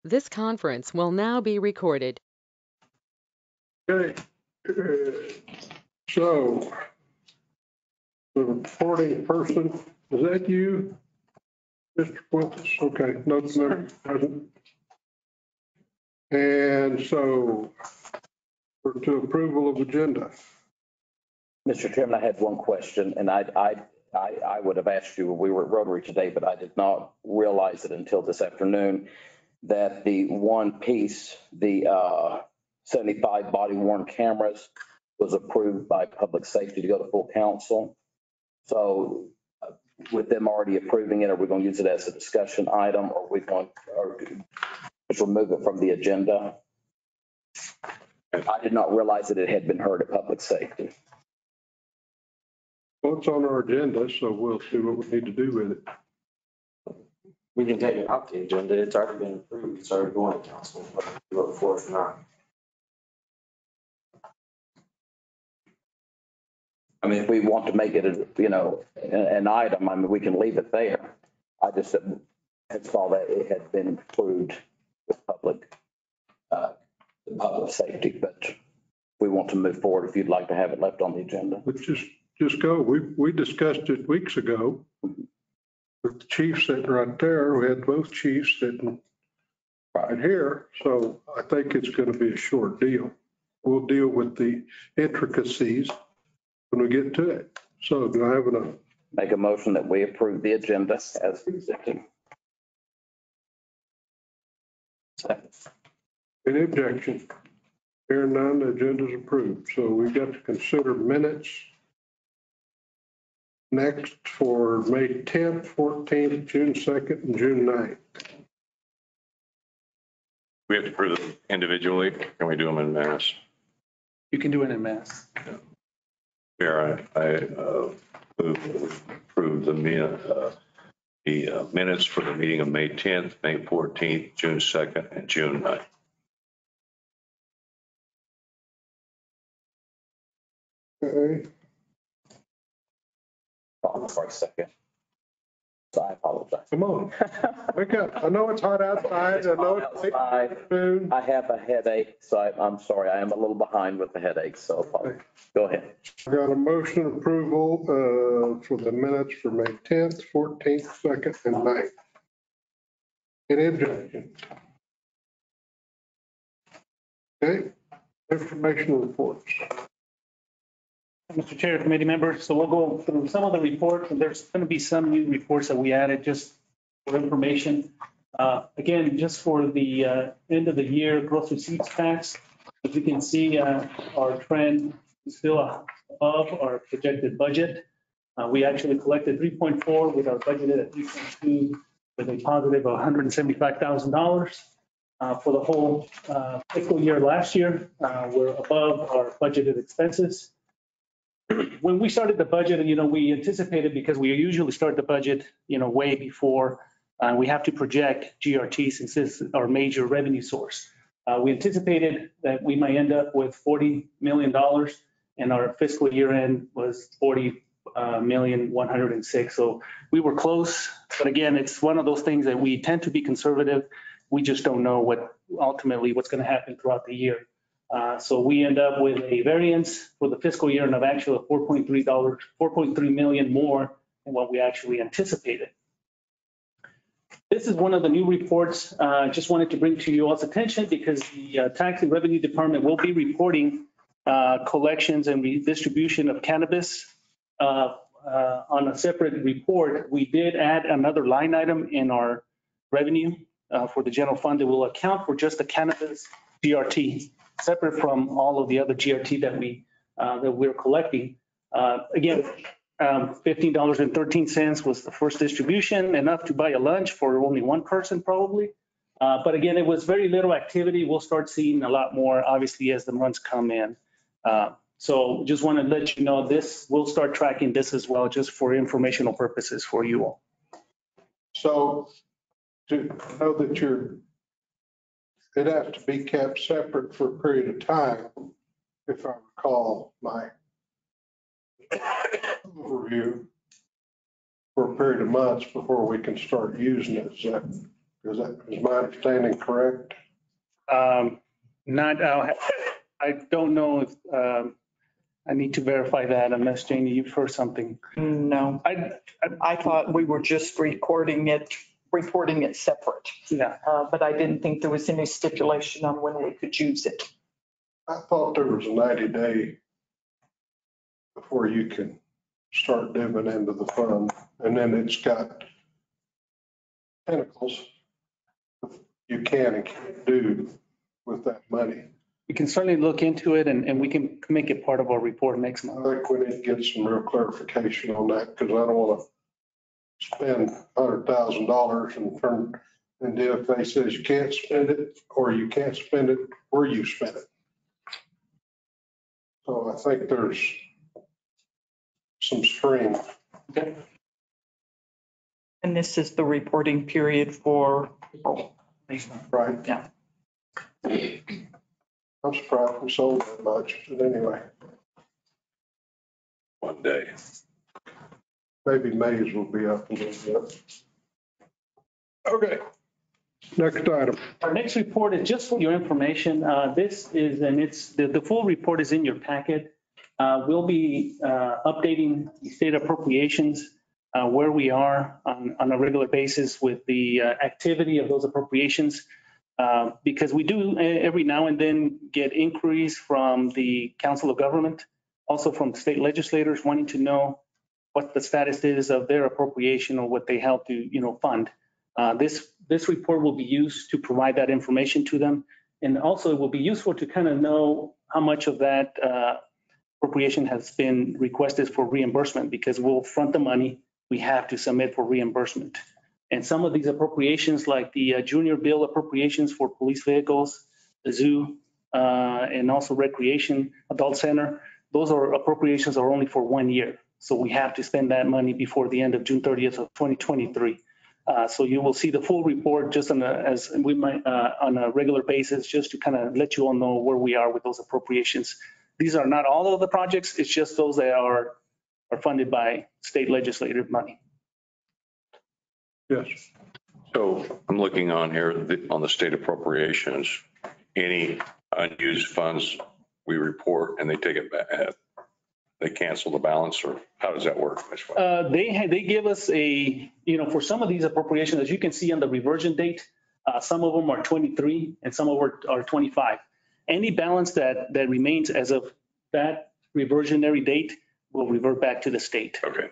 This conference will now be recorded. Okay, so the reporting person, is that you, Mr. Fuentes? Okay, no member present. And so we're to approval of agenda. Mr. Chairman, I had one question, and I would have asked you, we were at Rotary today, but I did not realize it until this afternoon, that the one piece, the 75 body worn cameras was approved by Public Safety to go to full council. So with them already approving it, are we going to use it as a discussion item, or are we going to just remove it from the agenda? I did not realize that it had been heard at Public Safety. Well, it's on our agenda, so we'll see what we need to do with it. We can take it off the agenda. It's already been approved. It's already going to council. Vote for it or not. I mean, if we want to make it, an item, I mean, we can leave it there. I just had saw that it had been approved with public safety, but we want to move forward. If you'd like to have it left on the agenda. But just go. We discussed it weeks ago with the chief sitting right there. We had both chiefs sitting right here. So I think it's going to be a short deal. We'll deal with the intricacies when we get to it. So do I have enough? Make a motion that we approve the agenda as presented. Any objection? Hearing none, the agenda is approved. So we've got to consider minutes next for May 10th, 14th, June 2nd, and June 9th. We have to approve them individually. Can we do them in mass? You can do it in mass. Here, I approve the minutes for the meeting of May 10th, May 14th, June 2nd, and June 9th. Okay. Oh, for a second. So I apologize. Come on, wake up. I know it's hot outside. I know it's late afternoon. I have a headache, so I'm sorry. I am a little behind with the headache, so go ahead. I got a motion approval for the minutes for May 10th, 14th, 2nd, and 9th. Any objection? Okay, informational reports. Mr. Chair, committee members, so we'll go through some of the reports, and there's going to be some new reports that we added just for information. Again, just for the end of the year gross receipts tax, as you can see, our trend is still above our projected budget. We actually collected 3.4 with our budgeted at 3.2 with a positive of $175,000. For the whole fiscal year last year, we're above our budgeted expenses. When we started the budget, we anticipated, because we usually start the budget, way before we have to project GRT since this is our major revenue source. We anticipated that we might end up with $40 million, and our fiscal year end was $40,106,000. So we were close, but again, it's one of those things that we tend to be conservative. We just don't know what's going to happen throughout the year. So we end up with a variance for the fiscal year of actually $4.3 million more than what we actually anticipated. This is one of the new reports. Just wanted to bring to you all's attention because the Tax and Revenue Department will be reporting collections and redistribution of cannabis on a separate report. We did add another line item in our revenue for the general fund that will account for just the cannabis GRT, separate from all of the other GRT that we're collecting. Again, $15.13 was the first distribution, enough to buy a lunch for only one person probably. But again, it was very little activity. We'll start seeing a lot more, obviously, as the months come in. So just want to let you know this, we'll start tracking this as well, just for informational purposes for you all. So to know that it has to be kept separate for a period of time, if I recall my overview, for a period of months before we can start using it. Is that Is my understanding correct? Not, I don't know if, I need to verify that unless Janie, you've heard something. No, I thought we were just reporting it separate, Yeah, but I didn't think there was any stipulation on when we could use it. I thought there was a 90-day before you can start diving into the fund, and then it's got tentacles you can and can't do with that money. we can certainly look into it and we can make it part of our report next I month. think we need to get some real clarification on that, because I don't want to spend $100,000 and turn, and the DFA says you can't spend it, or you can't spend it where you spend it. So I think there's some stream. Okay. And this is the reporting period for April. Right. Yeah. I'm surprised we sold that much, but anyway, One day. maybe Mays will be up a little bit. Okay. Next item. Our next report is just for your information. This is, and it's, the full report is in your packet. We'll be updating the state appropriations, where we are on a regular basis with the activity of those appropriations. Because we do every now and then get inquiries from the Council of Government, also from state legislators wanting to know what the status is of their appropriation or what they help to, fund. This report will be used to provide that information to them. And also it will be useful to kind of know how much of that appropriation has been requested for reimbursement, because we'll front the money we have to submit for reimbursement. And some of these appropriations, like the junior bill appropriations for police vehicles, the zoo, and also recreation, adult center, those are appropriations are only for 1 year. So we have to spend that money before the end of June 30th of 2023. So you will see the full report just on a regular basis, just to kind of let you all know where we are with those appropriations. These are not all of the projects. It's just those that are funded by state legislative money. Yes. So I'm looking on here on the state appropriations, any unused funds we report and they take it back. They cancel the balance, or how does that work? They give us for some of these appropriations, as you can see on the reversion date, some of them are 23 and some of them are 25. Any balance that remains as of that reversionary date will revert back to the state. Okay.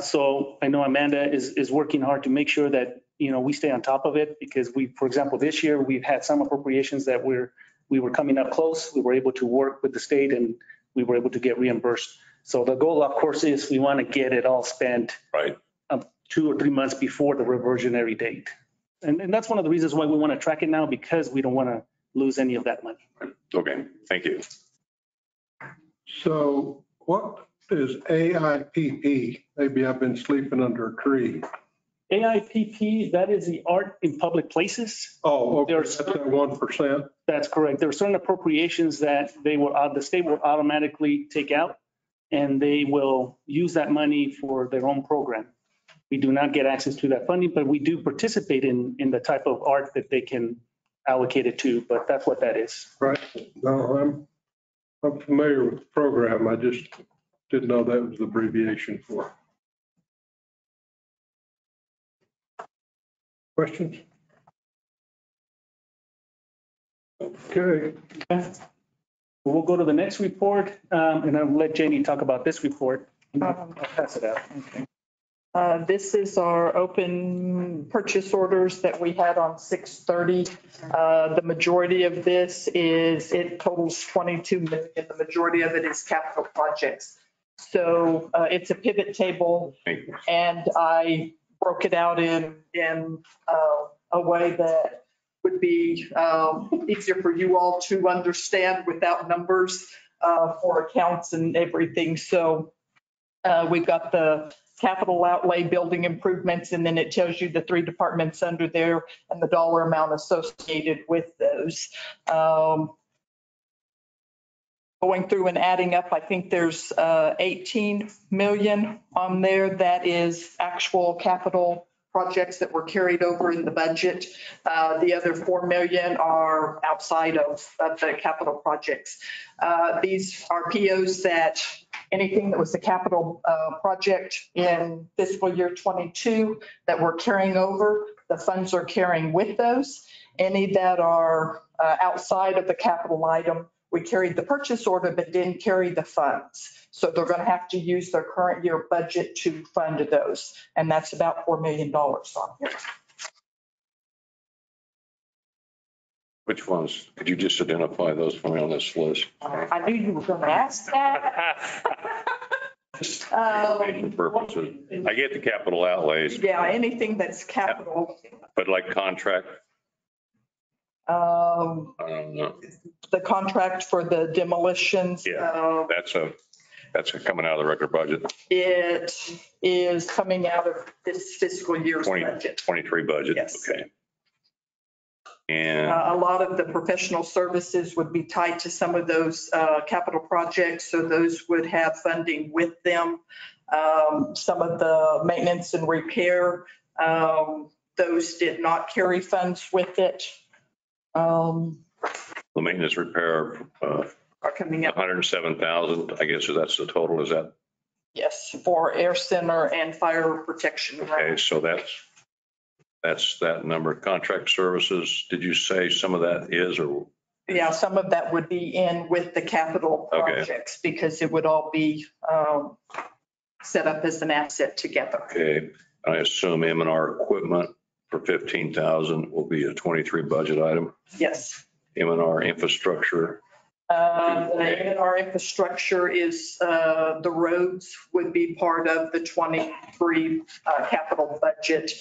So I know Amanda is working hard to make sure that, we stay on top of it, because for example, this year we've had some appropriations that we were coming up close. We were able to work with the state and we were able to get reimbursed. So the goal, of course, is we want to get it all spent Right. 2 or 3 months before the reversionary date. And that's one of the reasons why we want to track it now, because we don't want to lose any of that money. Okay. Thank you. So what is AIPP? Maybe I've been sleeping under a tree. AIPP, that is the art in public places. Oh, okay. That's that 1%. That's correct. There are certain appropriations that the state will automatically take out, and they will use that money for their own program. We do not get access to that funding, but we do participate in the type of art that they can allocate it to, but that's what that is. Right. No, I'm familiar with the program. I just didn't know that was the abbreviation for it. Questions? Okay. We'll go to the next report, and I'll let Janie talk about this report. I'll pass it out. Okay. This is our open purchase orders that we had on 6/30. The majority of this it totals 22 million. The majority of it is capital projects. So it's a pivot table, and I broke it out in a way that would be easier for you all to understand without numbers for accounts and everything. So we've got the capital outlay building improvements, and then it tells you the 3 departments under there and the dollar amount associated with those. Going through and adding up, I think there's 18 million on there. That is actual capital projects that were carried over in the budget. The other 4 million are outside of the capital projects. These are POs that anything that was a capital project in fiscal year 22 that we're carrying over, the funds are carrying with those. Any that are outside of the capital item, we carried the purchase order but didn't carry the funds. So they're going to have to use their current year budget to fund those. And that's about $4 million on here. Which ones? Could you just identify those for me on this list? I knew you were going to ask that. For purposes. I get the capital outlays, Yeah, anything that's capital. but like contract, Um, I don't know. The contract for the demolitions. Yeah. That's coming out of the record budget, It is coming out of this fiscal year's budget. 23 budget. Yes. Okay. And A lot of the professional services would be tied to some of those capital projects, so those would have funding with them. Some of the maintenance and repair, those did not carry funds with it. the maintenance repair, Are coming out, 107,000, I guess that's the total, is that? yes, for air center and fire protection. Okay, so that's that number. Contract services, did you say some of that is or? Yeah, some of that would be in with the capital Okay. projects because it would all be set up as an asset together. Okay, I assume M&R equipment for 15,000 will be a 23 budget item. Yes. M&R infrastructure, Our infrastructure is, the roads would be part of the 23 capital budget.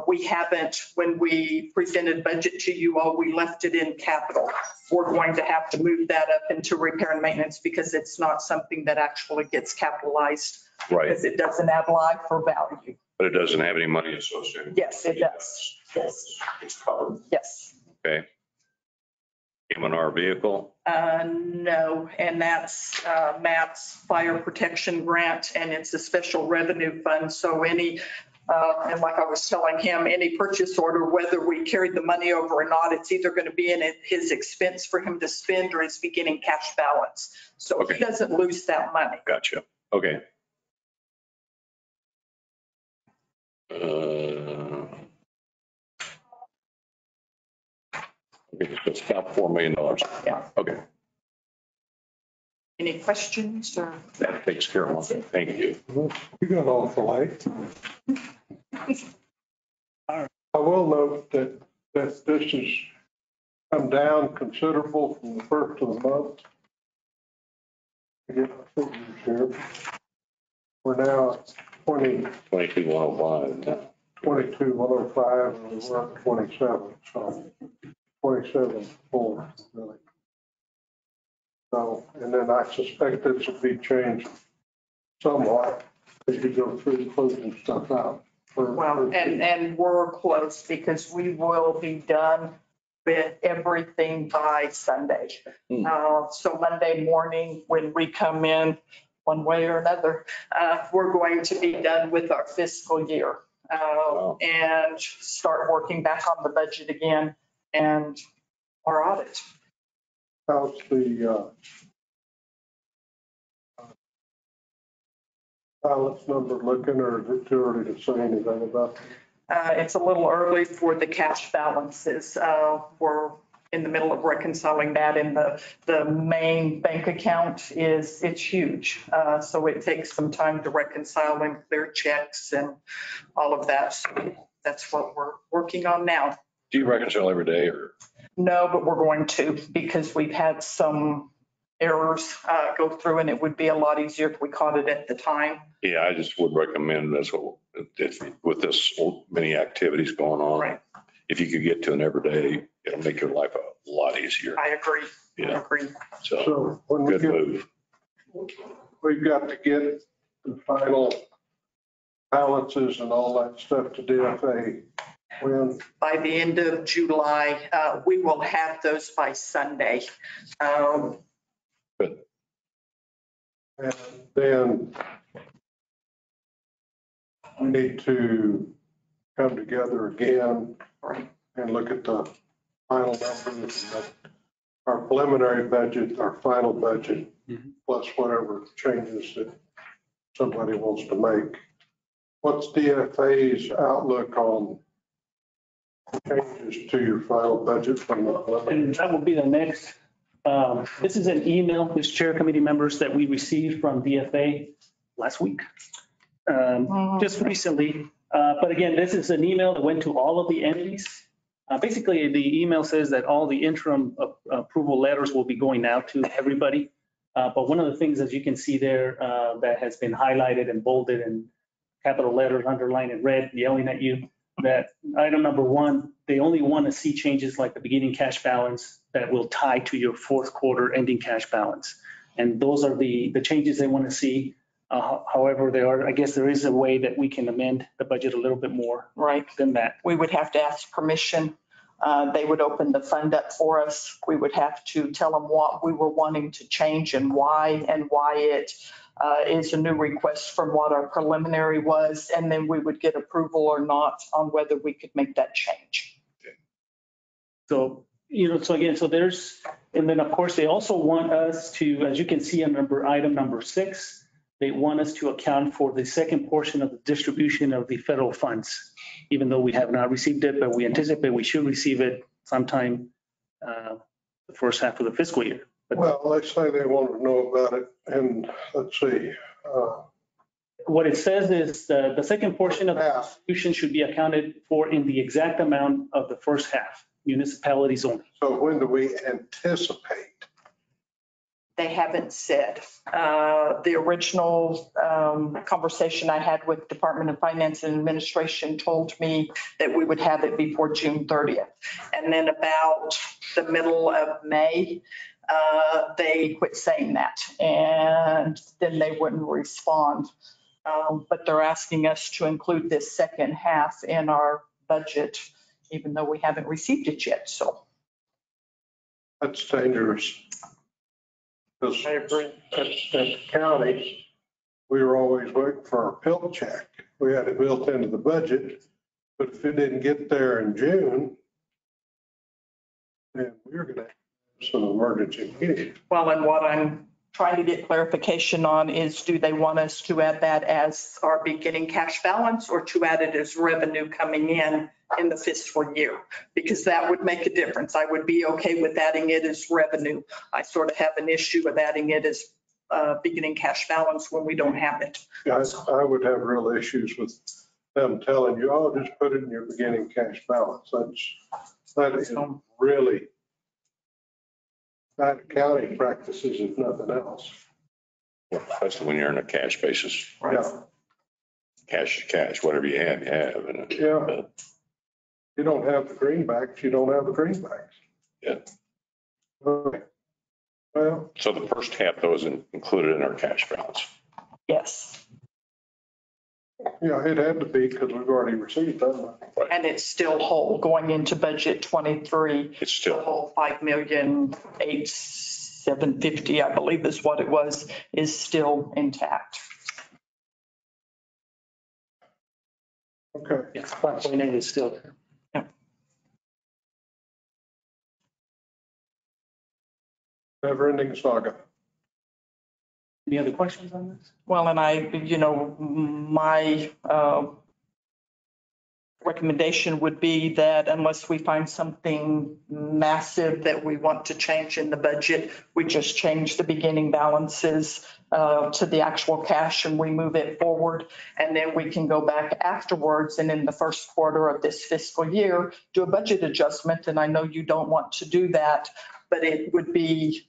We haven't, when we presented budget to you all, we left it in capital. We're going to have to move that up into repair and maintenance because it's not something that actually gets capitalized. right, Because it doesn't add life or value. but it doesn't have any money associated. Yes, it does. Yes, It's covered. yes. Okay. M&R vehicle, No, and that's Matt's fire protection grant, and it's a special revenue fund. So any, and like I was telling him, any purchase order, whether we carried the money over or not, it's either going to be in his expense for him to spend or his beginning cash balance. So Okay. he doesn't lose that money. gotcha. Okay. Okay, so it's about $4 million. Yeah. Okay, Any questions or? that takes care of one. Thank you. You got awful late. I will note that this has come down considerable from the first of the month. I get my figures here. We're now at 22,105 now. 22,105, and we're at 27, so 27,4 really. So, and then I suspect this will be changed somewhat as you go through closing stuff out. Well, and we're close because we will be done with everything by Sunday. So Monday morning, when we come in, one way or another, we're going to be done with our fiscal year and start working back on the budget again and our audit. How's the balance number looking, or is it too early to say anything about it? It's a little early for the cash balances. We're in the middle of reconciling that, and the main bank account it's huge. So it takes some time to reconcile and clear checks and all of that. So that's what we're working on now. Do you reconcile every day or? No, but we're going to, because we've had some errors go through, and it would be a lot easier if we caught it at the time. Yeah, I just would recommend that's what, with this many activities going on. Right. If you could get to an everyday, it'll make your life a lot easier. I agree. I Yeah. agree. So So when we good get, move. we've got to get the final balances and all that stuff to DFA. When, By the end of July, we will have those by Sunday. Good. and then we need to come together again Right. and look at the final numbers, our preliminary budget, our final budget, plus whatever changes that somebody wants to make. What's DFA's outlook on changes to your final budget from the preliminary? And that will be the next, this is an email, Mr. Chair, committee members, that we received from DFA last week, just recently. But again, this is an email that went to all of the entities. Basically, the email says that all the interim approval letters will be going out to everybody. But one of the things, as you can see there, that has been highlighted and bolded and capital letters underlined in red, yelling at you, that item number 1, they only want to see changes like the beginning cash balance that will tie to your fourth quarter ending cash balance. And those are the changes they want to see. However, I guess there is a way that we can amend the budget a little bit more Right. than that. We would have to ask permission. They would open the fund up for us. We would have to tell them what we were wanting to change and why it is a new request from what our preliminary was. And then we would get approval or not on whether we could make that change. So, so there's, and then of course, they also want us to, as you can see on item number 6, they want us to account for the second portion of the distribution of the federal funds, even though we have not received it, but we anticipate we should receive it sometime the first half of the fiscal year. Well, they say they want to know about it, and let's see. What it says is the second portion of the distribution should be accounted for in the exact amount of the first half, municipalities only. So when do we anticipate? They haven't said. The original conversation I had with Department of Finance and Administration told me that we would have it before June 30th. And then about the middle of May, they quit saying that. And then they wouldn't respond. But they're asking us to include this second half in our budget, even though we haven't received it yet. So That's dangerous. Because at the county, we were always waiting for our pill check. We had it built into the budget, but if it didn't get there in June, then we were going to have some emergency meetings. well, and what I'm trying to get clarification on is, do they want us to add that as our beginning cash balance or to add it as revenue coming in the fiscal year? Because that would make a difference. I would be okay with adding it as revenue. I sort of have an issue with adding it as beginning cash balance when we don't have it. Guys, I would have real issues with them telling you, oh, just put it in your beginning cash balance. That is really bad accounting practices, if nothing else. Especially when you're in a cash basis. Yeah. Cash is cash, whatever you have, you have. Yeah. You don't have the greenbacks, you don't have the greenbacks. Yeah. Okay. Well, So the first half, though, isn't included in our cash balance. Yes. yeah, it had to be because we've already received that money. And it's still whole going into budget 23. It's still, Whole 5,008,750, I believe is what it was, is still intact. Okay. Yes, 5.8 is still there. Never ending saga. Any other questions on this? Well, and my recommendation would be that unless we find something massive that we want to change in the budget, we just change the beginning balances to the actual cash and we move it forward. And then we can go back afterwards and in the first quarter of this fiscal year, do a budget adjustment. And I know you don't want to do that, but it would be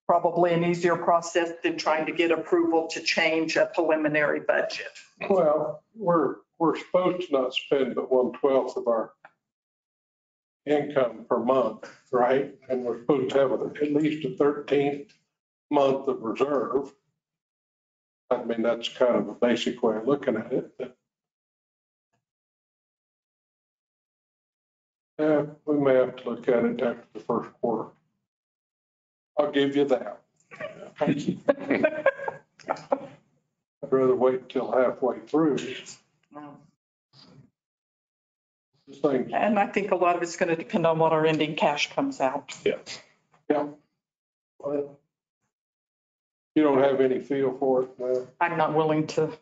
probably an easier process than trying to get approval to change a preliminary budget. Well, we're supposed to not spend but 1/12 of our income per month, right? And we're supposed to have at least a 13th month of reserve. I mean, that's kind of a basic way of looking at it. But yeah, we may have to look at it after the first quarter. I'll give you that. Thank you. I'd rather wait until halfway through. things. And I think a lot of it's going to depend on what our ending cash comes out. Yeah. Well, you don't have any feel for it, no? I'm not willing to.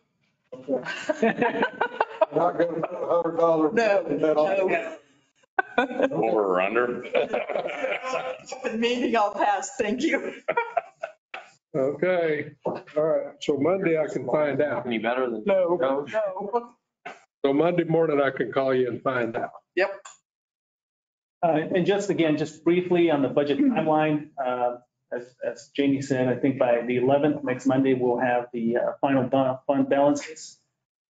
Not gonna put $100. No. Over or under? Open meeting, I'll pass. Thank you. Okay, all right. So Monday I can find out. Any better than? No. So Monday morning I can call you and find out. Yep. And just again, just briefly on the budget timeline, as Jamie said, I think by the 11th, next Monday, we'll have the final fund balances.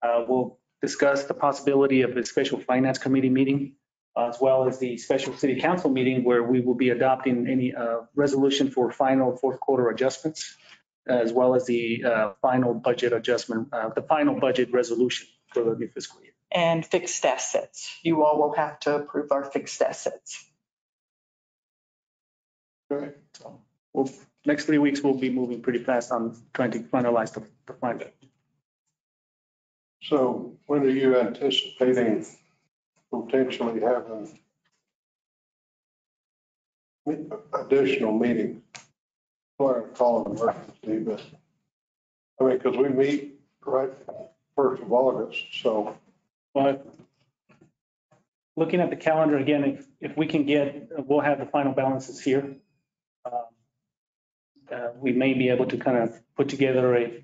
We'll discuss the possibility of a special finance committee meeting, as well as the special city council meeting where we will be adopting any resolution for final fourth quarter adjustments, as well as the final budget adjustment, the final budget resolution for the new fiscal year. And fixed assets. You all will have to approve our fixed assets. Okay. So next 3 weeks, we'll be moving pretty fast on trying to finalize the final. So when are you anticipating potentially having additional meetings? Well, I call it emergency, but I mean, because we meet right 1st of August, so. But looking at the calendar again, if we can get, we'll have the final balances here. We may be able to kind of put together a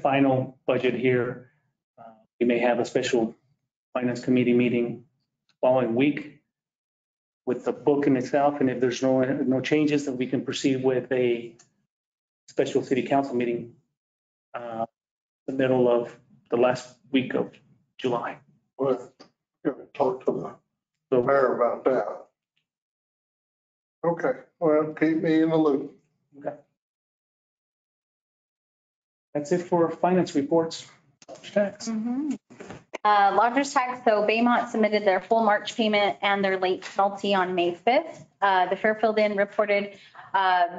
final budget here. We may have a special finance committee meeting following week with the book in itself. And if there's no changes, then we can proceed with a special city council meeting the middle of the last week of July. Well, talk to the mayor about that. Okay, well, keep me in the loop. Okay. That's it for finance reports. Tax. Lodgers tax, so Baymont submitted their full March payment and their late penalty on May 5th. The Fairfield Inn reported,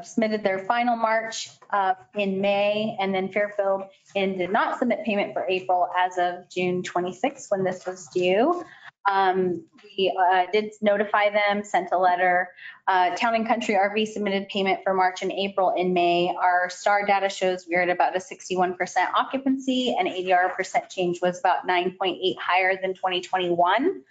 submitted their final March in May, and then Fairfield Inn did not submit payment for April as of June 26th when this was due. We did notify them, sent a letter. Town and Country RV submitted payment for March and April in May. Our STAR data shows we're at about a 61% occupancy, and ADR percent change was about 9.8 higher than 2021.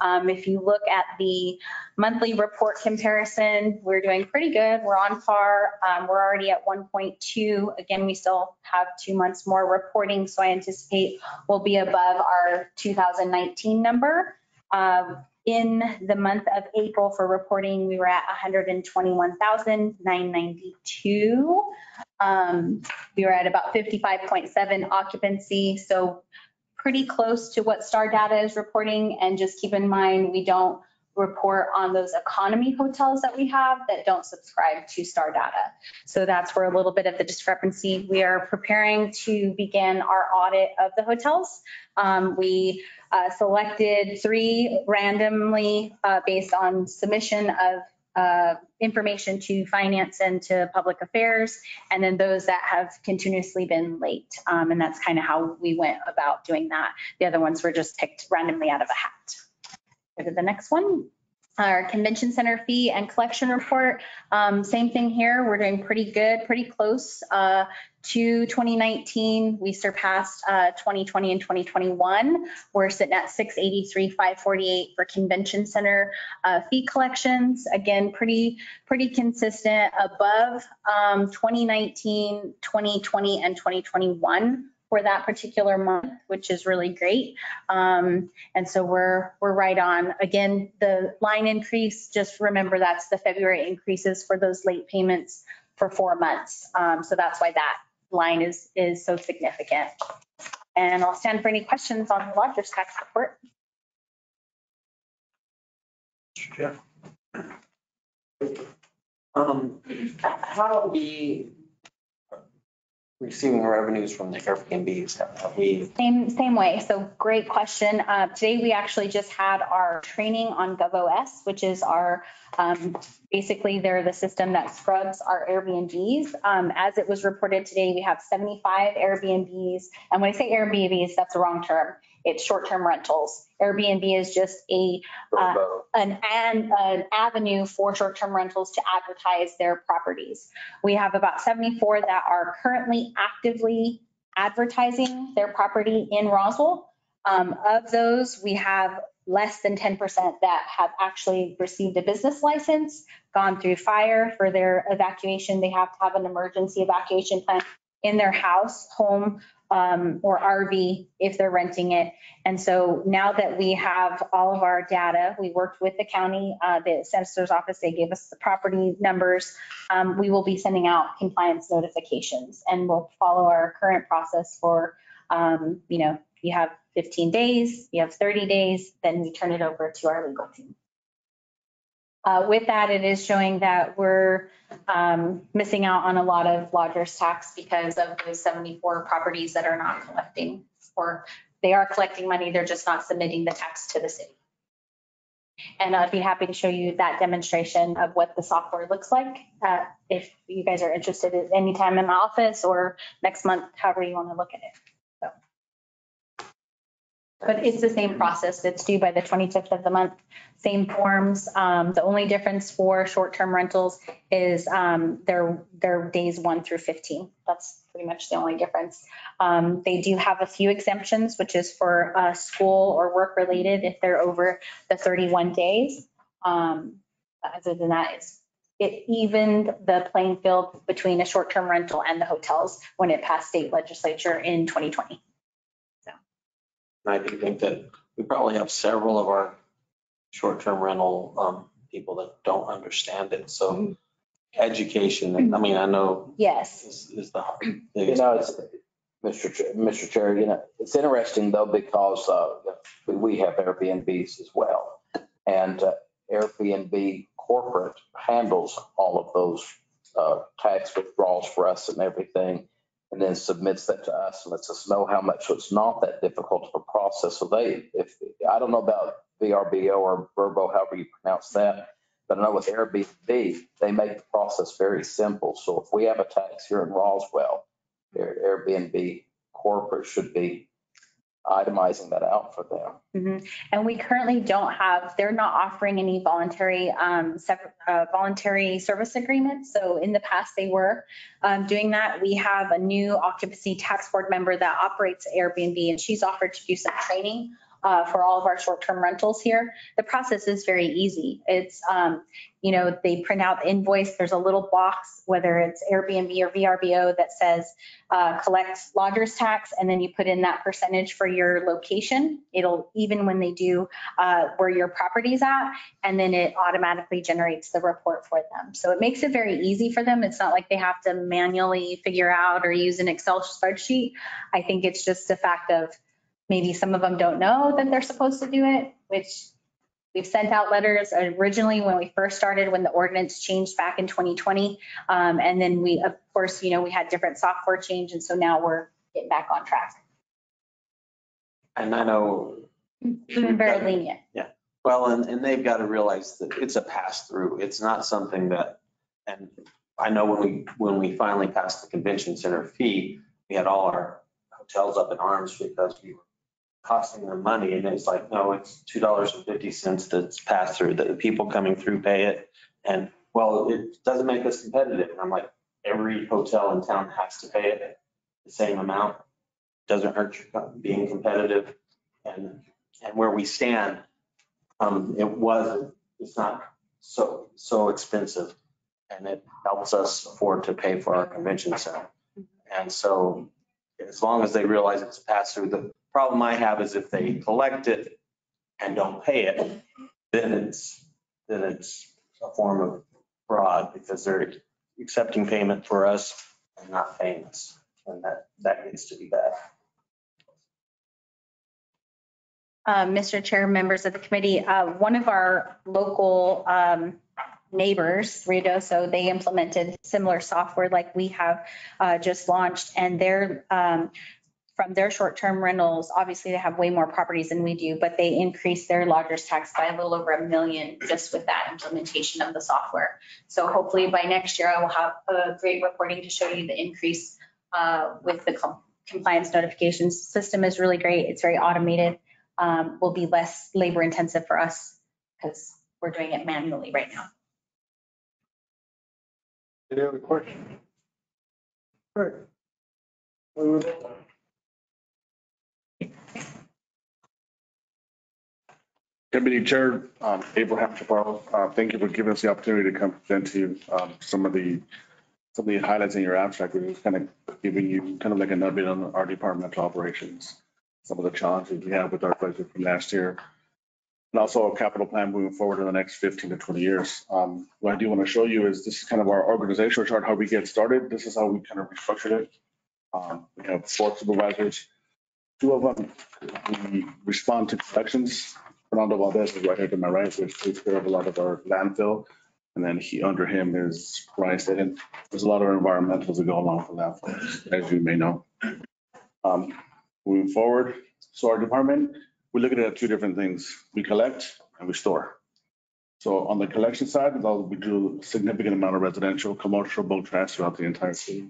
If you look at the monthly report comparison, we're doing pretty good. We're on par. We're already at 1.2. Again, we still have 2 months more reporting, so I anticipate we'll be above our 2019 number. In the month of April for reporting, we were at 121,992. We were at about 55.7 occupancy, so pretty close to what STAR data is reporting. And just keep in mind, we don't report on those economy hotels that we have that don't subscribe to STAR data. So that's where a little bit of the discrepancy. We are preparing to begin our audit of the hotels. We selected 3 randomly based on submission of information to finance and to public affairs, and then those that have continuously been late. And that's kind of how we went about doing that. The other ones were just picked randomly out of a hat. Go to the next one. Our convention center fee and collection report. Same thing here. We're doing pretty good, pretty close to 2019. We surpassed 2020 and 2021. We're sitting at 683,548 for convention center fee collections. Again, pretty consistent above 2019, 2020, and 2021 for that particular month, which is really great. And so we're right on. Again, the line increase, just remember that's the February increases for those late payments for 4 months. So that's why that line is so significant. And I'll stand for any questions on the lodgers tax report. Jeff. How are we receiving revenues from the Airbnbs? Have we? Same way. So great question. Today we actually just had our training on GovOS, which is our basically they're the system that scrubs our Airbnbs. As it was reported today, we have 75 Airbnbs. And when I say Airbnbs, that's the wrong term. It's short-term rentals. Airbnb is just an avenue for short-term rentals to advertise their properties. We have about 74 that are currently actively advertising their property in Roswell. Of those, we have less than 10% that have actually received a business license, gone through fire for their evacuation. They have to have an emergency evacuation plan in their house, home, or RV if they're renting it. And so now that we have all of our data, we worked with the county, the assessor's office, they gave us the property numbers. We will be sending out compliance notifications, and we'll follow our current process for, you have 15 days, you have 30 days, then we turn it over to our legal team. With that, it is showing that we're missing out on a lot of lodger's tax because of those 74 properties that are not collecting, or they are collecting money, they're just not submitting the tax to the city. And I'd be happy to show you that demonstration of what the software looks like if you guys are interested at any time in my office or next month, however you want to look at it. But it's the same process. It's due by the 25th of the month, same forms. The only difference for short-term rentals is their days 1 through 15. That's pretty much the only difference. They do have a few exemptions, which is for school or work related if they're over the 31 days. Other than that, it evened the playing field between a short-term rental and the hotels when it passed state legislature in 2020. I do think that we probably have several of our short-term rental people that don't understand it. So education, I mean, I know. Yes. Is the It's, Mr. Chair, it's interesting though, because we have Airbnbs as well. And Airbnb corporate handles all of those tax withdrawals for us and everything, and then submits that to us and lets us know how much. So it's not that difficult of a process. So I don't know about VRBO or Verbo, however you pronounce that, but I know with Airbnb, they make the process very simple. So if we have a tax here in Roswell, Airbnb corporate should be itemizing that out for them. Mm-hmm. And we currently they're not offering any voluntary service agreements. So in the past they were doing that. We have a new occupancy tax board member that operates Airbnb, and she's offered to do some training for all of our short-term rentals here. The process is very easy. It's, they print out the invoice. There's a little box, whether it's Airbnb or VRBO, that says collect lodger's tax, and then you put in that percentage for your location. It'll even when they do where your property's at, and then it automatically generates the report for them. So it makes it very easy for them. It's not like they have to manually figure out or use an Excel spreadsheet. I think it's just the fact of maybe some of them don't know that they're supposed to do it, which we've sent out letters originally when we first started, when the ordinance changed back in 2020. And then we, of course, we had different software change. And so now we're getting back on track. And I know. It's been very lenient. Yeah. Well, and they've got to realize that it's a pass through. It's not something that, and I know when we finally passed the convention center fee, we had all our hotels up in arms because we were costing them money, and it's like, no, it's $2.50 that's passed through, that the people coming through pay it. And well, it doesn't make us competitive. And I'm like, every hotel in town has to pay it the same amount. Doesn't hurt your being competitive. And where we stand, it's not so expensive, and it helps us afford to pay for our convention center. And so as long as they realize it's a pass through, the problem I have is if they collect it and don't pay it, then it's a form of fraud, because they're accepting payment for us and not paying us. And that gets to be bad. Mr. Chair, members of the committee, one of our local neighbors, Ruidoso, they implemented similar software like we have just launched, and they're from their short-term rentals, obviously they have way more properties than we do, but they increased their lodger's tax by a little over $1 million just with that implementation of the software. So hopefully by next year, I will have a great reporting to show you the increase with the compliance notifications. System is really great. It's very automated. Will be less labor intensive for us because we're doing it manually right now. Any other questions? All right. Move on. Committee Chair, Abraham Chaparro, thank you for giving us the opportunity to come present to you some of the highlights in your abstract. We're just kind of giving you kind of like an update on our departmental operations, some of the challenges we have with our budget from last year, and also a capital plan moving forward in the next 15 to 20 years. What I do want to show you is this is kind of our organizational chart, how we get started. This is how we kind of restructured it. We have 4 supervisors. 2 of them, we respond to collections. Fernando Valdez is right here to my right, which takes care of a lot of our landfill. And then under him is Brian Staden. There's a lot of environmentals that go along with landfills, as you may know. Moving forward, so our department, we look at it at 2 different things. We collect and we store. So on the collection side, we do a significant amount of residential, commercial, bulk trash throughout the entire city.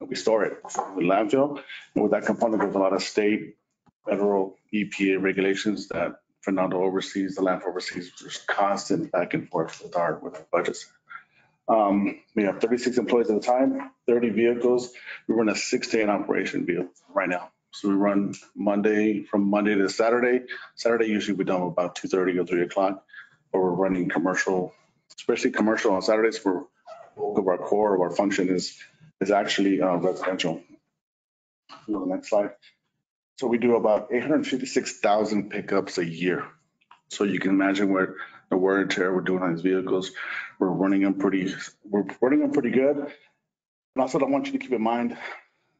And we store it with landfill. And with that component, there's a lot of state, federal, EPA regulations that Fernando oversees, the landfill oversees. There's constant back and forth with our budgets. We have 36 employees at a time, 30 vehicles. We run a 6-day operation vehicle right now. So we run from Monday to Saturday. Saturday, usually we're done about 2:30 or 3 o'clock. But we're running commercial, especially commercial on Saturdays for bulk of our core of our function is actually residential. Go to the next slide. So we do about 856,000 pickups a year. So you can imagine what the wear and tear we're doing on these vehicles. We're running them pretty good. And also I want you to keep in mind,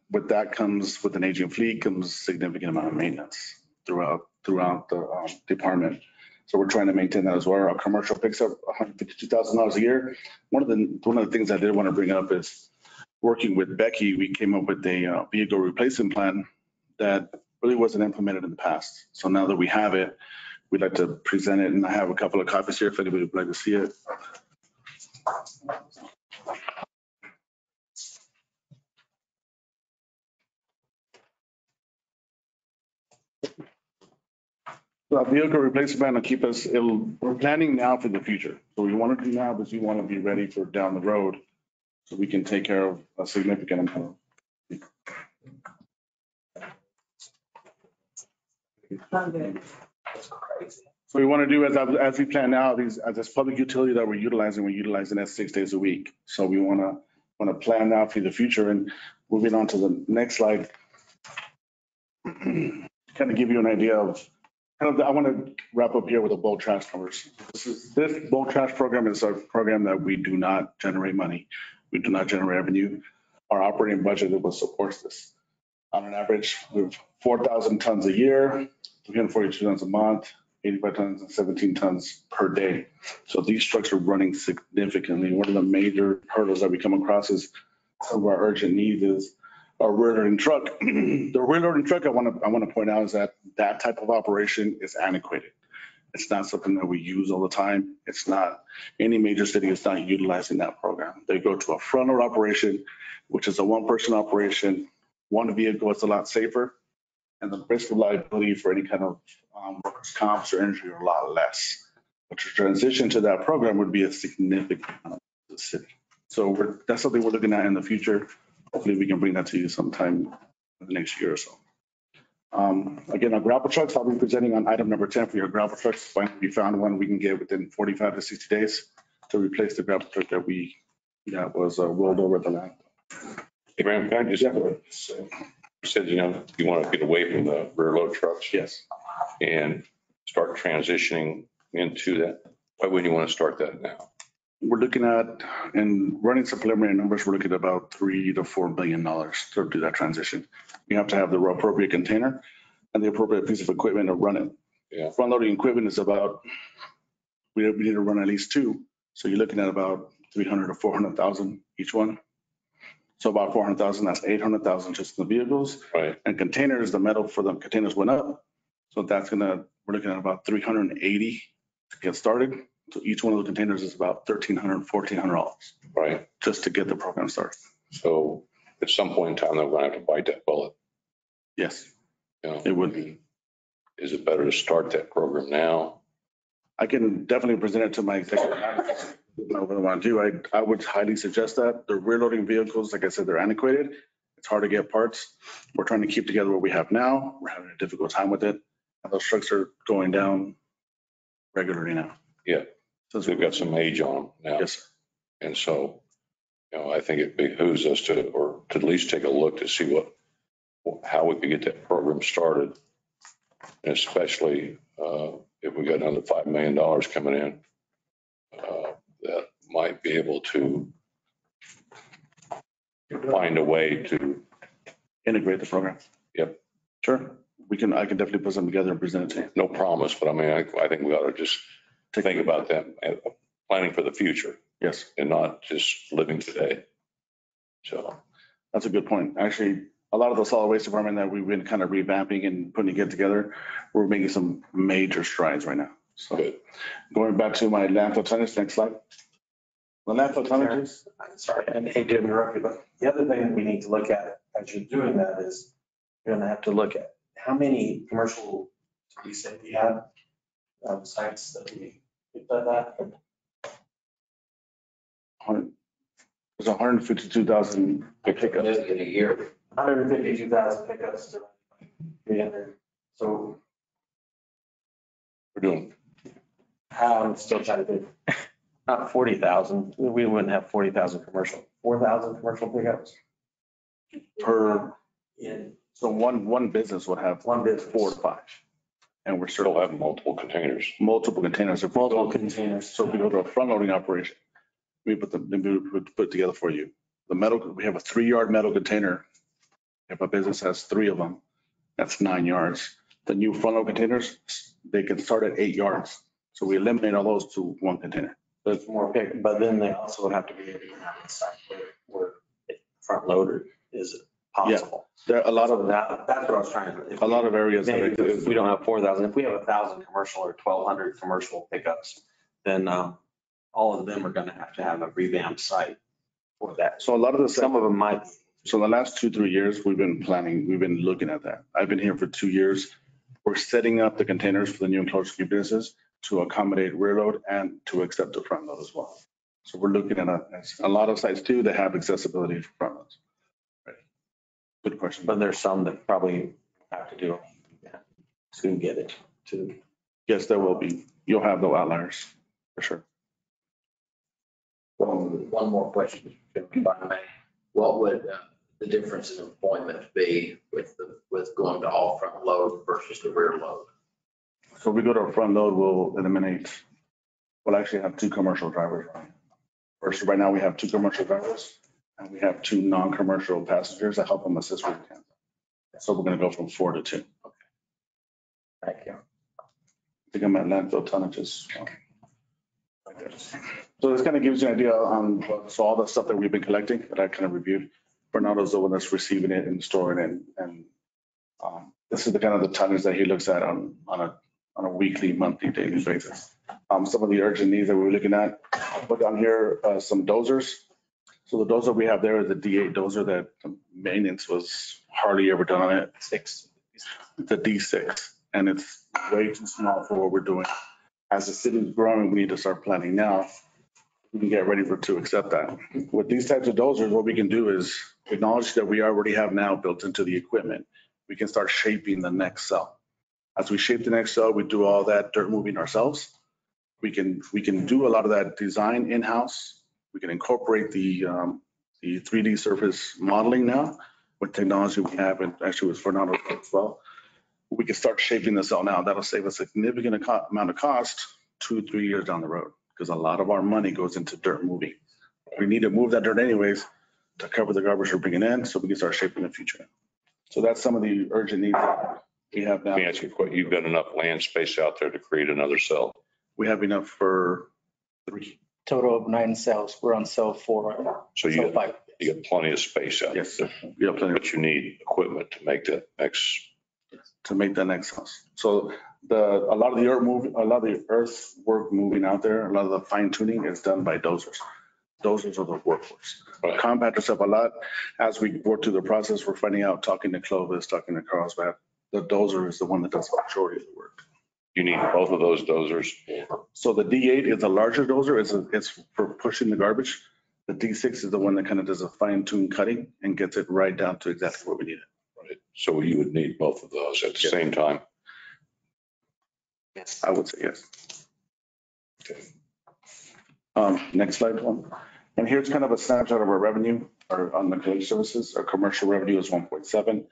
with that comes, with an aging fleet, comes a significant amount of maintenance throughout the department. So we're trying to maintain that as well. Our commercial picks up $152,000 a year. One of the things I did want to bring up is working with Becky, we came up with a vehicle replacement plan that really wasn't implemented in the past. So now that we have it, we'd like to present it, and I have a couple of copies here if anybody would like to see it. So our vehicle replacement plan will keep us, we're planning now for the future. So we want to do now because we want to be ready for down the road so we can take care of a significant amount. So we want to do as we plan now, as this public utility that we're utilizing that 6 days a week. So we want to plan now for the future. And moving on to the next slide, kind of give you an idea of I want to wrap up here with the bulk trash numbers. This bulk trash program is a program that we do not generate money. We do not generate revenue. Our operating budget will support this. On an average, we have 4,000 tons a year, 342 tons a month, 85 tons and 17 tons per day. So these trucks are running significantly. One of the major hurdles that we come across is some of our urgent needs is our rear loading truck. The rear loading truck, I want to point out is that type of operation is antiquated. It's not something that we use all the time. It's not, any major city is not utilizing that program. They go to a front load operation, which is a 1-person operation. 1 vehicle is a lot safer, and the risk of liability for any kind of workers' comps or injury are a lot less. But to transition to that program would be a significant amount to the city. So that's something we're looking at in the future. Hopefully we can bring that to you sometime in the next year or so. Again, our gravel trucks, I'll be presenting on item number 10 for your gravel trucks. Finally, we found one we can get within 45 to 60 days to replace the gravel truck that was rolled over the land. Hey, Graham, can I just, you said, you want to get away from the rear load trucks? Yes. And start transitioning into that. Why wouldn't you want to start that now? We're looking at, and running some preliminary numbers, we're looking at about $3 to $4 billion to do that transition. We have to have the appropriate container and the appropriate piece of equipment to run it. Yeah. Front loading equipment is about, we need to run at least 2. So you're looking at about 300 to 400,000 each one. So about 400,000, that's 800,000 just in the vehicles. Right. And containers, the metal for the containers went up. So we're looking at about 380 to get started. So each one of the containers is about $1,300, $1,400. Right. Just to get the program started. So at some point in time, they're going to have to bite that bullet. Yes, You know, it would be. is it better to start that program now? I can definitely present it to my executive managers. What I want to do, I would highly suggest that. The rear loading vehicles, like I said, they're antiquated. It's hard to get parts. We're trying to keep together what we have now. We're having a difficult time with it. And those trucks are going down regularly now. Yeah. So They've got some age on them now. Yes, sir. And so, I think it behooves us to at least take a look to see how we could get that program started. And especially if we got another $5 million coming in, that might be able to find a way to. Integrate the program. Yep. Sure. I can definitely put something together and present it to you. No promise, but I mean, I think we ought to just think about that, and planning for the future Yes, and not just living today. So, that's a good point. Actually, a lot of the solid waste department that we've been kind of revamping and putting it together, we're making some major strides right now. So good. going back to my landfill tonnage, next slide. The landfill tonnages, I'm sorry, and hate to interrupt you, but the other thing that we need to look at as you're doing that is you're gonna have to look at how many commercial, you said you have sites that we did that. there's 152,000 pickups. In a year. 152,000 pickups. 300. So We're doing, I'm still trying to do, not 40,000. We wouldn't have 40,000 commercial, 4,000 commercial pickups. Per, In so one business would have one business. 4 to 5. And we're still still have multiple containers. multiple containers. If we Multiple go- containers. So if we go to a front loading operation, we put it together for you. We have a 3-yard metal container. If a business has 3 of them, that's 9 yards. The new front load containers, they can start at 8 yards. So we eliminate all those to 1 container. So it's more pick, but then they also would have to be able to have a site where front loader is possible. There are a lot of, That's what I was trying to. a lot of areas that Maybe if we are, don't have 4,000, if we have 1,000 commercial or 1,200 commercial pickups, then all of them are going to have a revamped site for that. so a lot of the, Some of them might. so the last 2-3 years, we've been looking at that. I've been here for 2 years. We're setting up the containers for the new enclosed businesses to accommodate rear load and to accept the front load as well. So we're looking at a lot of sites too that have accessibility for front loads. Right. Good question. But there's some that probably have to do to get it to. Yes, there will be. You'll have no outliers for sure. One more question, if I may. What would the difference in employment be with going to all front load versus the rear load? So we go to a front load, we'll actually have 2 commercial drivers running. First, right now we have 2 commercial drivers and we have 2 non-commercial passengers that help them assist with the transit. So we're going to go from 4 to 2. Thank you. I think I'm at landfill tonnages. So this kind of gives you an idea on, so all the stuff that we've been collecting that I kind of reviewed. Bernardo's the one that's receiving it and storing it. And this is the kind of the tonnage that he looks at on a weekly, monthly, daily basis. Some of the urgent needs that we're looking at, I'll put down here some dozers. So the dozer we have there is a D8 dozer that the maintenance was hardly ever done on it. It's a D6 and it's way too small for what we're doing. As the city is growing, we need to start planning now. We can get ready to accept that. With these types of dozers, what we can do is acknowledge that we already have now built into the equipment. We can start shaping the next cell. As we shape the next cell, we do all that dirt moving ourselves. We can do a lot of that design in-house. We can incorporate the 3D surface modeling now with technology we have, and actually with Fernando as well. We can start shaping the cell now. That'll save a significant amount of cost 2-3 years down the road, because a lot of our money goes into dirt moving. We need to move that dirt anyways to cover the garbage we're bringing in so we can start shaping the future. So that's some of the urgent needs that we have now. Let me ask you a question. You've got enough land space out there to create another cell? We have enough for 3. Total of 9 cells. We're on cell 4 right now. So Cell 5. you got plenty of space out there. Yes, we have plenty But you need equipment to make that next. to make that next house. So a lot of the earth work moving out there, a lot of the fine tuning is done by dozers. Dozers are the workhorse. Right. Compactors have a lot. As we work through the process, we're finding out, talking to Clovis, talking to Carlsbad, the dozer is the one that does the majority of the work. You need both of those dozers. So the D8 is a larger dozer. It's for pushing the garbage. The D6 is the one that kind of does a fine tune cutting and gets it right down to exactly what we need it. Right. So you would need both of those at the same time. Yes. I would say yes. Next slide one. And here's kind of a snapshot of our revenue on the collection services. Our commercial revenue is 1.7.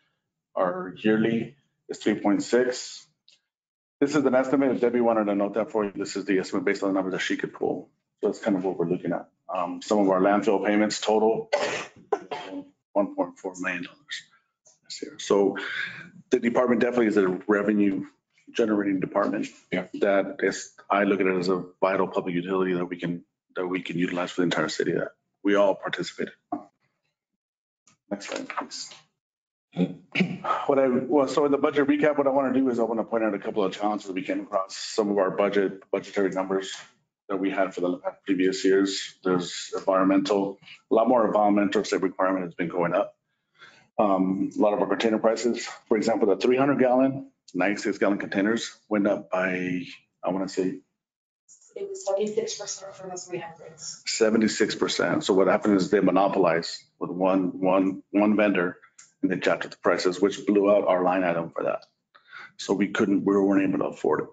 Our yearly is 3.6. This is an estimate. If Debbie wanted to note that for you, this is the estimate based on the numbers that she could pull. So that's kind of what we're looking at. Some of our landfill payments total $1.4 million this year. So the department definitely is a revenue generating department. Yeah. That is, I look at it as a vital public utility that we can utilize for the entire city that we all participate in. Next slide, please. So in the budget recap, what I want to do is I want to point out a couple of challenges we came across. Some of our budgetary numbers that we had for the previous years. There's a lot more environmental state requirement has been going up. A lot of our container prices, for example, the 300 gallon, 96 gallon containers went up by, I want to say, it was 76% for the 300s. 76%. So what happened is they monopolized with one vendor and they jacked up the prices, which blew out our line item for that. So we weren't able to afford it.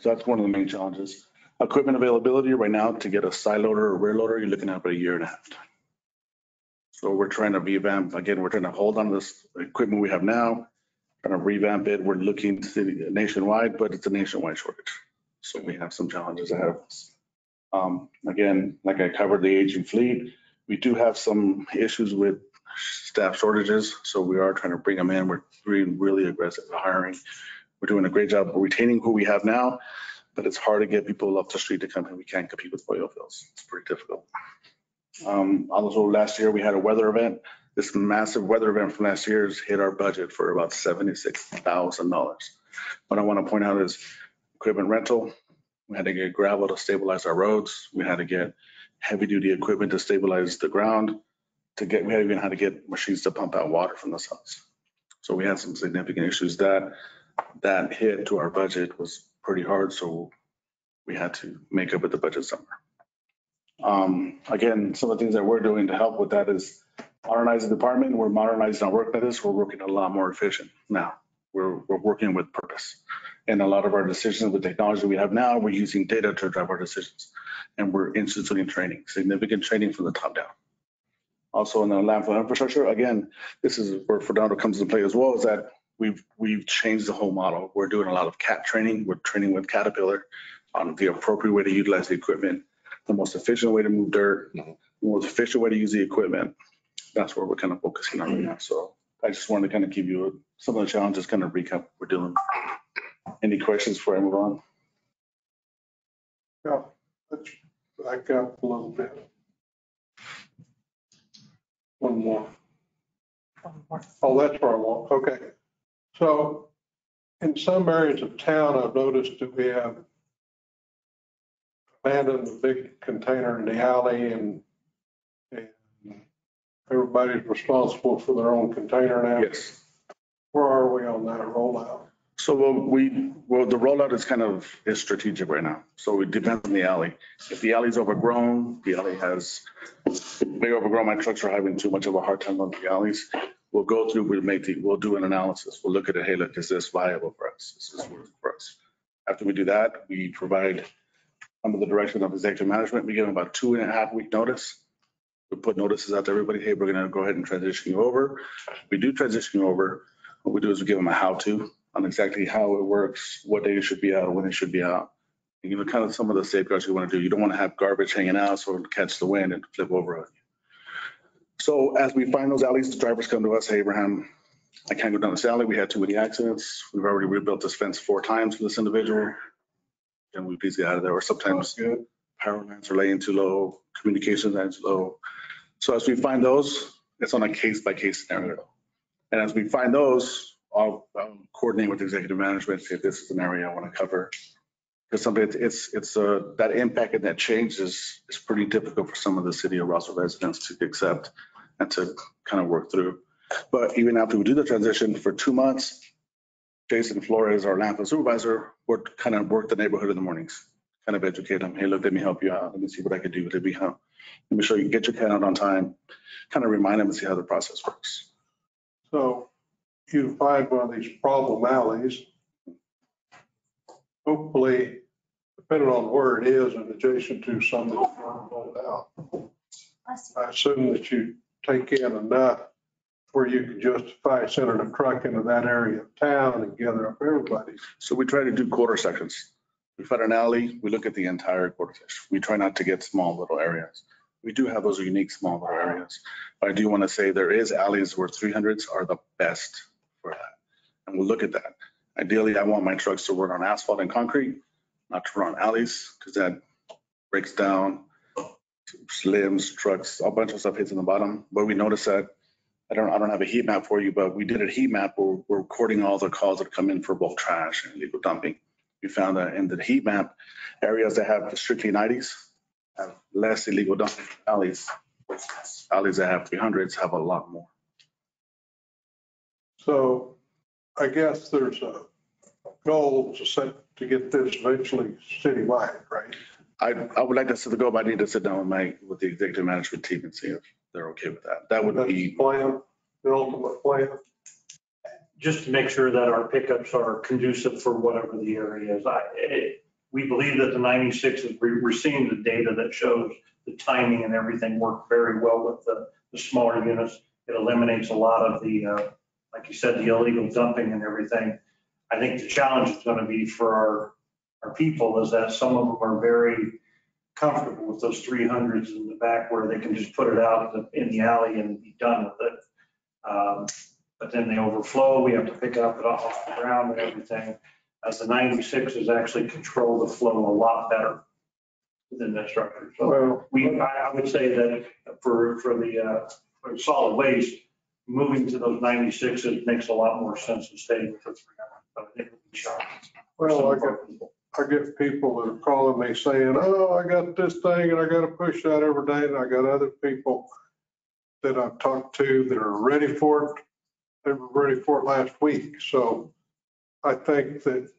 So that's one of the main challenges. Equipment availability right now, to get a side loader or rear loader, you're looking at about a year and a half. So we're trying to revamp. Again, we're trying to hold on to this equipment we have now, trying to revamp it. We're looking nationwide, but it's a nationwide shortage. So we have some challenges ahead of us. Again, like I covered, the aging fleet, we do have some issues with staff shortages. So we are trying to bring them in. We're being really aggressive at hiring. We're doing a great job of retaining who we have now, but it's hard to get people off the street to come in. We can't compete with oil fields. It's pretty difficult. Also last year we had a weather event. This massive weather event from last year's hit our budget for about $76,000. What I want to point out is equipment rental. We had to get gravel to stabilize our roads. We had to get heavy duty equipment to stabilize the ground. We even had to get machines to pump out water from the cells. So we had some significant issues. That hit to our budget was pretty hard. So we had to make up with the budget somewhere. Again, some of the things that we're doing to help with that is modernize the department. We're modernizing our work methods. We're working a lot more efficient now. We're working with purpose. And a lot of our decisions with technology we have now, we're using data to drive our decisions. And we're instituting training, significant training from the top down. Also in the landfill infrastructure, again, this is where Fernando comes into play as well, is that we've changed the whole model. We're doing a lot of CAT training. We're training with Caterpillar on the appropriate way to utilize the equipment, the most efficient way to move dirt, the most efficient way to use the equipment. That's where we're kind of focusing on right now. So I just wanted to kind of give you some of the challenges, kind of recap what we're doing. Any questions before I move on? Yeah, let's back up a little bit. One more. Oh, that's where I want. Okay. So in some areas of town, I've noticed that we have abandoned the big container in the alley and everybody's responsible for their own container now. Yes. Where are we on that rollout? So the rollout is strategic right now. So it depends on the alley. If the alley's overgrown, the alley has big overgrown, my trucks are having too much of a hard time on the alleys. We'll go through, we'll do an analysis. We'll look at it. Hey, look, is this viable for us? Is this working for us? After we do that, we provide, under the direction of executive management, we give them about 2.5 week notice. We put notices out to everybody. Hey, we're going to go ahead and transition you over. We do transition you over. What we do is we give them a how-to on exactly how it works, what day it should be out, when it should be out. And, kind of some of the safeguards you want to do. You don't want to have garbage hanging out so it'll catch the wind and flip over on you. So as we find those alleys, the drivers come to us, hey, Abraham, I can't go down this alley. We had too many accidents. We've already rebuilt this fence 4 times for this individual. And we please get out of there. Or sometimes power lines are laying too low, communication lines low. So as we find those, it's on a case-by-case scenario. And as we find those, I'll coordinate with executive management, say this is an area I want to cover. Because it's that impact and that change is pretty difficult for some of the city of Russell residents to accept and to kind of work through. But even after we do the transition for 2 months, Jason Flores, our landfill supervisor, would kind of work the neighborhood in the mornings, kind of educate them. Hey, look, let me help you out. Let me see what I can do. Let me show you, get your can out on time, kind of remind them and see how the process works. So you find one of these problem alleys. Hopefully, depending on where it is and adjacent to something that's rolled out. I assume that you take in enough where you can justify sending a truck into that area of town and gather up everybody. So we try to do quarter sections. We find an alley, we look at the entire quarter section. We try not to get small little areas. We do have those unique small little areas. But I do want to say there is alleys where 300s are the best for that. And we'll look at that. Ideally, I want my trucks to run on asphalt and concrete, not to run on alleys, because that breaks down, slims, trucks, a bunch of stuff hits in the bottom. But we noticed that, I don't have a heat map for you, but we did a heat map where we're recording all the calls that come in for bulk trash and illegal dumping. We found that in the heat map, areas that have strictly 90s have less illegal dumping alleys. Alleys that have 300s have a lot more. So I guess there's a goal to set to get this eventually citywide, right? I would like to set the goal, but I need to sit down with the executive management team and see if they're okay with that. That would That's the be, plan, the ultimate plan. Just to make sure that our pickups are conducive for whatever the area is. We believe that the 96s, we're seeing the data that shows the timing and everything work very well with the smaller units. It eliminates a lot of the, like you said, the illegal dumping and everything. I think the challenge is going to be for our people is that some of them are very comfortable with those 300s in the back where they can just put it out in the alley and be done with it. But then they overflow, we have to pick up it off the ground and everything. As the 96s actually control the flow a lot better within that structure. So I would say that for solid waste, moving to those 96s makes a lot more sense than staying with the 300. But I think it would be shocking. Well, I get people that are calling me saying, oh, I got this thing and I got to push that every day. And I got other people that I've talked to that are ready for it. They were ready for it last week. So I think that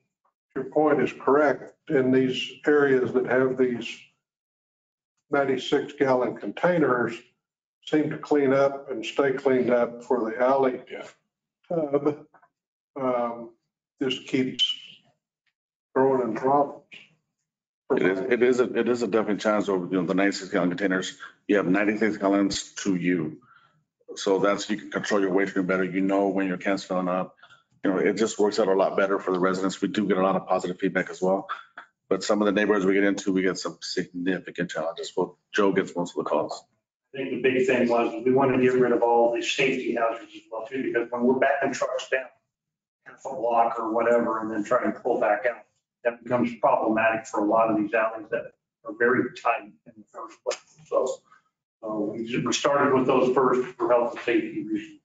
your point is correct. In these areas that have these 96-gallon containers seem to clean up and stay cleaned up for the alley tub. Just keeps throwing in problems. it is a definite challenge over, the 96-gallon containers. You have 96 gallons to you. So you can control your waste stream better. You know when your can's filling up. It just works out a lot better for the residents. We do get a lot of positive feedback as well. But some of the neighborhoods we get into, we get some significant challenges. Well, Joe gets most of the calls. I think the big thing was we want to get rid of all these safety hazards as well too, because when we're backing trucks down half a block or whatever, and then trying to pull back out, that becomes problematic for a lot of these alleys that are very tight in the first place. So we started with those first for health and safety reasons.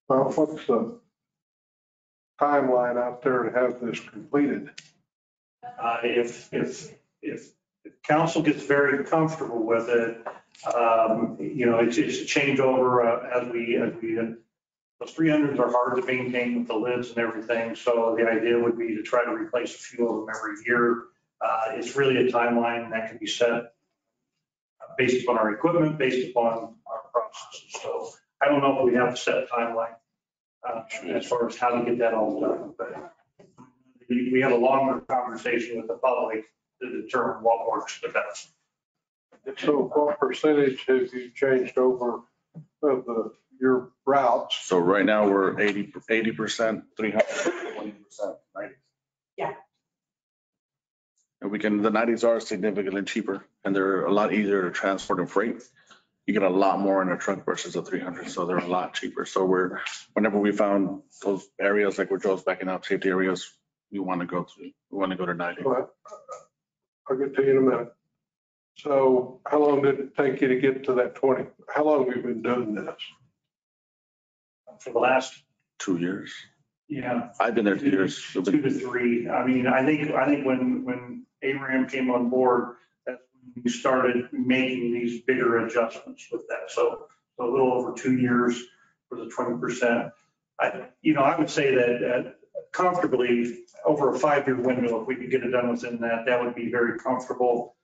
Well, what's the timeline out there to have this completed? If council gets very comfortable with it, it's a changeover as we those 300s are hard to maintain with the lids and everything. So the idea would be to try to replace a few of them every year. It's really a timeline that can be set based upon our equipment, based upon our processes. So I don't know if we have a set timeline as far as how to get that all done, but we have a longer conversation with the public to determine what works the best. So what percentage have you changed over of your routes? So right now we're 80%, 300, 20%, 90. Yeah. And the 90s are significantly cheaper and they're a lot easier to transport and freight. You get a lot more in a truck versus a 300, so they're a lot cheaper. So whenever we found those areas like where Joe's backing up, safety areas, we want to go to 90. I'll get to you in a minute. So how long did it take you to get to that 20? How long have you been doing this? For the last 2 years. Yeah. I've been there 2 years. 2 to 3. I mean, I think when Abraham came on board, that's when we started making these bigger adjustments with that. So a little over 2 years for the 20%. I would say that comfortably over a 5-year window, if we could get it done within that, that would be very comfortable.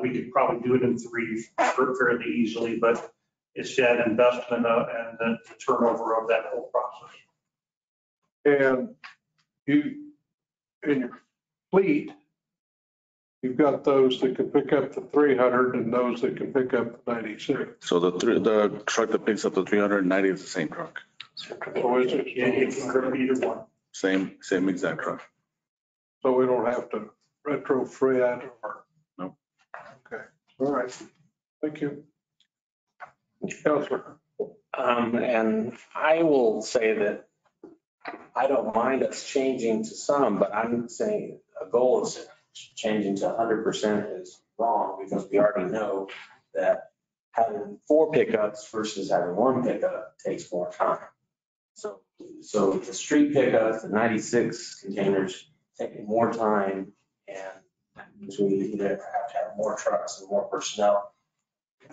We could probably do it in 3 fairly easily, but it's that investment and the turnover of that whole process. And you, in your fleet, you've got those that can pick up the 300 and those that can pick up the 96. So the truck that picks up the 390 is the same truck. So is it? Yeah, you can grab either one. Same exact truck. So we don't have to retrofit or? No. Okay, all right. Thank you. Counselor. And I will say that I don't mind us changing to some, but I'm saying a goal is changing to 100% is wrong because we already know that having 4 pickups versus having 1 pickup takes more time. So the street pickups, the 96 containers take more time, and that means we either have to have more trucks and more personnel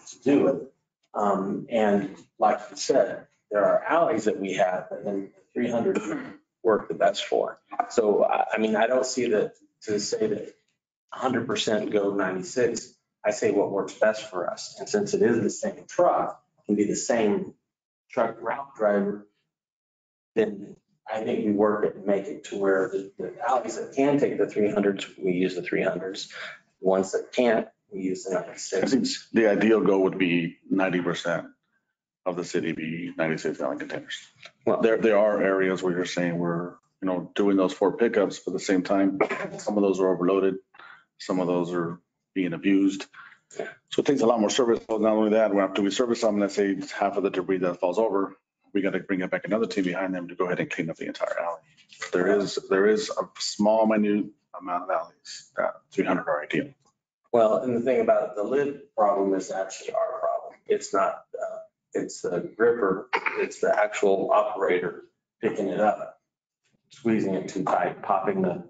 to do it. And like you said, there are alleys that we have that then 300 work the best for. So, I mean, I don't see that to say that 100% go 96. I say what works best for us. And since it is the same truck, it can be the same truck route driver, then I think we work it and make it to where the alleys that can take the 300s, we use the 300s. The ones that can't, we use the 96. I think the ideal goal would be 90% of the city be 96 gallon containers. Well, There are areas where you're saying we're, doing those 4 pickups, but at the same time, some of those are overloaded. Some of those are being abused. So it takes a lot more service. Not only that, after we service them, let's say it's half of the debris that falls over, we got to bring it back another team behind them to go ahead and clean up the entire alley. There is a small, minute amount of alleys that 300 are ideal. Well, and the thing about the lid problem is actually our problem. It's not, it's the gripper, it's the actual operator picking it up, squeezing it too tight, popping the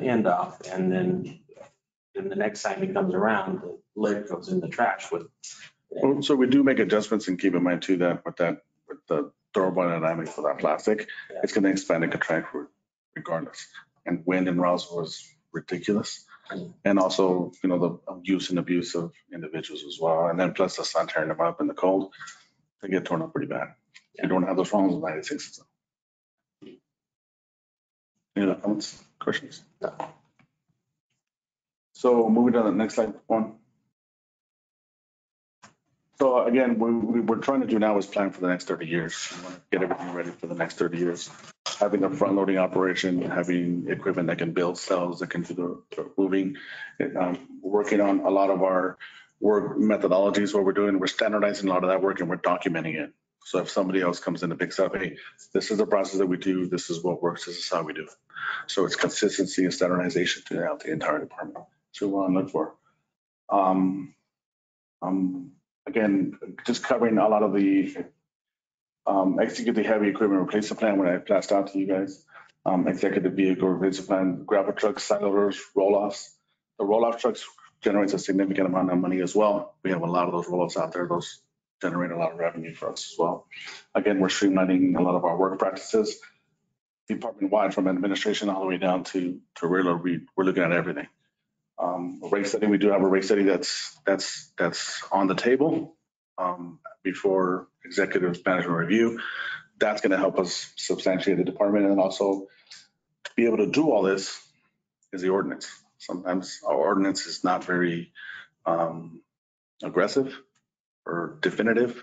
end off, and then the next time he comes around, the lid goes in the trash with. So we do make adjustments, and keep in mind too that with the thermodynamics for that plastic, it's going to expand and contract regardless. And wind and rouse was ridiculous. And also, the use and abuse of individuals as well. And then plus the sun tearing them up in the cold, they get torn up pretty bad. You don't have those problems with 96. Any other comments, questions? No. So moving on to the next slide, one. So again, what we're trying to do now is plan for the next 30 years. We want to get everything ready for the next 30 years. Having a front loading operation, having equipment that can build cells, that can do the moving, working on a lot of our work methodologies. What we're doing, we're standardizing a lot of that work and we're documenting it. So if somebody else comes in and picks up, hey, this is the process that we do, this is what works, this is how we do it. So it's consistency and standardization throughout the entire department. So we want to look for. Again, just covering a lot of the execute the heavy equipment replacement plan when I passed out to you guys. Executive vehicle replacement plan, gravel trucks, side loaders, roll-offs. The roll-off trucks generates a significant amount of money as well. We have a lot of those roll-offs out there. Those generate a lot of revenue for us as well. Again, we're streamlining a lot of our work practices. Department-wide, from administration all the way down to railroad, we're looking at everything. Rate study, we do have a rate study that's on the table before executive management review. That's going to help us substantiate the department, and then also to be able to do all this is the ordinance. Sometimes our ordinance is not very aggressive or definitive,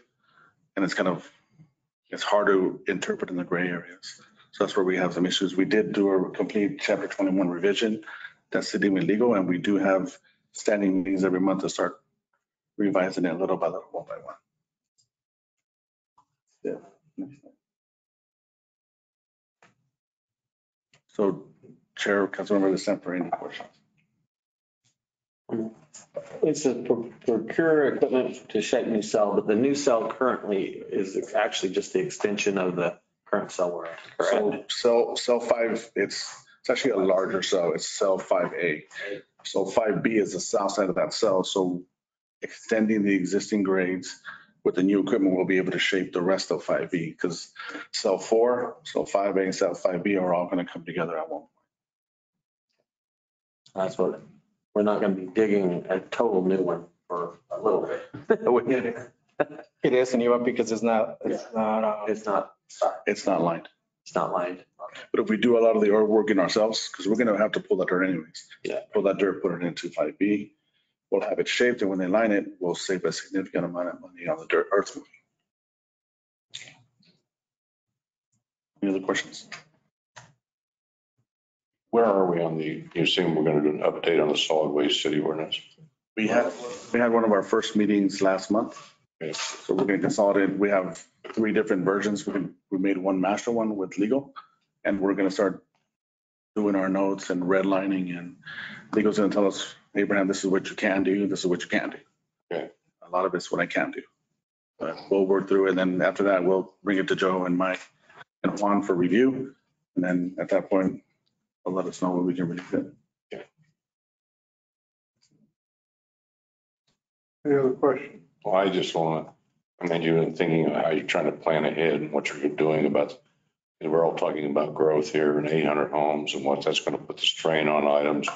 and it's hard to interpret in the gray areas. So that's where we have some issues. We did do a complete Chapter 21 revision that's sitting with legal, and we do have standing meetings every month to start revising it little by little, one by one. Yeah. So Chair, Councilmember DeSemper, any questions? It's a procure equipment to shape new cell, but the new cell currently is actually just the extension of the current cell we're at. So cell 5, it's actually a larger cell. It's cell 5A. So 5B is the south side of that cell. So extending the existing grades with the new equipment, we'll be able to shape the rest of 5B because cell 4, cell 5A, and cell 5B are all going to come together at one point. That's what, we're not going to be digging a total new one for a little bit. It is a new one because it's not, It's not, It's not lined. it's not lined. But if we do a lot of the earth work in ourselves, because we're going to have to pull that dirt anyways. Yeah. Pull that dirt, put it into 5B. We'll have it shaped, and when they line it, we'll save a significant amount of money on the dirt earth moving. Any other questions? Where are we on the, you assume we're going to do an update on the solid waste city ordinance? We had one of our first meetings last month. So we're going to consolidate. We have 3 different versions. We made one master one with legal, and we're going to start doing our notes and redlining, and legal's going to tell us, Abraham, this is what you can do. This is what you can't do. Okay. A lot of it's what I can't do. But we'll work through it. And then after that, we'll bring it to Joe and Mike and Juan for review. And then at that point, they'll let us know when we can release it. Any other questions? Well, I just want to commend you in thinking of how you're trying to plan ahead and what you're doing about, and we're all talking about growth here and 800 homes and what that's going to put the strain on items.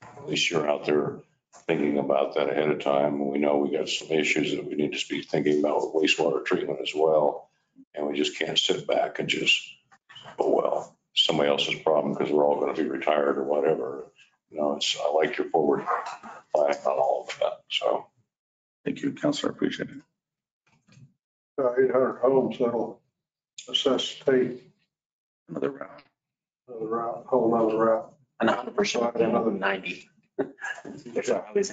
At least you're out there thinking about that ahead of time. We know we got some issues that we need to be thinking about with wastewater treatment as well. And we just can't sit back and just, oh, well, somebody else's problem because we're all going to be retired or whatever. You know, I like your forward plan on all of that. So. Thank you, Counselor. I appreciate it. 800 homes, that'll necessitate Another round. another route, whole nother route. And 100% of them are 90 because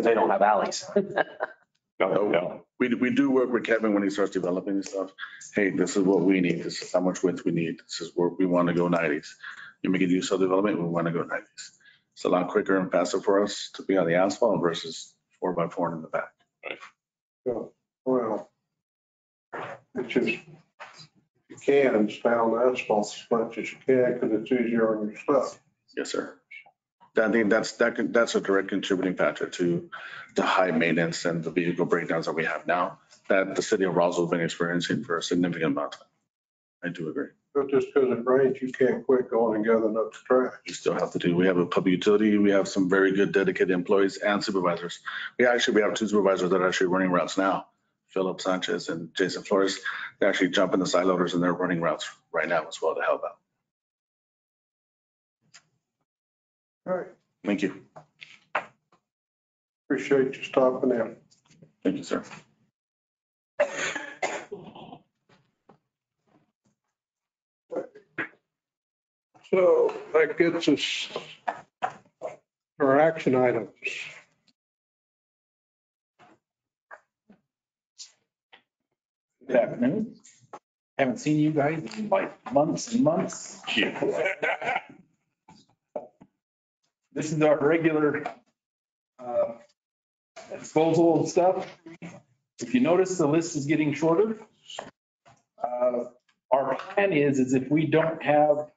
they don't have alleys. No. We do work with Kevin when he starts developing this stuff. Hey, this is what we need. This is how much width we need. This is where we want to go 90s. You make it use subdevelopment, we want to go 90s. It's a lot quicker and faster for us to be on the asphalt versus 4x4 in the back. So, well, it's just, you can stay on the asphalt as much as you can because it's easier on your stuff. Yes, sir. I think that's a direct contributing factor to the high maintenance and the vehicle breakdowns that we have now that the city of Roswell has been experiencing for a significant amount of time. I do agree. But just because it rains, you can't quit going and gathering up the trash. You still have to do, we have a public utility, we have some very good dedicated employees and supervisors. We have 2 supervisors that are actually running routes now. Philip Sanchez and Jason Flores, they actually jump in the side loaders and they're running routes right now as well to help out. All right, Thank you. appreciate you stopping in. Thank you, sir. So that gets us our action items. Good afternoon. Haven't seen you guys in like months and months. This is our regular disposal of stuff. If you notice, the list is getting shorter. Our plan is if we don't have a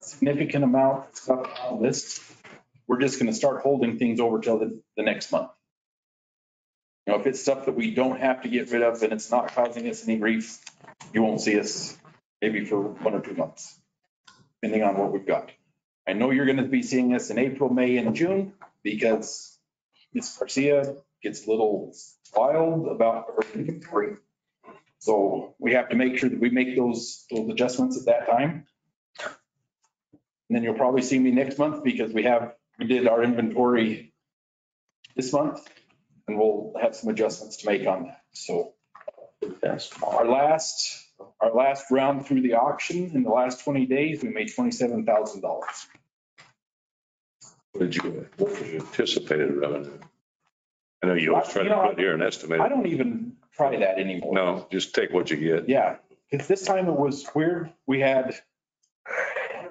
significant amount of stuff on the list, we're just going to start holding things over till the next month. You know, if it's stuff that we don't have to get rid of and it's not causing us any grief, you won't see us maybe for 1 or 2 months, depending on what we've got. I know you're going to be seeing us in April, May, and June because Ms. Garcia gets a little wild about her inventory. So we have to make sure that we make those adjustments at that time. And then you'll probably see me next month because we did our inventory this month and we'll have some adjustments to make on that. So our last round through the auction in the last 20 days, we made $27,000. What did you anticipated revenue? I know you always try to put here an estimate. I don't even try that anymore. No, just take what you get. Yeah, because this time it was weird. We had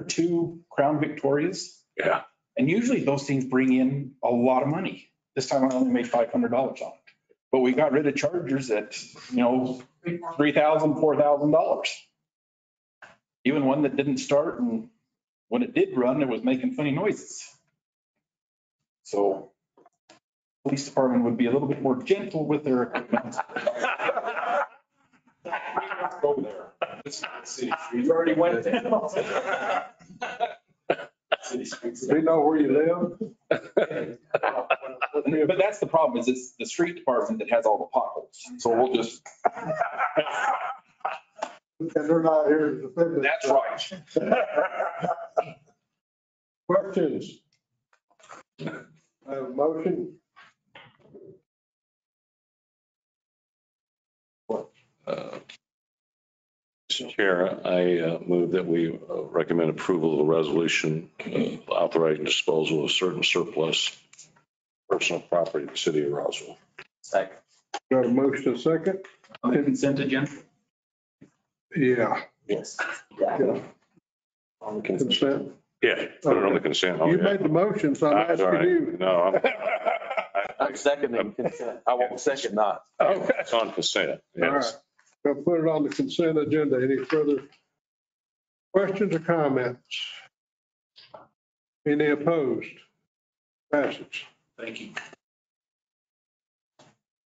2 Crown Victorias. Yeah. And usually those things bring in a lot of money. This time I only made $500 on it. But we got rid of Chargers at, $3,000, $4,000. even one that didn't start, and when it did run, it was making funny noises. So police department would be a little bit more gentle with their equipment. Over there. You already went there. We know where you live. But that's the problem, is it's the street department that has all the potholes. So we'll just. And they're not here to defend it. That's right. Questions? Motion? Mr. Chair, I move that we recommend approval of the resolution authorizing disposal of certain surplus personal property in the city of Roswell. Second. Got a motion, a second? On the consent agenda? Yeah. Yes. Yeah. Consent? Yeah, put it on the consent. Oh, You yeah. made the motion, so I'm That's all asking right. you. No, I'm seconding consent. I won't second not. it's on consent. All right. Yes. We'll put it on the consent agenda. Any further questions or comments? Any opposed? Passage. Thank you.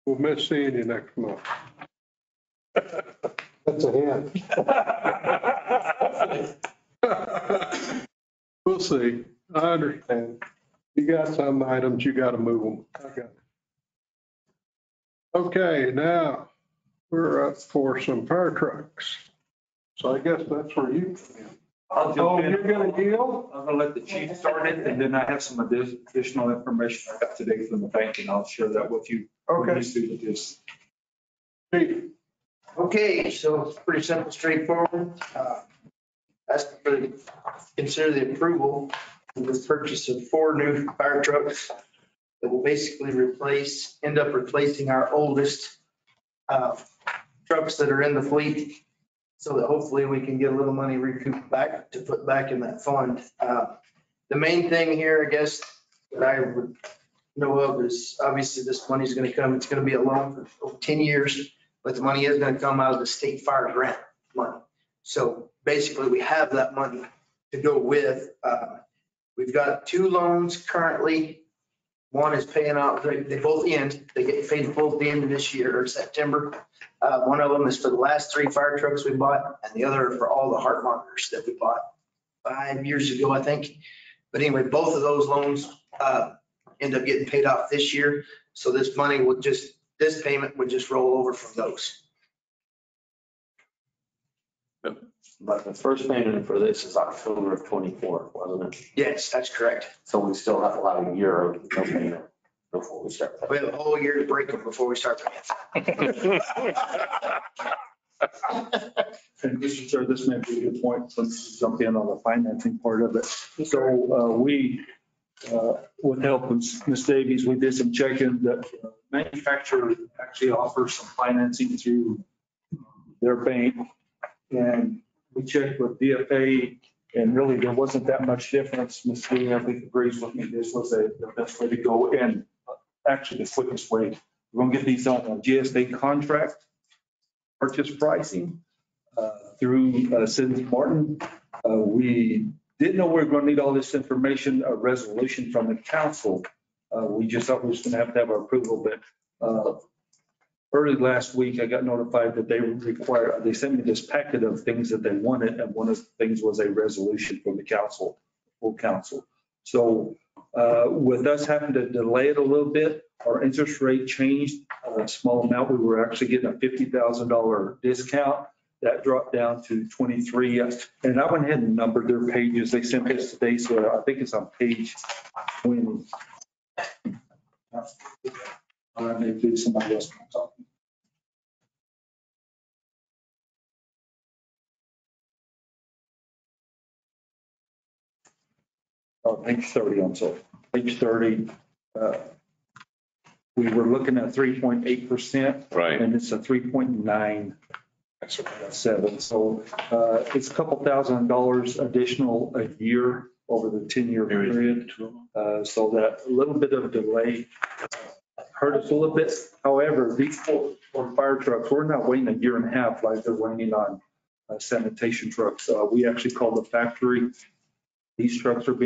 We'll miss seeing you next month. That's a hint. We'll see. I understand. You got some items, you got to move them. Okay. Okay, now we're up for some fire trucks. So I guess that's where you come in. I'll Oh, jump in. you're going to yield? I'm gonna let the chief start it, and then I have some additional information I got today from the bank, and I'll share that with you. Okay. When you see this. Chief. Okay, so it's pretty simple, straightforward. Ask for the, consider the approval of the purchase of 4 new fire trucks that will basically end up replacing our oldest trucks that are in the fleet, so that hopefully we can get a little money recouped back to put back in that fund. The main thing here, I guess, that I would know of is obviously this money's going to come. It's going to be a loan for over 10 years. But the money is going to come out of the state fire grant money. So basically, we have that money to go with. We've got 2 loans currently. One is paying out, they both end. They get paid full at the end of this year or September. One of them is for the last 3 fire trucks we bought, and the other for all the heart monitors that we bought 5 years ago, I think. But anyway, both of those loans end up getting paid off this year. So this money would just, this payment would just roll over from those. But the first payment for this is October of 24, wasn't it? Yes, that's correct. So we still have about a year of no payment before we start. We have a whole year to break them before we start paying. And Mr. Chair, this may be a good point, let's jump in on the financing part of it. So we, with help of Ms. Davies, we did some checking that manufacturer actually offers some financing through their bank. And we checked with DFA, and really there wasn't that much difference. Ms. Davies, I think, agrees with me, this was the best way to go, and actually the quickest way. We're gonna get these on a GSA contract, purchase pricing through Cindy Martin. We didn't know we were going to need all this information, a resolution from the council. We just thought we was going to have our approval, but early last week, I got notified that they sent me this packet of things that they wanted, and one of the things was a resolution from the council, full council. So with us having to delay it a little bit, our interest rate changed a small amount. We were actually getting a $50,000 discount. That dropped down to 23. And I went ahead and numbered their pages. They sent this today, so I think it's on page 20. Maybe somebody else can talk. Oh, page 30, I'm sorry. Page 30. We were looking at 3.8%. Right. And it's a 3.97. So it's a couple $1,000s additional a year over the 10-year period. So that a little bit of delay hurt us a little bit. However, these four fire trucks, we're not waiting a year and a half like they're waiting on sanitation trucks. We actually called the factory. These trucks are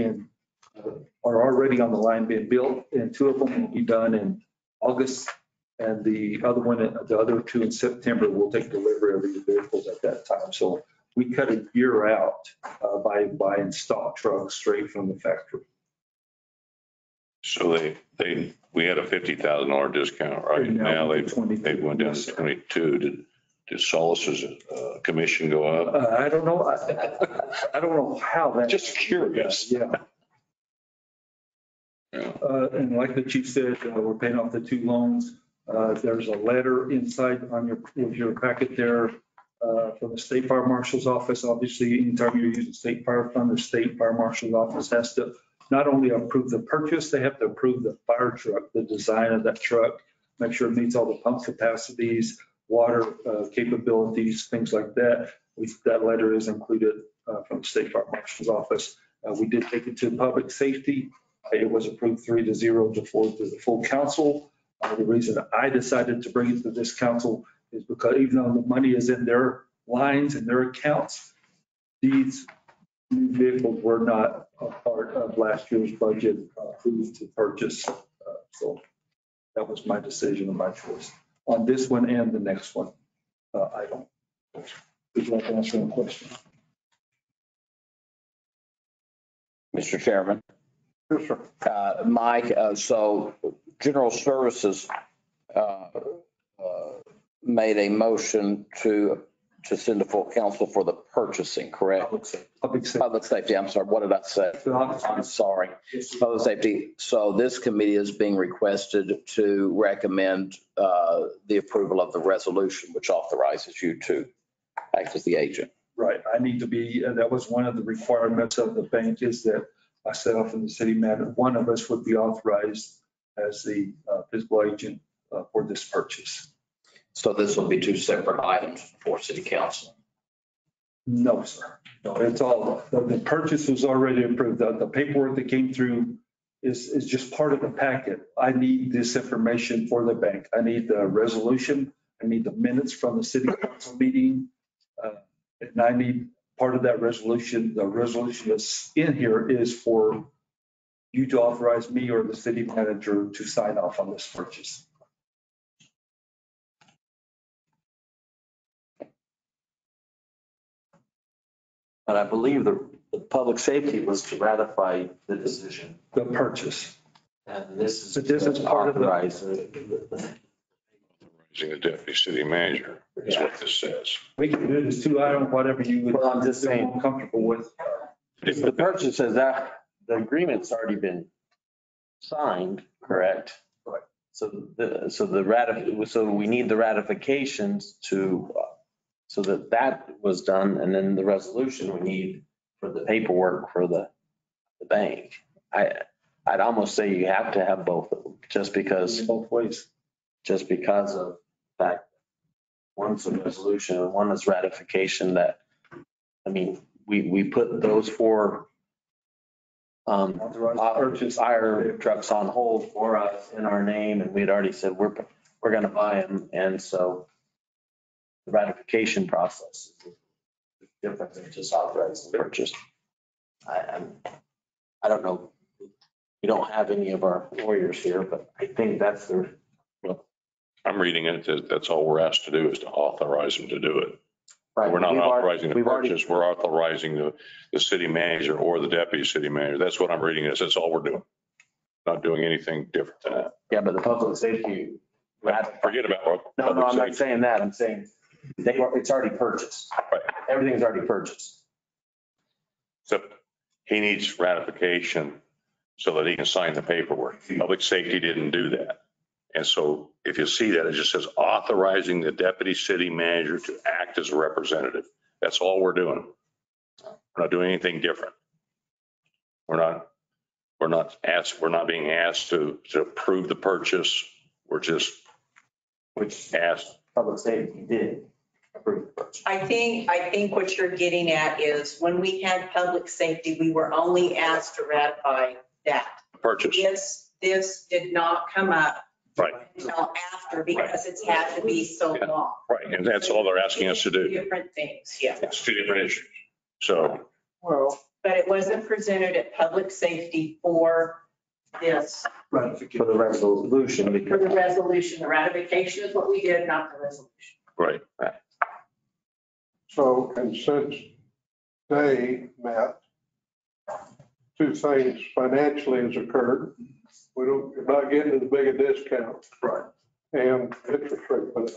already on the line being built, and 2 of them will be done in August. And the other 2 in September, we'll take delivery of these vehicles at that time. So we cut a year out by buying stock trucks straight from the factory. So we had a $50,000 discount, right? Now they went down to 22. Did Solis's commission go up? I don't know. I don't know how that. Just curious. Yeah. And like the chief said, we're paying off the 2 loans. There's a letter inside on your packet there from the State Fire Marshal's office. Obviously, anytime you're using state fire fund, the State Fire Marshal's office has to not only approve the purchase, they have to approve the fire truck, the design of that truck, make sure it meets all the pump capacities, water capabilities, things like that. That letter is included from the State Fire Marshal's office. We did take it to public safety. It was approved 3-0 to the full council. The reason I decided to bring it to this council is because even though the money is in their lines and their accounts, these new vehicles were not a part of last year's budget approved to purchase. So that was my decision and my choice on this one and the next one. I don't. Would you like to answer any question? Mr. Chairman. Yes, sir. Mike, so General Services made a motion to send to full council for the purchasing, correct? Public safety. Public safety, I'm sorry, what did I say? I'm sorry. Public safety. So this committee is being requested to recommend the approval of the resolution, which authorizes you to act as the agent. Right. I need to be, that was one of the requirements of the bank is that myself and the city manager, one of us would be authorized as the physical agent for this purchase. So this will be 2 separate items for city council. No, sir. No, it's all, the purchase was already approved. The paperwork that came through is just part of the packet. I need this information for the bank. I need the resolution. I need the minutes from the city council meeting. And I need part of that resolution. The resolution that's in here is for you to authorize me or the city manager to sign off on this purchase. But I believe the public safety was to ratify the decision. The purchase. And this is. But this is part of the. Authorizing the deputy city manager is what this says. We can do this too. I don't, whatever you would. Well, I'm just saying. Feel comfortable with. The purchase says that the agreement's already been signed, correct? Right. So we need the ratifications so that was done, and then the resolution we need for the paperwork for the bank. I'd almost say you have to have both of them, just because of the fact one's a resolution and one is ratification that, I mean, we put those 4 fire trucks on hold for us in our name, and we'd already said we're going to buy them, and so the ratification process is different than just authorizing the purchase. I don't know. We don't have any of our lawyers here, but I think that's the. Well, I'm reading it. That's all we're asked to do is to authorize them to do it. Right. We're not authorizing the purchase. We're authorizing the city manager or the deputy city manager. That's what I'm reading. That's all we're doing. Not doing anything different than that. Yeah, but the public safety. Forget about what. No, I'm not saying that. I'm saying it's already purchased. Right. Everything's already purchased. Except he needs ratification so that he can sign the paperwork. Public safety didn't do that. And so if you see that, it just says authorizing the deputy city manager to act as a representative. That's all we're doing. We're not doing anything different. We're not being asked to approve the purchase. We're just asked. Public safety did approve the purchase. I think what you're getting at is when we had public safety, we were only asked to ratify that. Purchase. This did not come up Right. until after because it's had to be so Yeah. long. Right, and that's all they're asking us to do. Different things, yeah. It's two different issues. So, Well, But it wasn't presented at public safety for this, For the resolution. for the resolution. The ratification is what we did, not the resolution. right. So, and since they met, two things financially has occurred. We're not getting as big a discount. Right. And interest rate. But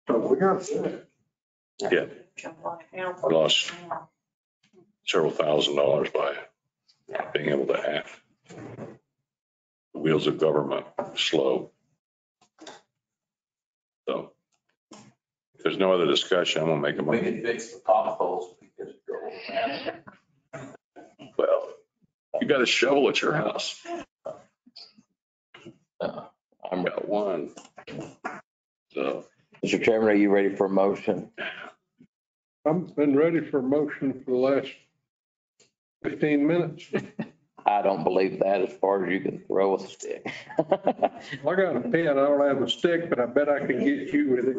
so we got to Yeah, Jump on it now. I lost several $1,000s by being able to act. The wheels of government slow. So if there's no other discussion, I'm gonna make a We motion. can fix the potholes because Well, you got a shovel at your house. I've got one. So Mr. Chairman, are you ready for a motion? I've been ready for a motion for the last 15 minutes. I don't believe that as far as you can throw a stick. I got a pen, I don't have a stick, but I bet I can get you with it.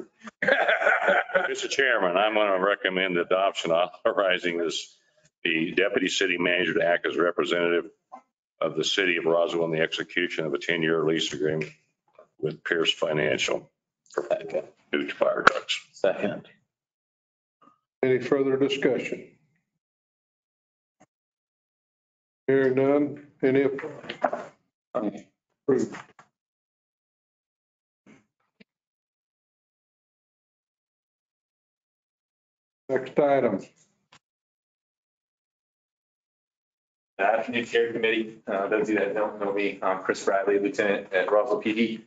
Mr. Chairman, I'm going to recommend adoption authorizing the deputy city manager to act as representative of the city of Roswell in the execution of a 10-year lease agreement with Pierce Financial for new fire trucks. Second. Any further discussion? Hearing none, any opposed? Approved. Next item. Afternoon, Chair Committee. Those of you that don't know me, I'm Chris Bradley, Lieutenant at Roswell PD.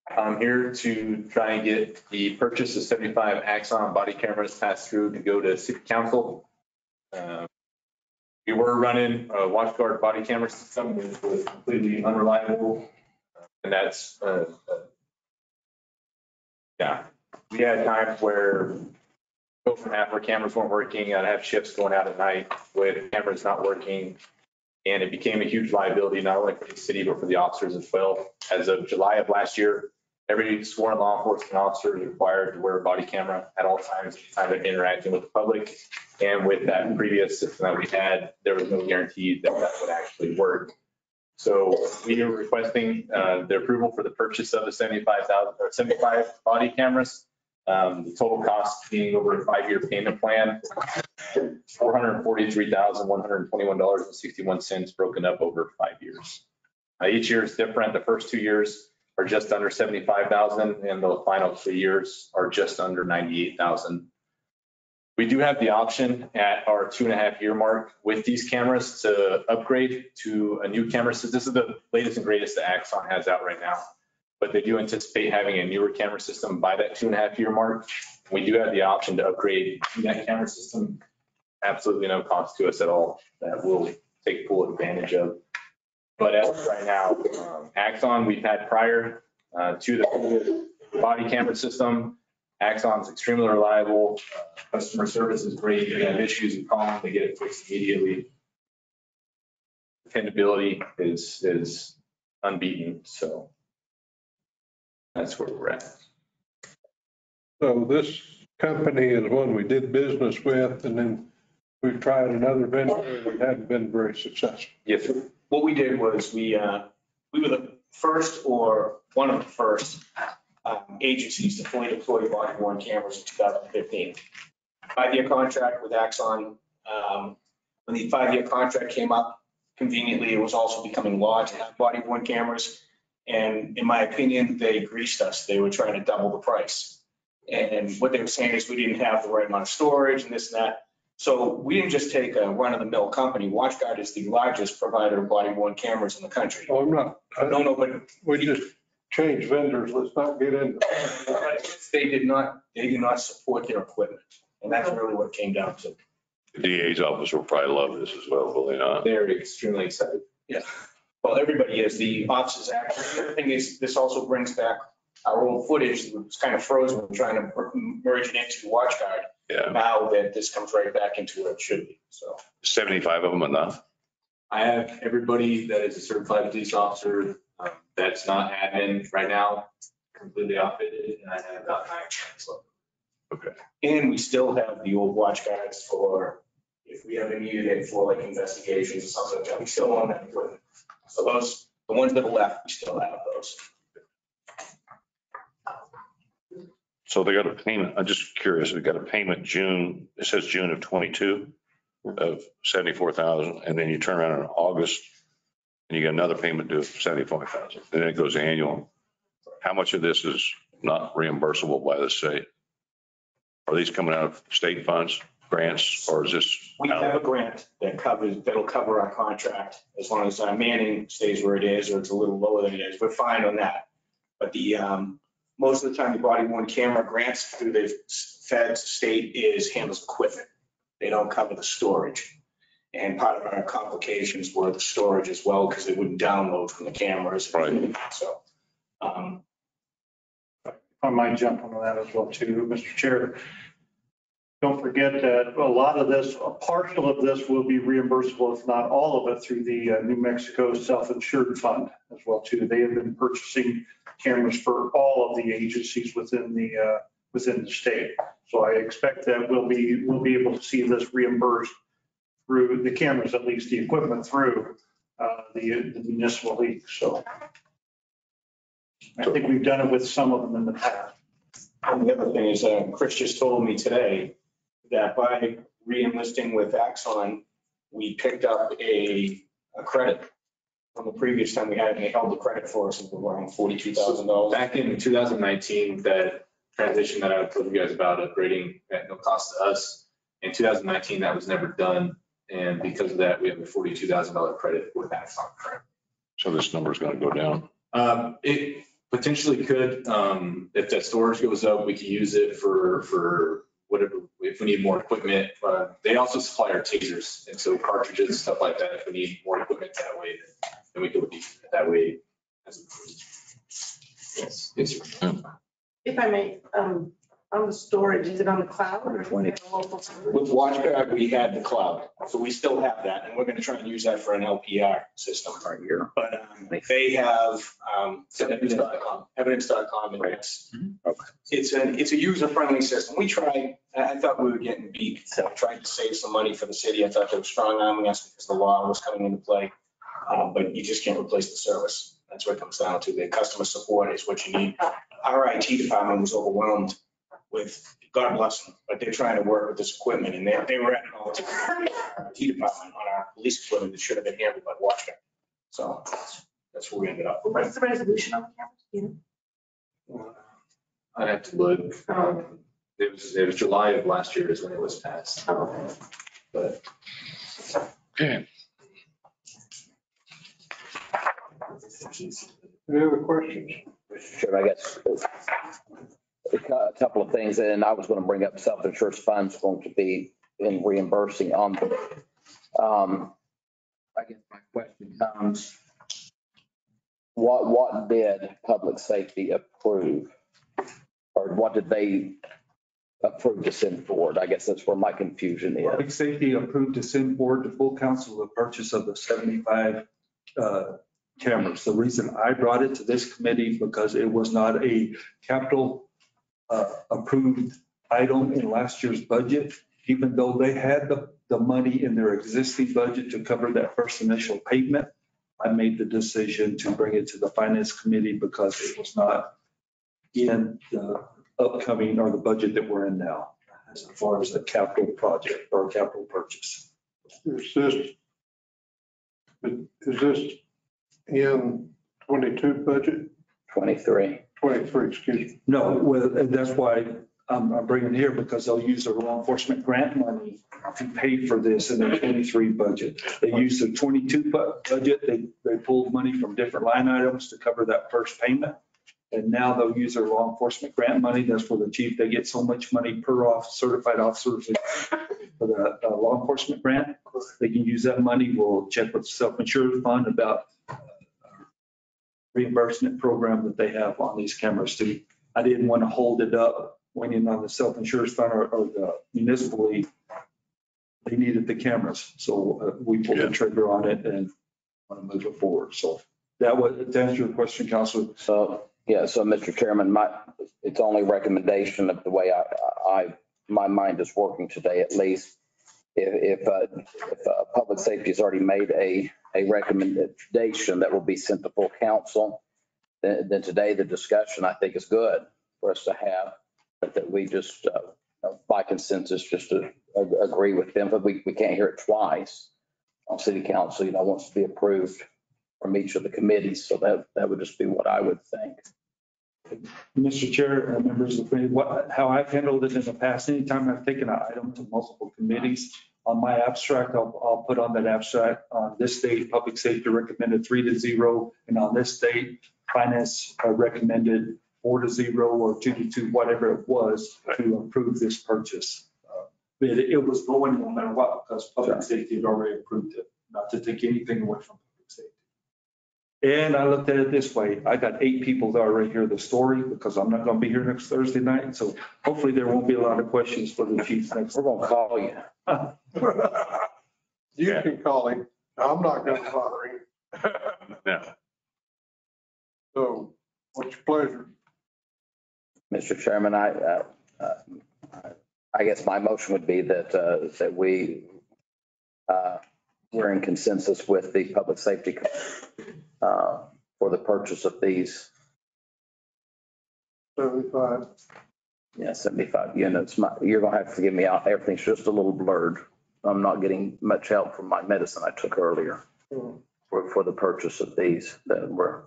I'm here to try and get the purchase of 75 Axon body cameras passed through to go to City Council. We were running a WatchGuard body camera system, which was completely unreliable. And that's, we had times where both and half our cameras weren't working. I'd have shifts going out at night with cameras not working. And it became a huge liability, not only for the city, but for the officers as well. As of July of last year, every sworn law enforcement officer is required to wear a body camera at all times, anytime they're interacting with the public. And with that previous system that we had, there was no guarantee that that would actually work. So we are requesting the approval for the purchase of the 75 body cameras. The total cost being over a 5-year payment plan, $443,121.61 broken up over 5 years. Each year is different. The first 2 years are just under 75,000 and the final 3 years are just under 98,000. We do have the option at our 2.5-year mark with these cameras to upgrade to a new camera. So this is the latest and greatest that Axon has out right now. But they do anticipate having a newer camera system by that 2.5-year mark. We do have the option to upgrade to that camera system. Absolutely no cost to us at all that we'll take full advantage of. But as of right now, Axon we've had prior to the body camera system. Axon's extremely reliable. Customer service is great. If they have issues, you call them, they get it fixed immediately. Dependability is unbeaten. So that's where we're at. So this company is one we did business with, and then we've tried another vendor and we haven't been very successful. Yes, sir. what we did was we were the first or one of the first agencies to fully deploy body worn cameras in 2015. 5-year contract with Axon. When the 5-year contract came up, conveniently, it was also becoming law to have body worn cameras. And in my opinion, they greased us. They were trying to double the price. And what they were saying is we didn't have the right amount of storage and this and that. So we didn't just take a run-of-the-mill company. WatchGuard is the largest provider of body-worn cameras in the country. Oh, I'm not. No, but we just changed vendors. Let's not get into it. They did not support their equipment. And that's really what it came down to. The DA's office will probably love this as well, will they not? They're extremely excited. Yeah. Well, everybody is. The officers actually. The other thing is this also brings back our old footage that was kind of frozen. We're trying to merge it into WatchGuard. Yeah. Now that this comes right back into what it should be. So 75 of them enough? I have everybody that is a certified police officer, that's not admin right now, completely outfitted, and I have about 9 checks left. Okay. And we still have the old watch guards for, if we ever needed it for like investigations or something like that, we still own that equipment. So those, the ones that are left, we still have those. So they got a payment, I'm just curious, we got a payment June, it says June of 22 of 74,000, and then you turn around in August and you get another payment due of 75,000, and then it goes annual. How much of this is not reimbursable by the state? Are these coming out of state funds, grants, or is this? We have a grant that covers, that'll cover our contract as long as our manning stays where it is, or it's a little lower than it is. We're fine on that. But the, most of the time, the body worn camera grants through the feds, state is handles equipment. They don't cover the storage. And part of our complications were the storage as well, because they wouldn't download from the cameras. Right. So, I might jump on that as well too, Mr. Chair. Don't forget that a lot of this, a partial of this will be reimbursable, if not all of it, through the New Mexico Self-Insured Fund as well too. They have been purchasing cameras for all of the agencies within the state. So I expect that we'll be able to see this reimbursed through the cameras, at least the equipment through the municipal league. So I think we've done it with some of them in the past. and the other thing is, Chris just told me today that by re-enlisting with Axon, we picked up a credit from the previous time we had, and they held the credit for us of around $42,000. Back in 2019, that transition that I told you guys about upgrading at no cost to us, in 2019, that was never done. And because of that, we have a $42,000 credit with Axon. So this number is going to go down. It potentially could, if that storage goes up, we could use it for whatever, if we need more equipment. They also supply our tasers, and so cartridges and stuff like that. If we need more equipment that way, then we could use it that way. Yes. If I may, on the storage, is it on the cloud or? With WatchGuard, we had the cloud, so we still have that, and we're going to try and use that for an LPR system right here. But they have evidence.com, and it's a user-friendly system. We tried, I thought we were getting beat, so I tried to save some money for the city. I thought they were strong arming us because the law was coming into play, but you just can't replace the service. That's what it comes down to. The customer support is what you need. Our IT department was overwhelmed with, God bless them, but they're trying to work with this equipment, and they were at an all-time IT department on our police equipment that should have been handled by WatchGuard. So that's where we ended up. What's the resolution on the cameras? I'd have to look. It was July of last year is when it was passed. But Okay. Any other questions? Sure, I guess a couple of things, and I was going to bring up self-insured funds going to be in reimbursing on them. I guess my question comes, what did public safety approve? Or what did they approve to send forward? I guess that's where my confusion is. Public safety approved to send forward to full council the purchase of the 75 cameras. The reason I brought it to this committee because it was not a capital approved item in last year's budget, even though they had the money in their existing budget to cover that first initial payment. I made the decision to bring it to the finance committee because it was not in the upcoming or the budget that we're in now as far as a capital project or capital purchase. Is this in 22 budget? 23. 23, excuse me. No, well, and that's why I'm bringing it here because they'll use the law enforcement grant money to pay for this in their 23 budget. They used the 22 budget. They pulled money from different line items to cover that first payment. And now they'll use their law enforcement grant money. That's for the chief. They get so much money per certified officers for the law enforcement grant. They can use that money. We'll check with the self-insured fund about reimbursement program that they have on these cameras too. I didn't want to hold it up waiting on the self-insurance fund or the municipal league they needed the cameras. So we pulled the trigger on it and want to move it forward. So that was, to answer your question, Counselor. So, yeah, so Mr. Chairman, it's only recommendation of the way my mind is working today, at least. If public safety has already made a recommendation that will be sent to full council, then today the discussion I think is good for us to have, but that we just by consensus just to agree with them, but we can't hear it twice on city council, wants to be approved from each of the committees. So that would just be what I would think. Mr. Chair, members of the committee, how I've handled it in the past, anytime I've taken an item to multiple committees, on my abstract, I'll put on that abstract, on this date, public safety recommended 3-0, and on this date, finance recommended 4-0 or 2-2, whatever it was, to approve this purchase. But it was going no matter what, because public safety had already approved it, not to take anything away from public safety. And I looked at it this way, I got 8 people that already hear the story, because I'm not going to be here next Thursday night. So hopefully there won't be a lot of questions for the chief next. We're going to call you. You can call him. I'm not going to bother him. No. So what's your pleasure? Mr. Chairman, I guess my motion would be that we're in consensus with the public safety for the purchase of these. 75. Yeah, 75 units. You're going to have to forgive me out. Everything's just a little blurred. I'm not getting much help from my medicine I took earlier for the purchase of these that were.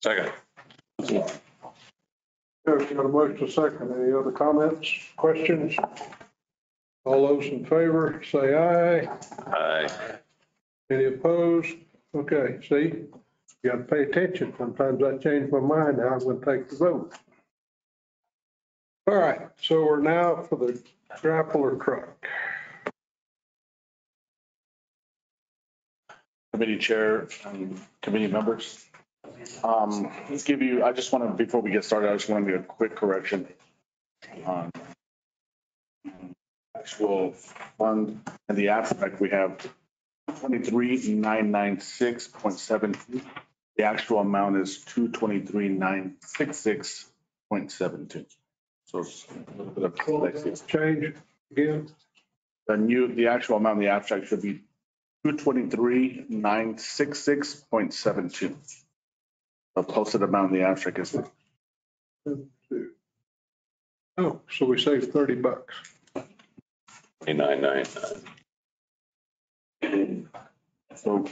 Second. Okay, we got a motion to second. Any other comments, questions? All those in favor, say aye. Aye. Any opposed? Okay, see, you got to pay attention. Sometimes I change my mind now. I'm going to take the vote. All right, so we're now for the grappler truck. Committee chair and committee members. Let's give you, I just want to, before we get started, I just want to make a quick correction on actual fund and the abstract. We have 23,996.72. The actual amount is 223,966.72. So it's a little bit of complexity. Change again. The actual amount in the abstract should be 223,966.72. The posted amount in the abstract is. Oh, so we saved $30. 999. So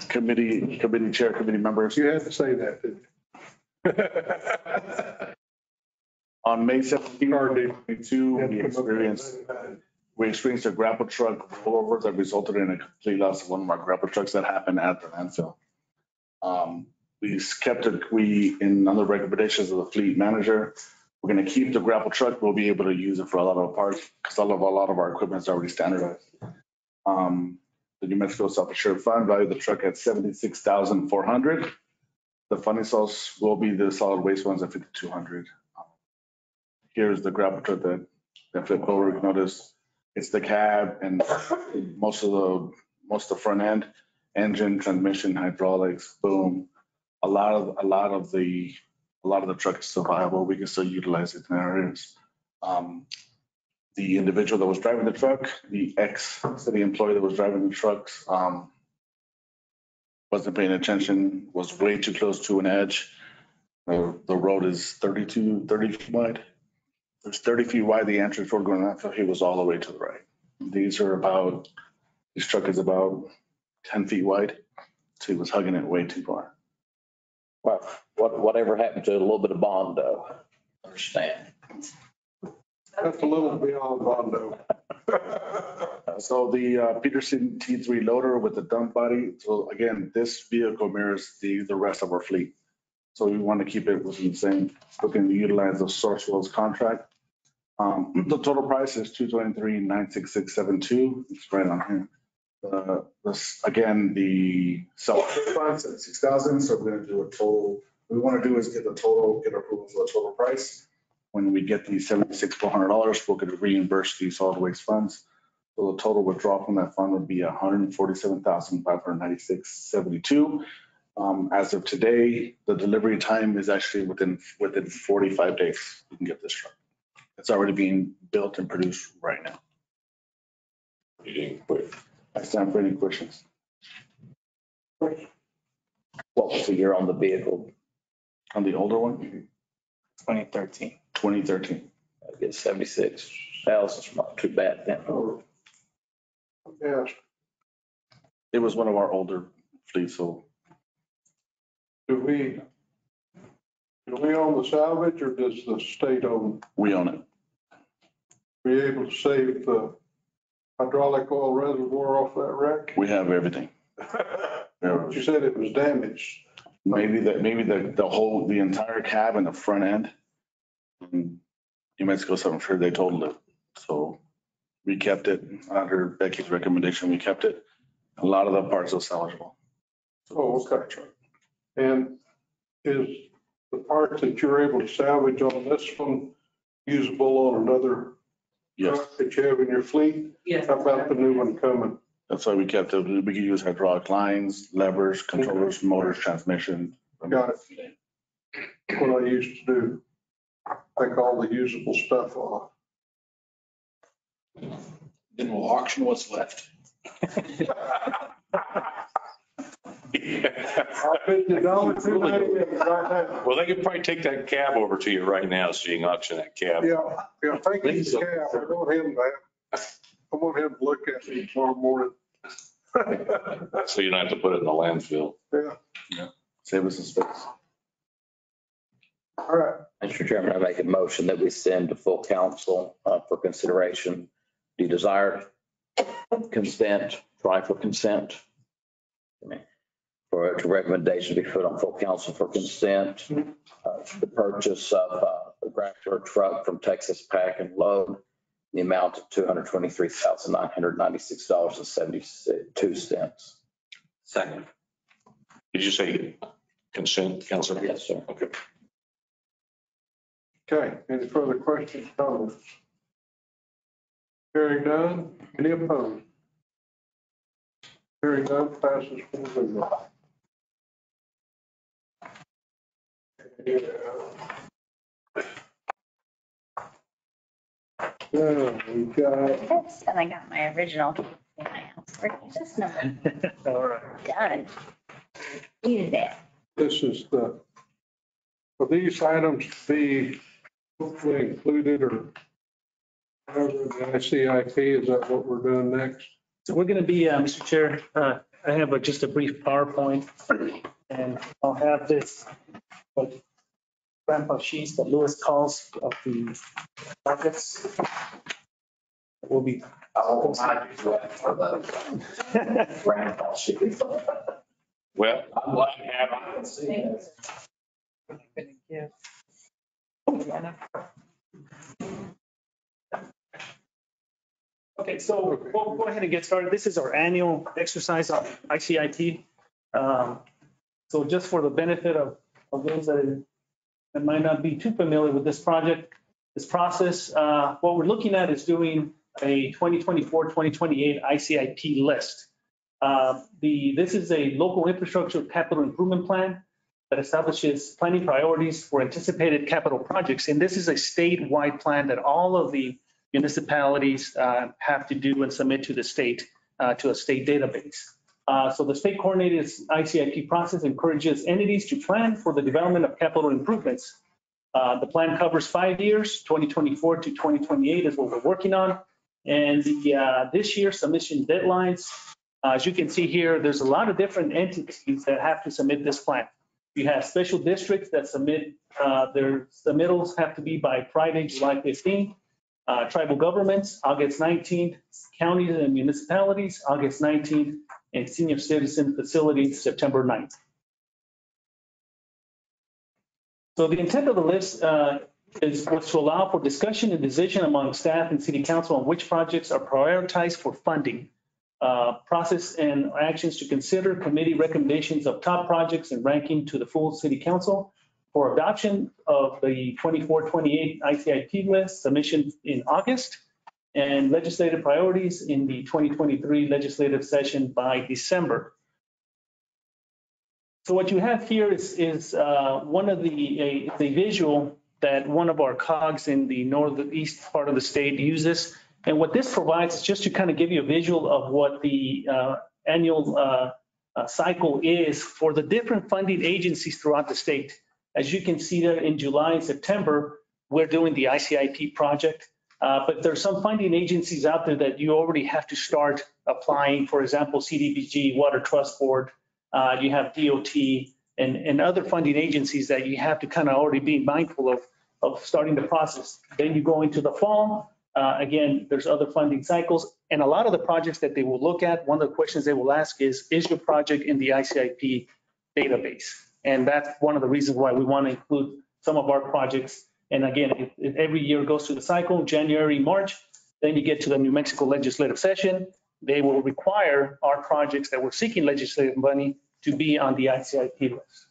committee chair, committee members. You had to say that, didn't you? On May 17th, 2022, we experienced a grapple truck rollover that resulted in a complete loss of one of our grapple trucks that happened at the landfill. On the recommendations of the fleet manager, we're going to keep the grapple truck. We'll be able to use it for a lot of parts because a lot of our equipment is already standardized. The New Mexico Self-Insured Fund valued the truck at $76,400. The funding source will be the solid waste ones at $5,200. Here's the grapple truck that flipped over. Notice it's the cab and most of the front end, engine, transmission, hydraulics, boom. A lot of the truck is still viable. We can still utilize it in areas. The individual that was driving the truck, the ex-city employee that was driving the trucks, wasn't paying attention, was way too close to an edge. The road is 30 feet wide. It's 30 feet wide. The entrance road going that, so he was all the way to the right. This truck is about 10 feet wide. So he was hugging it way too far. Well, whatever happened to a little bit of Bondo? Understand. That's a little beyond Bondo. So the Peterson T3 loader with the dump body. So again, this vehicle mirrors the rest of our fleet. So we want to keep it within the same, looking to utilize the Sourcewell's contract. The total price is $223,966.72. It's right on here. Again, the self funds at $6,000. So we're going to do a total we want to do is get approval for the total price. When we get the $7,400, we'll get reimbursed the solid waste funds. So the total withdrawal from that fund would be $147,596.72. As of today, the delivery time is actually within 45 days. You can get this truck. It's already being built and produced right now. You didn't quit. I stand for any questions. What was the year on the vehicle? On the older one? 2013. 2013. I guess 76,000 is not too bad then. Yes. It was one of our older fleets, so Do we own the salvage or does the state own? we own it. Be able to save the hydraulic oil reservoir off that wreck? We have everything. You said it was damaged. Maybe the entire cab and the front end. New Mexico, so I'm sure they totaled it. So we kept it under Becky's recommendation. We kept it. A lot of the parts are salvageable. Oh, okay. And is the part that you're able to salvage on this one usable on another Yes, truck that you have in your fleet? Yes. How about the new one coming? that's why we kept it. We could use hydraulic lines, levers, controllers, motors, transmission. Got it. What I used to do. Take all the usable stuff off. Then we'll auction what's left. $50 right now. Well, they could probably take that cab over to you right now so you can auction that cab. Yeah, thank you, Cab. I want him to look at me tomorrow morning. So you don't have to put it in the landfill. Yeah, Save us some space. all right. Mr. Chairman, I make a motion that we send to full council for consideration the desired consent, try for consent. For a recommendation to be put on full council for consent, the purchase of a grappler truck from Texas Pack and Load, the amount of $223,996.72. Second. Did you say consent, Councilor? Yes, sir. Okay. Okay, any further questions, comments? Hearing none, any opposed? Hearing none, passes 4-0. Yeah, we got, This, and I got my original in my house. Where's this number? All right. Done. Needed it. this is the, for these items to be hopefully included or whatever, the ICIP, is that what we're doing next? So we're going to be, Mr. Chair, I have just a brief PowerPoint, and I'll have this ramp-up sheets that Lewis calls of the buckets. Will be. Oh, I do that for the grandpa sheet. Well, I'm glad to have it. Okay, so we'll go ahead and get started. This is our annual exercise on ICIP. So just for the benefit of those that might not be too familiar with this project, this process, what we're looking at is doing a 2024-2028 ICIP list. This is a local infrastructure capital improvement plan that establishes planning priorities for anticipated capital projects. And this is a statewide plan that all of the municipalities have to do and submit to the state, to a state database. So the state coordinated ICIP process encourages entities to plan for the development of capital improvements. The plan covers 5 years, 2024 to 2028 is what we're working on. And this year's submission deadlines, as you can see here, there's a lot of different entities that have to submit this plan. You have special districts that submit, their submittals have to be by Friday, July 15th. Tribal governments, August 19th, counties and municipalities, August 19th, and senior citizen facilities, September 9th. So the intent of the list was to allow for discussion and decision among staff and city council on which projects are prioritized for funding, process and actions to consider committee recommendations of top projects and ranking to the full city council, for adoption of the 24-28 ICIP list, submission in August, and legislative priorities in the 2023 legislative session by December. So what you have here is one of the visual that one of our cogs in the northeast part of the state uses. And what this provides is just to kind of give you a visual of what the annual cycle is for the different funding agencies throughout the state. As you can see there in July and September, we're doing the ICIP project. But there's some funding agencies out there that you already have to start applying. For example, CDBG, Water Trust Board, you have DOT and other funding agencies that you have to kind of already be mindful of starting the process. Then you go into the fall. Again, there's other funding cycles. And a lot of the projects that they will look at, one of the questions they will ask is your project in the ICIP database? And that's one of the reasons why we want to include some of our projects. And again, it every year goes through the cycle, January, March, then you get to the New Mexico legislative session. They will require our projects that we're seeking legislative money to be on the ICIP list.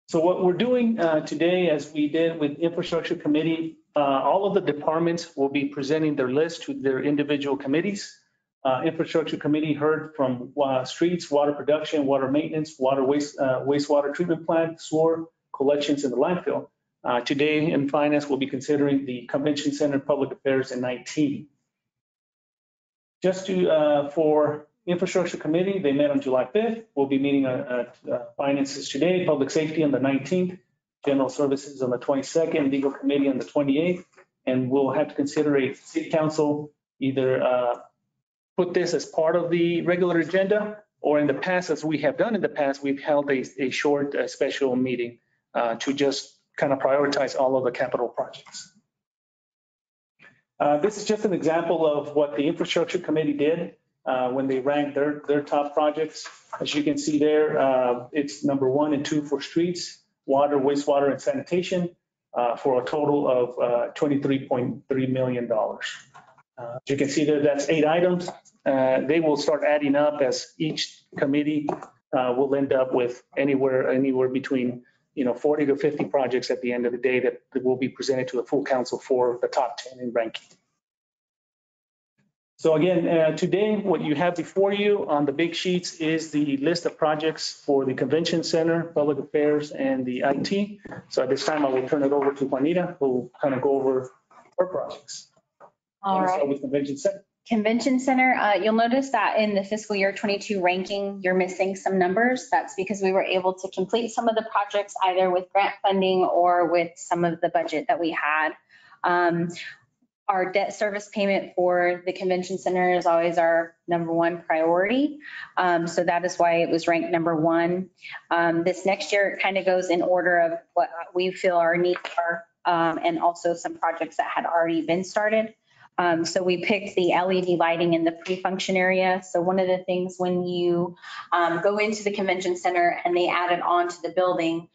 So what we're doing today, as we did with Infrastructure Committee, all of the departments will be presenting their list to their individual committees. Infrastructure Committee heard from streets, water production, water maintenance, wastewater treatment plant, sewer, collections, and the landfill. Today in Finance, we'll be considering the Convention Center, Public Affairs, and 19. Just for Infrastructure Committee, they met on July 5th. We'll be meeting at Finances today, Public Safety on the 19th, General Services on the 22nd, Legal Committee on the 28th, and we'll have to consider a City Council either put this as part of the regular agenda, or in the past, as we have done in the past, we've held a short special meeting to just kind of prioritize all of the capital projects. This is just an example of what the Infrastructure Committee did when they ranked their top projects. As you can see there, it's number 1 and 2 for streets, water, wastewater, and sanitation for a total of $23.3 million. As you can see there, that's 8 items. They will start adding up as each committee will end up with anywhere between 40 to 50 projects at the end of the day that will be presented to the full council for the top 10 in ranking. So again, today, what you have before you on the big sheets is the list of projects for the Convention Center, Public Affairs, and the IT. So at this time, I will turn it over to Juanita, who will kind of go over her projects. All right. Start with Convention Center. Convention Center, you'll notice that in the fiscal year 22 ranking, you're missing some numbers. That's because we were able to complete some of the projects either with grant funding or with some of the budget that we had. Our debt service payment for the Convention Center is always our number 1 priority. So that is why it was ranked number 1. This next year, it kind of goes in order of what we feel our needs are and also some projects that had already been started. So we picked the LED lighting in the pre-function area. So one of the things when you go into the Convention Center and they added on to the building,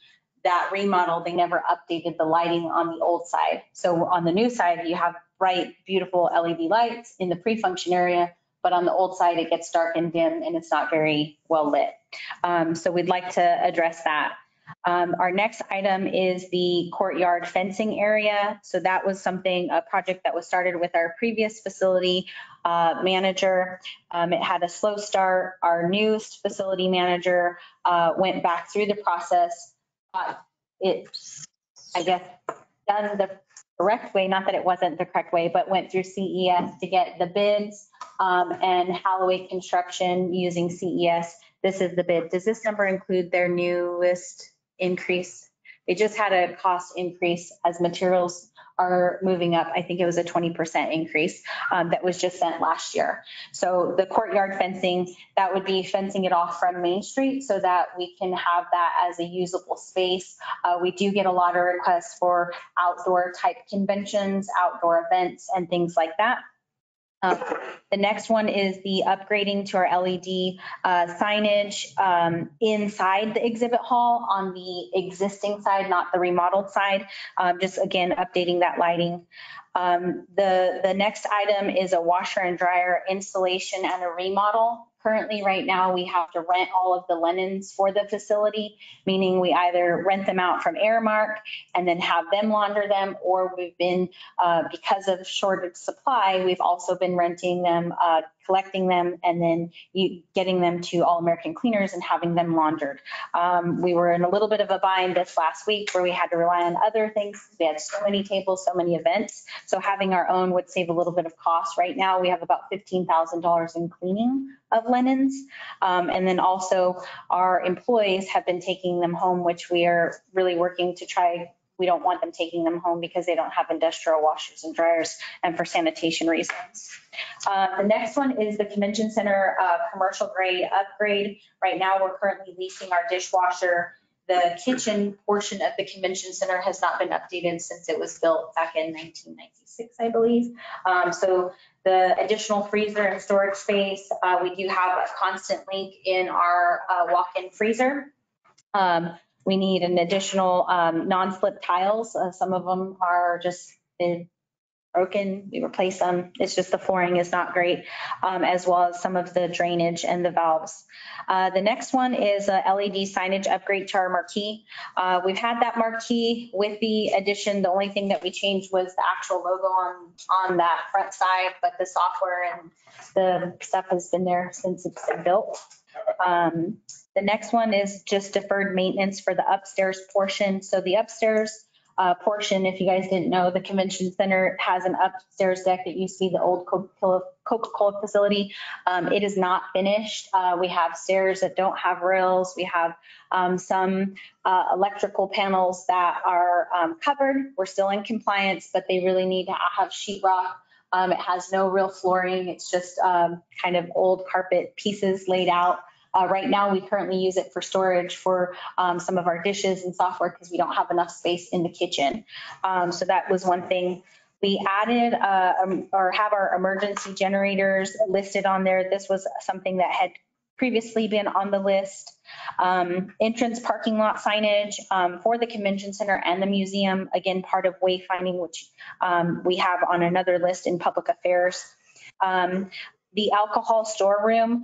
that remodel, they never updated the lighting on the old side. So on the new side, you have bright, beautiful LED lights in the pre-function area, but on the old side, it gets dark and dim and it's not very well lit. So we'd like to address that. Our next item is the courtyard fencing area. So that was a project that was started with our previous facility manager. It had a slow start. Our newest facility manager went back through the process. It's, I guess, done the correct way, not that it wasn't the correct way, but went through CES to get the bids and Holloway Construction using CES. This is the bid. Does this number include their newest increase? They just had a cost increase as materials are moving up. I think it was a 20% increase that was just sent last year. So the courtyard fencing, that would be fencing it off from Main Street so that we can have that as a usable space. We do get a lot of requests for outdoor type conventions, outdoor events, and things like that. The next one is the upgrading to our LED signage inside the exhibit hall on the existing side, not the remodeled side. Just again, updating that lighting. The next item is a washer and dryer installation and a remodel. Currently, right now, we have to rent all of the linens for the facility, meaning we either rent them out from Airmark and then have them launder them, or we've been, because of shortage supply, we've also been renting them, collecting them, and then getting them to All American Cleaners and having them laundered. We were in a little bit of a bind this last week where we had to rely on other things. We had so many tables, so many events. So having our own would save a little bit of cost. Right now, we have about $15,000 in cleaning of linens. And then also our employees have been taking them home, which we are really working to try. We don't want them taking them home because they don't have industrial washers and dryers and for sanitation reasons. The next one is the convention center commercial grade upgrade. Right now, we're currently leasing our dishwasher. The kitchen portion of the convention center has not been updated since it was built back in 1996, I believe. So the additional freezer and storage space, we do have a constant leak in our walk-in freezer. We need an additional non-slip tiles. Some of them are just broken. We replace them. It's just the flooring is not great, as well as some of the drainage and the valves. The next one is a LED signage upgrade to our marquee. We've had that marquee with the addition. The only thing that we changed was the actual logo on that front side, but the software and the stuff has been there since it's been built. The next one is just deferred maintenance for the upstairs portion. So the upstairs portion, if you guys didn't know, the convention center has an upstairs deck that used to be the old Coca-Cola facility. It is not finished. We have stairs that don't have rails. We have some electrical panels that are covered. We're still in compliance, but they really need to have sheetrock. It has no real flooring. It's just kind of old carpet pieces laid out. Right now, we currently use it for storage for some of our dishes and software because we don't have enough space in the kitchen. So that was one thing. We added or have our emergency generators listed on there. This was something that had previously been on the list. Entrance parking lot signage for the convention center and the museum, again, part of wayfinding, which we have on another list in public affairs. The alcohol storeroom,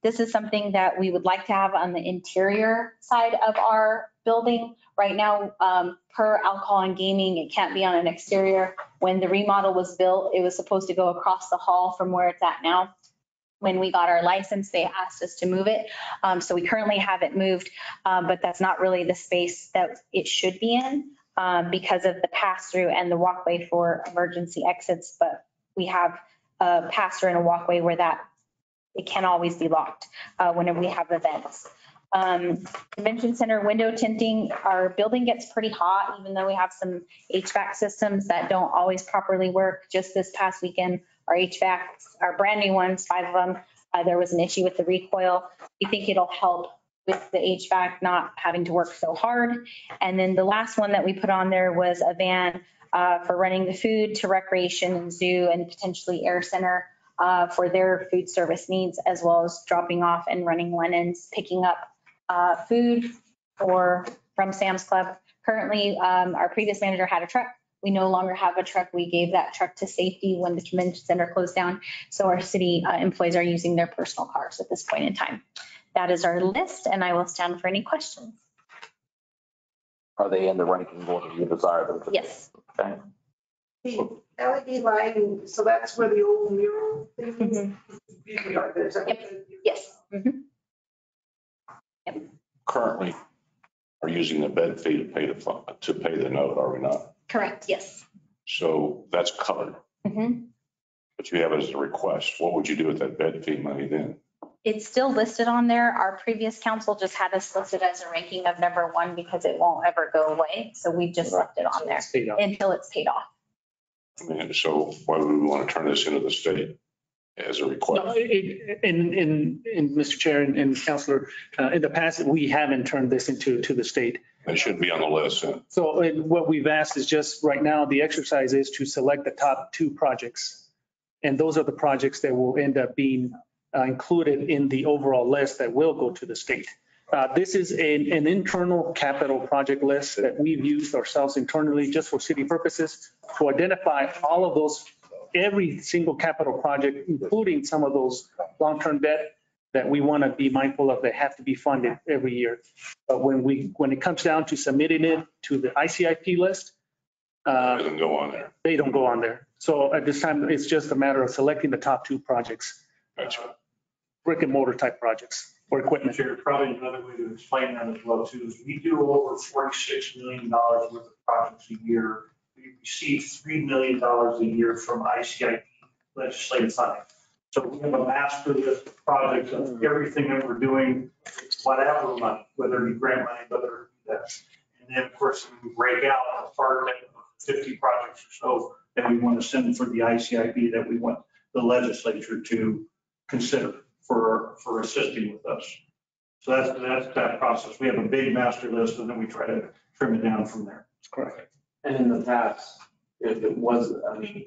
this is something that we would like to have on the interior side of our building. Right now, per alcohol and gaming, it can't be on an exterior. When the remodel was built, it was supposed to go across the hall from where it's at now. When we got our license, they asked us to move it. So we currently have it moved, but that's not really the space that it should be in because of the pass-through and the walkway for emergency exits. But we have a pass-through and a walkway where that it can always be locked whenever we have events. Convention center window tinting, our building gets pretty hot, even though we have some HVAC systems that don't always properly work. Just this past weekend, our HVACs, our brand new ones, 5 of them, there was an issue with the recoil. We think it'll help with the HVAC not having to work so hard. And then the last one that we put on there was a van for running the food to recreation and zoo and potentially air center for their food service needs, as well as dropping off and running linens, picking up food from Sam's Club. Currently, our previous manager had a truck. We no longer have a truck. We gave that truck to safety when the convention center closed down. So our city employees are using their personal cars at this point in time. That is our list, and I will stand for any questions. Are they in the ranking order you desire them to? Yes. Okay. The LED lighting, so that's where the old mural thing is. Yep. Yes. Yep. Currently are using the bed fee to pay the note, are we not? Correct. Yes. So that's covered. But you have it as a request. What would you do with that bed fee money then? It's still listed on there. Our previous council just had us listed as a ranking of number 1 because it won't ever go away. So we just left it on there until it's paid off. I mean, so why would we want to turn this into the state as a request? No, in Mr. Chair and Councilor, in the past, we haven't turned this into the state. It should be on the list. So what we've asked is just right now, the exercise is to select the top 2 projects. And those are the projects that will end up being included in the overall list that will go to the state. This is an internal capital project list that we've used ourselves internally just for city purposes to identify all of those, every single capital project, including some of those long-term debt that we want to be mindful of that have to be funded every year. But when it comes down to submitting it to the ICIP list, It doesn't go on there. they don't go on there. So at this time, it's just a matter of selecting the top 2 projects, Gotcha. brick and mortar type projects or equipment. Sure, probably another way to explain that as well too is we do over $46 million worth of projects a year. We receive $3 million a year from ICIP legislative funding. So we have a master list of projects of everything that we're doing, whatever money, whether it be grant money, whether it be that. And then of course, we break out a part of 50 projects or so that we want to send for the ICIP that we want the legislature to consider for assisting with us. So that's that process. We have a big master list and then we try to trim it down from there. That's correct. And in the past, if it was, I mean,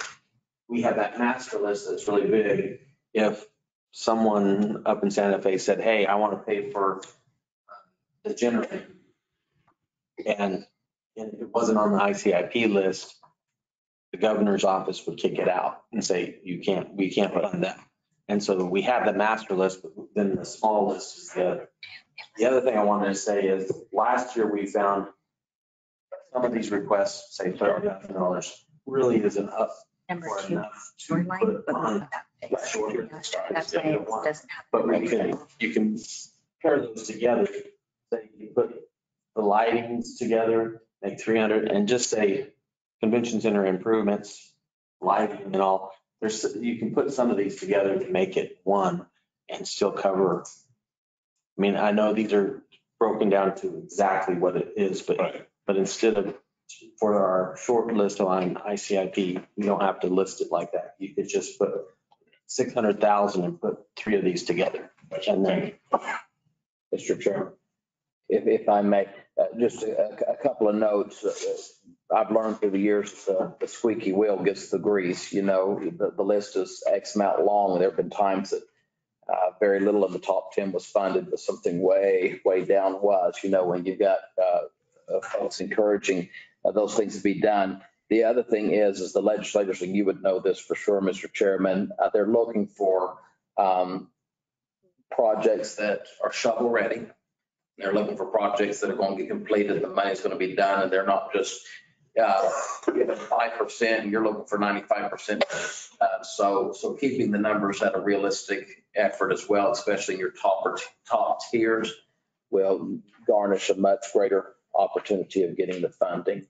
we had that master list that's really big. If someone up in Santa Fe said, hey, I want to pay for the generator, and it wasn't on the ICIP list, the governor's office would kick it out and say, we can't fund that. And so we have the master list, but then the small list is the other. The other thing I wanted to say is last year we found some of these requests, say $30,000, really isn't up Number for 2, enough to shoreline, put but on. not that Shorter. big. That's why it doesn't have. But you can pair those together. Say you put the lightings together, make 300, and just say convention center improvements, lighting and all. You can put some of these together to make it one and still cover. I mean, I know these are broken down to exactly what it is, but instead of for our short list on ICIP, you don't have to list it like that. You could just put 600,000 and put 3 of these together. And then, Mr. Chairman, if I may, just a couple of notes. I've learned through the years, the squeaky wheel gets the grease. You know, the list is X amount long. There have been times that very little in the top 10 was funded, but something way, way down was, you know, when you've got folks encouraging those things to be done. The other thing is the legislators, and you would know this for sure, Mr. Chairman, they're looking for projects that are shovel ready. They're looking for projects that are going to get completed. The money's going to be done, and they're not just given 5% and you're looking for 95%. So keeping the numbers at a realistic effort as well, especially in your top tiers, will garnish a much greater opportunity of getting the funding.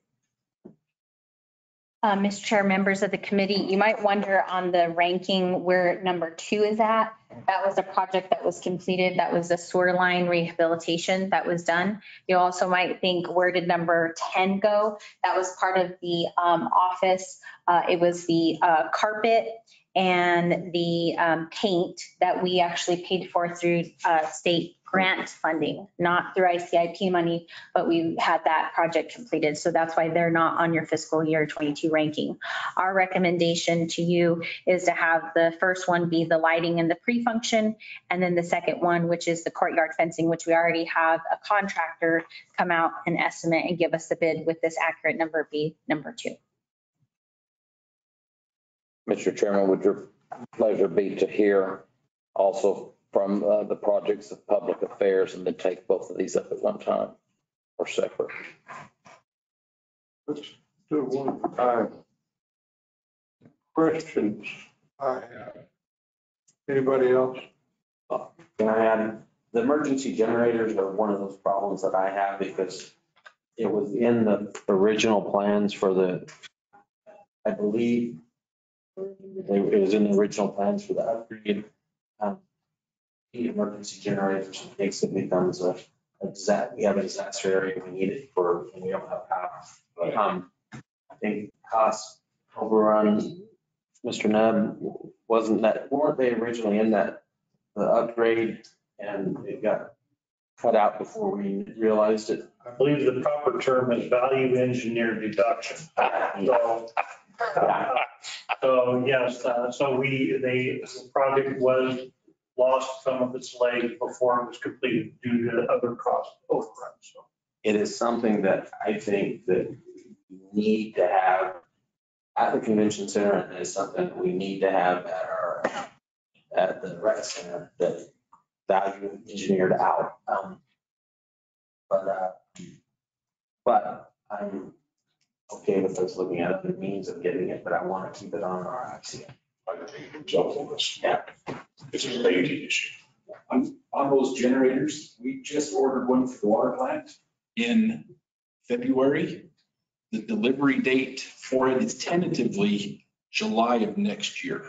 Mr. Chair, members of the committee, you might wonder on the ranking where number 2 is at. That was a project that was completed. That was a sewer line rehabilitation that was done. You also might think, where did number 10 go? That was part of the office. It was the carpet and the paint that we actually paid for through state grant funding, not through ICIP money, but we had that project completed. So that's why they're not on your fiscal year 22 ranking. Our recommendation to you is to have the first one be the lighting and the pre-function, and then the second one, which is the courtyard fencing, which we already have a contractor come out and estimate and give us the bid with this accurate number be number 2. Mr. Chairman, would your pleasure be to hear also from the projects of public affairs and then take both of these up at one time or separate? Let's do one at a time. Questions I have. Anybody else? Can I add, the emergency generators are one of those problems that I have because it was in the original plans for the, I believe, it was in the original plans for the upgrade. The emergency generators in case it becomes we have a disaster area, we need it for, and we don't have power. I think cost overrun, Mr. Neb, weren't they originally in that, the upgrade, and it got cut out before we realized it? I believe the proper term is value engineer deduction. So yes, so the project was lost some of its legs before it was completed due to other cost overruns. So It is something that I think that we need to have at the convention center, and it's something that we need to have at the rec center, that value engineered out. But I'm okay with us looking at other means of getting it, but I want to keep it on our ICF. Yeah. It's a safety issue. On those generators, we just ordered one for the water plant in February. The delivery date for it is tentatively July of next year.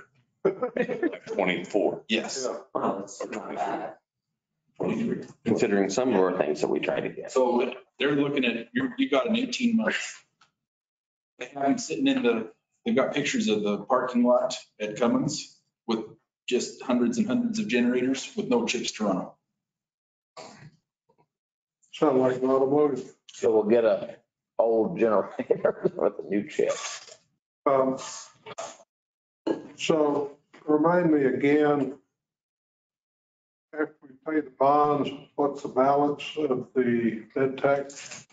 Like 24. Yes. Well, that's not bad. Considering some of our things that we try to get. So they're looking at, you got an 18-month. They have them sitting they've got pictures of the parking lot at Cummins with just hundreds and hundreds of generators with no chips to run them. Sound like an automotive. So we'll get a old generator with a new chip. So remind me again, after we pay the bonds, what's the balance of the bed tax?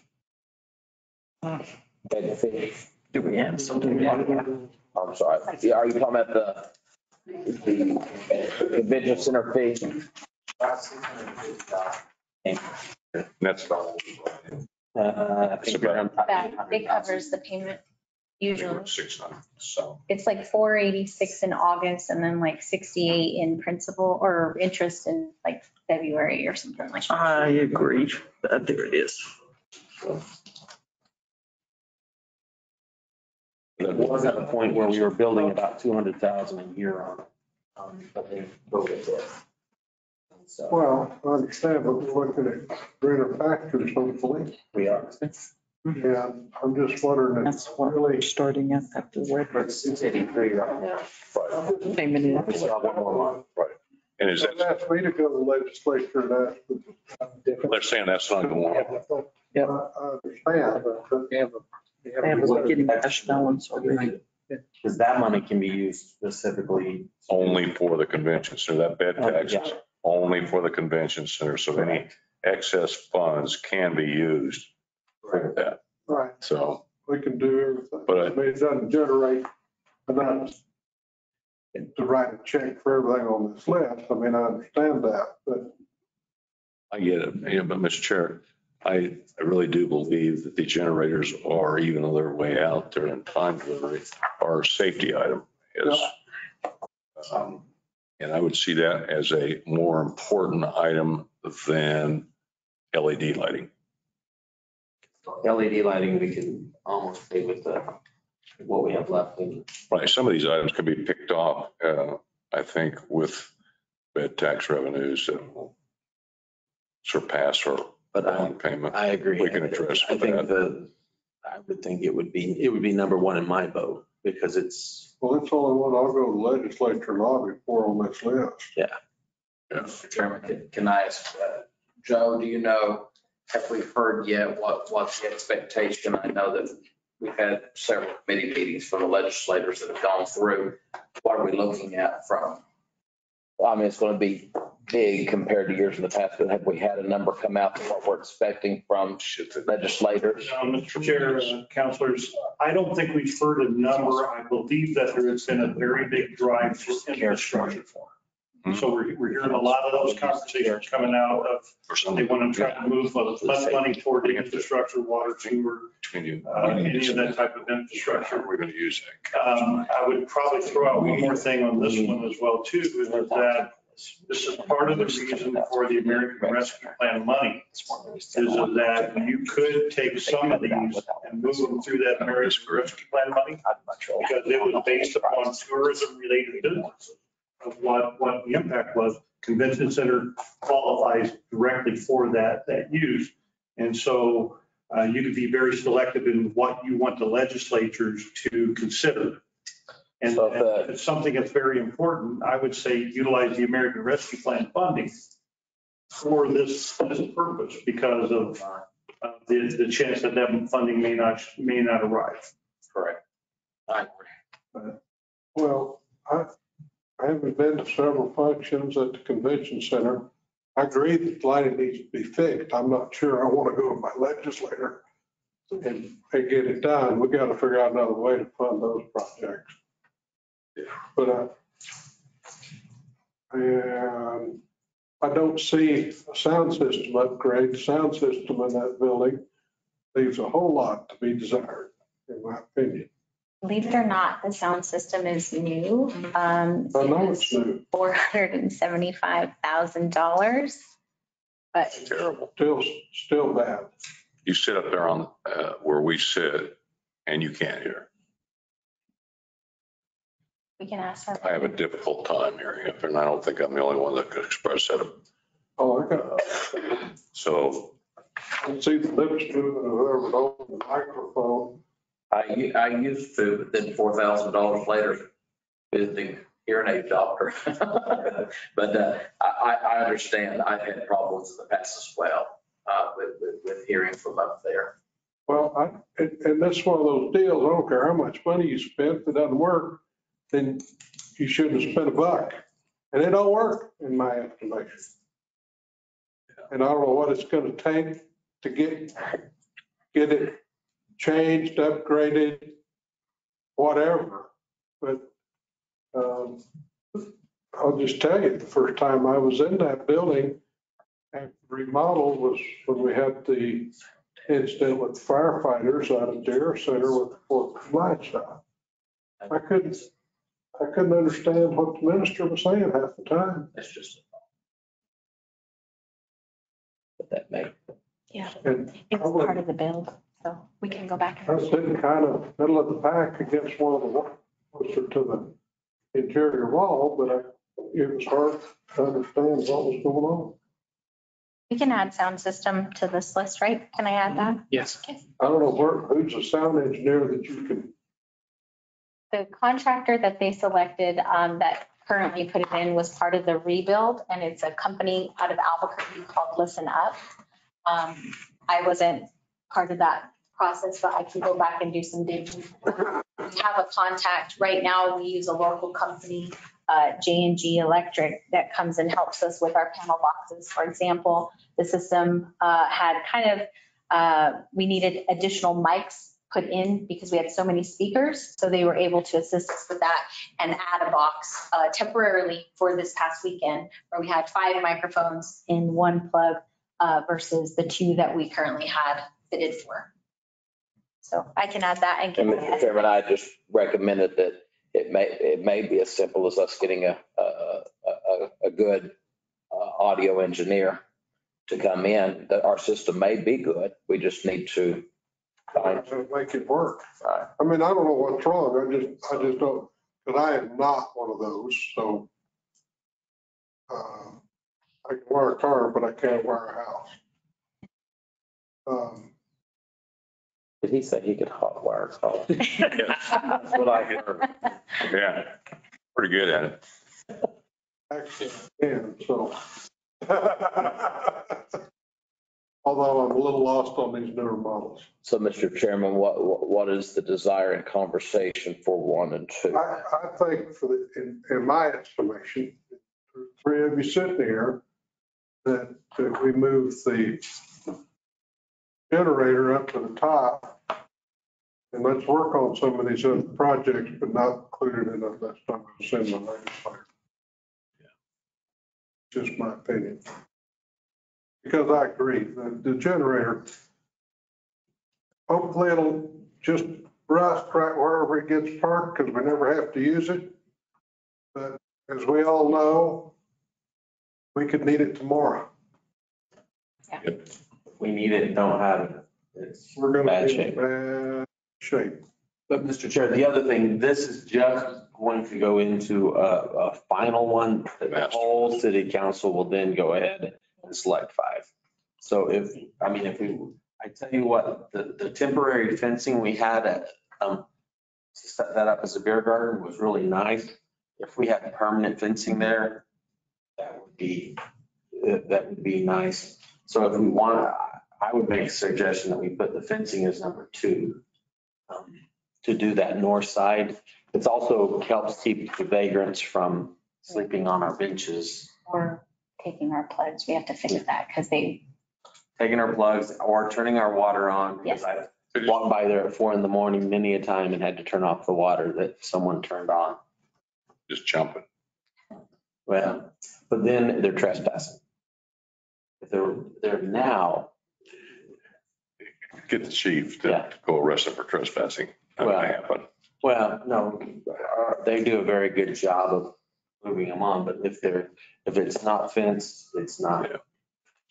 Do we have something? I'm sorry. Yeah, are you talking about the convention center fee? That's I think you're on. That, it covers the payment usually. 600. So It's like 486 in August and then like 68 in principal or interest in like February or something like that. I agree. There it is. It was at a point where we were building about 200,000 a year but then COVID hit. And so Well, I understand, but we're looking at greener pastures, hopefully. we are. And I'm just wondering, That's if what really, we're starting at after the We're at 683 right now. payment in. We still have one more month. right. And is don't that, ask me to go to the legislature and ask for. they're saying that's not going on. Yeah. I understand, but They have a beginning cash balance already. Because that money can be used specifically. Only for the convention center. That bed tax is only for the convention center. So any excess funds can be used for that. right, So, we can do everything. But I mean, it doesn't generate enough to write a check for everything on this list. I mean, I understand that, but I get it. Yeah, but Mr. Chair, I really do believe that the generators are, even though they're way out there in time delivery, are a safety item. And I would see that as a more important item than LED lighting. LED lighting, we can almost pay with what we have left in. Right, some of these items can be picked off, I think, with bed tax revenues that will surpass our bond payment. I agree. We can address I think that. I would think it would be number one in my vote because it's. well, that's the only one I'll go to the legislature lobby for on this list. Yeah. Mr. Chairman, can I ask, Joe, do you know, have we heard yet what's the expectation? I know that we've had several committee meetings for the legislators that have gone through. What are we looking at from? I mean, it's going to be big compared to years in the past, but have we had a number come out to what we're expecting from legislators? Mr. Chair, councilors, I don't think we've heard a number. I believe that there has been a very big drive for infrastructure. So we're hearing a lot of those conversations coming out of, they want to try to move less money toward the infrastructure, water, sewer, any of that type of infrastructure. We're going to use that. I would probably throw out one more thing on this one as well too, is that this is part of the reason for the American Rescue Plan money, is that you could take some of these and move them through that American Rescue Plan money, because it was based upon tourism-related businesses of what the impact was. Convention center qualifies directly for that use. And so you could be very selective in what you want the legislatures to consider. And if it's something that's very important, I would say utilize the American Rescue Plan funding for this purpose because of the chance that funding may not arrive. Correct. I agree. Well, I haven't been to several functions at the convention center. I agree that the lighting needs to be fixed. I'm not sure I want to go to my legislator and get it done. We got to figure out another way to fund those projects. But and I don't see a sound system upgrade. The sound system in that building leaves a whole lot to be desired, in my opinion. Believe it or not, the sound system is new. I know it's new. $475,000, but Terrible. Still bad. You sit up there on where we sit and you can't hear. we can ask our. I have a difficult time hearing up there, and I don't think I'm the only one that could express that. Oh, I got, So I see the lips moving or whoever's over the microphone. I used to, but then $4,000 later, visiting hearing aid doctor. But I understand. I've had problems in the past as well with hearing from up there. Well, and that's one of those deals. I don't care how much money you spent, if it doesn't work, then you shouldn't have spent a buck. And it don't work in my estimation. And I don't know what it's going to take to get it changed, upgraded, whatever. But I'll just tell you, the first time I was in that building and remodeled was when we had the incident with firefighters out of Dare Center with the 4th of July shot. I couldn't understand what the minister was saying half the time. That's just. But that may. Yeah, And it was part of the build, so we can go back. I was sitting kind of middle of the pack against one of the walls, closer to the interior wall, but it was hard to understand what was going on. We can add sound system to this list, right? Can I add that? Yes. Okay. I don't know who's the sound engineer that you can, The contractor that they selected that currently put it in was part of the rebuild, and it's a company out of Albuquerque called Listen Up. I wasn't part of that process, but I can go back and do some digging. We have a contact. Right now, we use a local company, J&G Electric, that comes and helps us with our panel boxes. For example, the system had we needed additional mics put in because we had so many speakers. So they were able to assist us with that and add a box temporarily for this past weekend, where we had 5 microphones in one plug versus the 2 that we currently had fitted for. So I can add that and. And Mr. Chairman, I just recommended that it may be as simple as us getting a good audio engineer to come in. That our system may be good. We just need to make it work. I mean, I don't know what's wrong. I just don't, because I am not one of those. So I can wire a car, but I can't wire a house. Did he say he could hot wire a car? that's what I heard. Yeah, pretty good at it. Actually, I can, so. Although I'm a little lost on these newer models. So, Mr. Chairman, what is the desire and conversation for 1 and 2? I think in my estimation, 3 of you sitting here, that we move the generator up to the top and let's work on some of these other projects, but not included in that. That's not going to send the legislature. Just my opinion. Because I agree, the generator, hopefully it'll just rust right wherever it gets parked because we never have to use it. But as we all know, we could need it tomorrow. Yeah. We need it, don't have it. We're going Bad to be in shape. bad shape. But Mr. Chair, the other thing, this is just going to go into a final one. The whole city council will then go ahead and select 5. So I tell you what, the temporary fencing we had to set that up as a beer garden was really nice. If we had permanent fencing there, that would be nice. So if we want, I would make a suggestion that we put the fencing as number 2 to do that north side. It also helps keep the vagrants from sleeping on our benches, Or taking our plugs. We have to fix that because they, taking our plugs or turning our water on. Yes. I walked by there at 4 a.m. many a time and had to turn off the water that someone turned on. Just jumping. Well, but then they're trespassing. If they're now, Get the chief Yeah. to go arrest them for trespassing. That Well, may happen. well, no, they do a very good job of moving them on, but if it's not fenced, it's not. Yeah.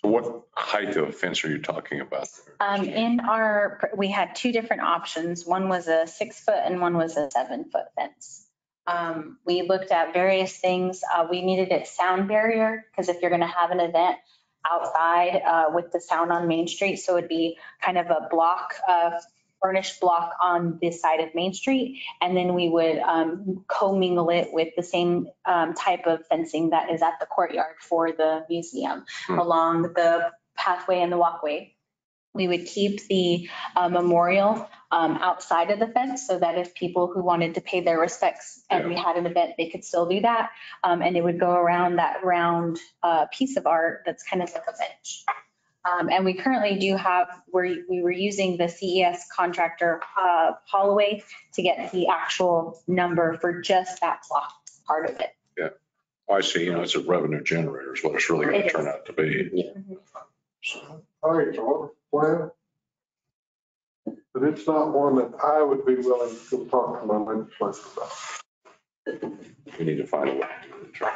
So what height of fence are you talking about? we had two different options. One was a 6-foot and one was a 7-foot fence. We looked at various things. We needed a sound barrier because if you're going to have an event outside with the sound on Main Street, so it'd be kind of a block, furnished block on this side of Main Street. And then we would commingle it with the same type of fencing that is at the courtyard for the museum along the pathway and the walkway. We would keep the memorial outside of the fence so that if people who wanted to pay their respects and we had an event, they could still do that. And it would go around that round piece of art that's kind of like a bench. And we currently do have, we were using the CES contractor Holloway to get the actual number for just that block part of it. Yeah. Well, I see, it's a revenue generator is what it's really going to turn out to be. All right, so plan. But it's not one that I would be willing to talk to my legislature about. We need to find a way to do it.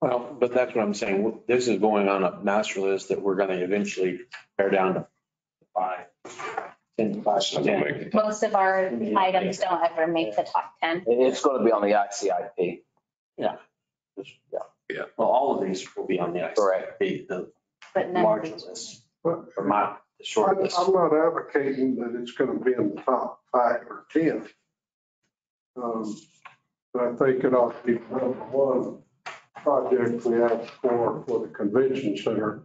Well, but that's what I'm saying. This is going on a master list that we're going to eventually pare down to 5, 10, 5, 10. Most of our items don't ever make the top 10. It's going to be on the ICIP. Yeah. Yeah. Well, all of these will be on the Correct. the But none of larger these. list, But or the short list. I'm not advocating that it's going to be in the top 5 or 10. But I think it ought to be number one project we ask for the convention center,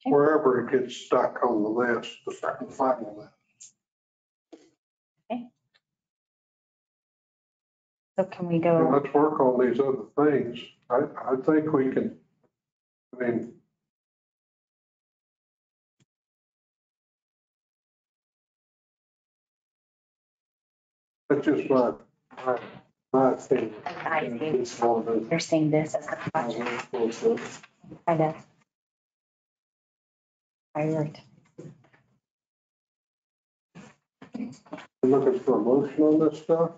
wherever it gets stuck on the list, the final list. So can we And go? let's work on these other things. I think we can, that's just my opinion. You're saying this as the project. Kind of. Right. You looking for a motion on this stuff?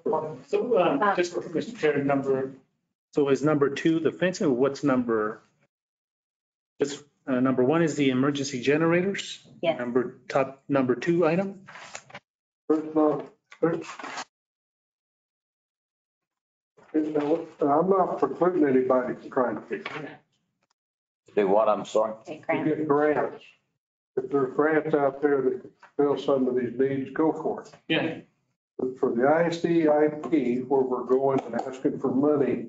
So just for Mr. Chair, so is number 2 the fencing, or what's number? Just number 1 is the emergency generators? Yes. Number 2 item? I'm not precluding anybody from trying to get grants. Do what, I'm sorry? Okay, To Grant. get grants. If there's grants out there that can fill some of these needs, go for it. Yeah. But for the ICIP, where we're going and asking for money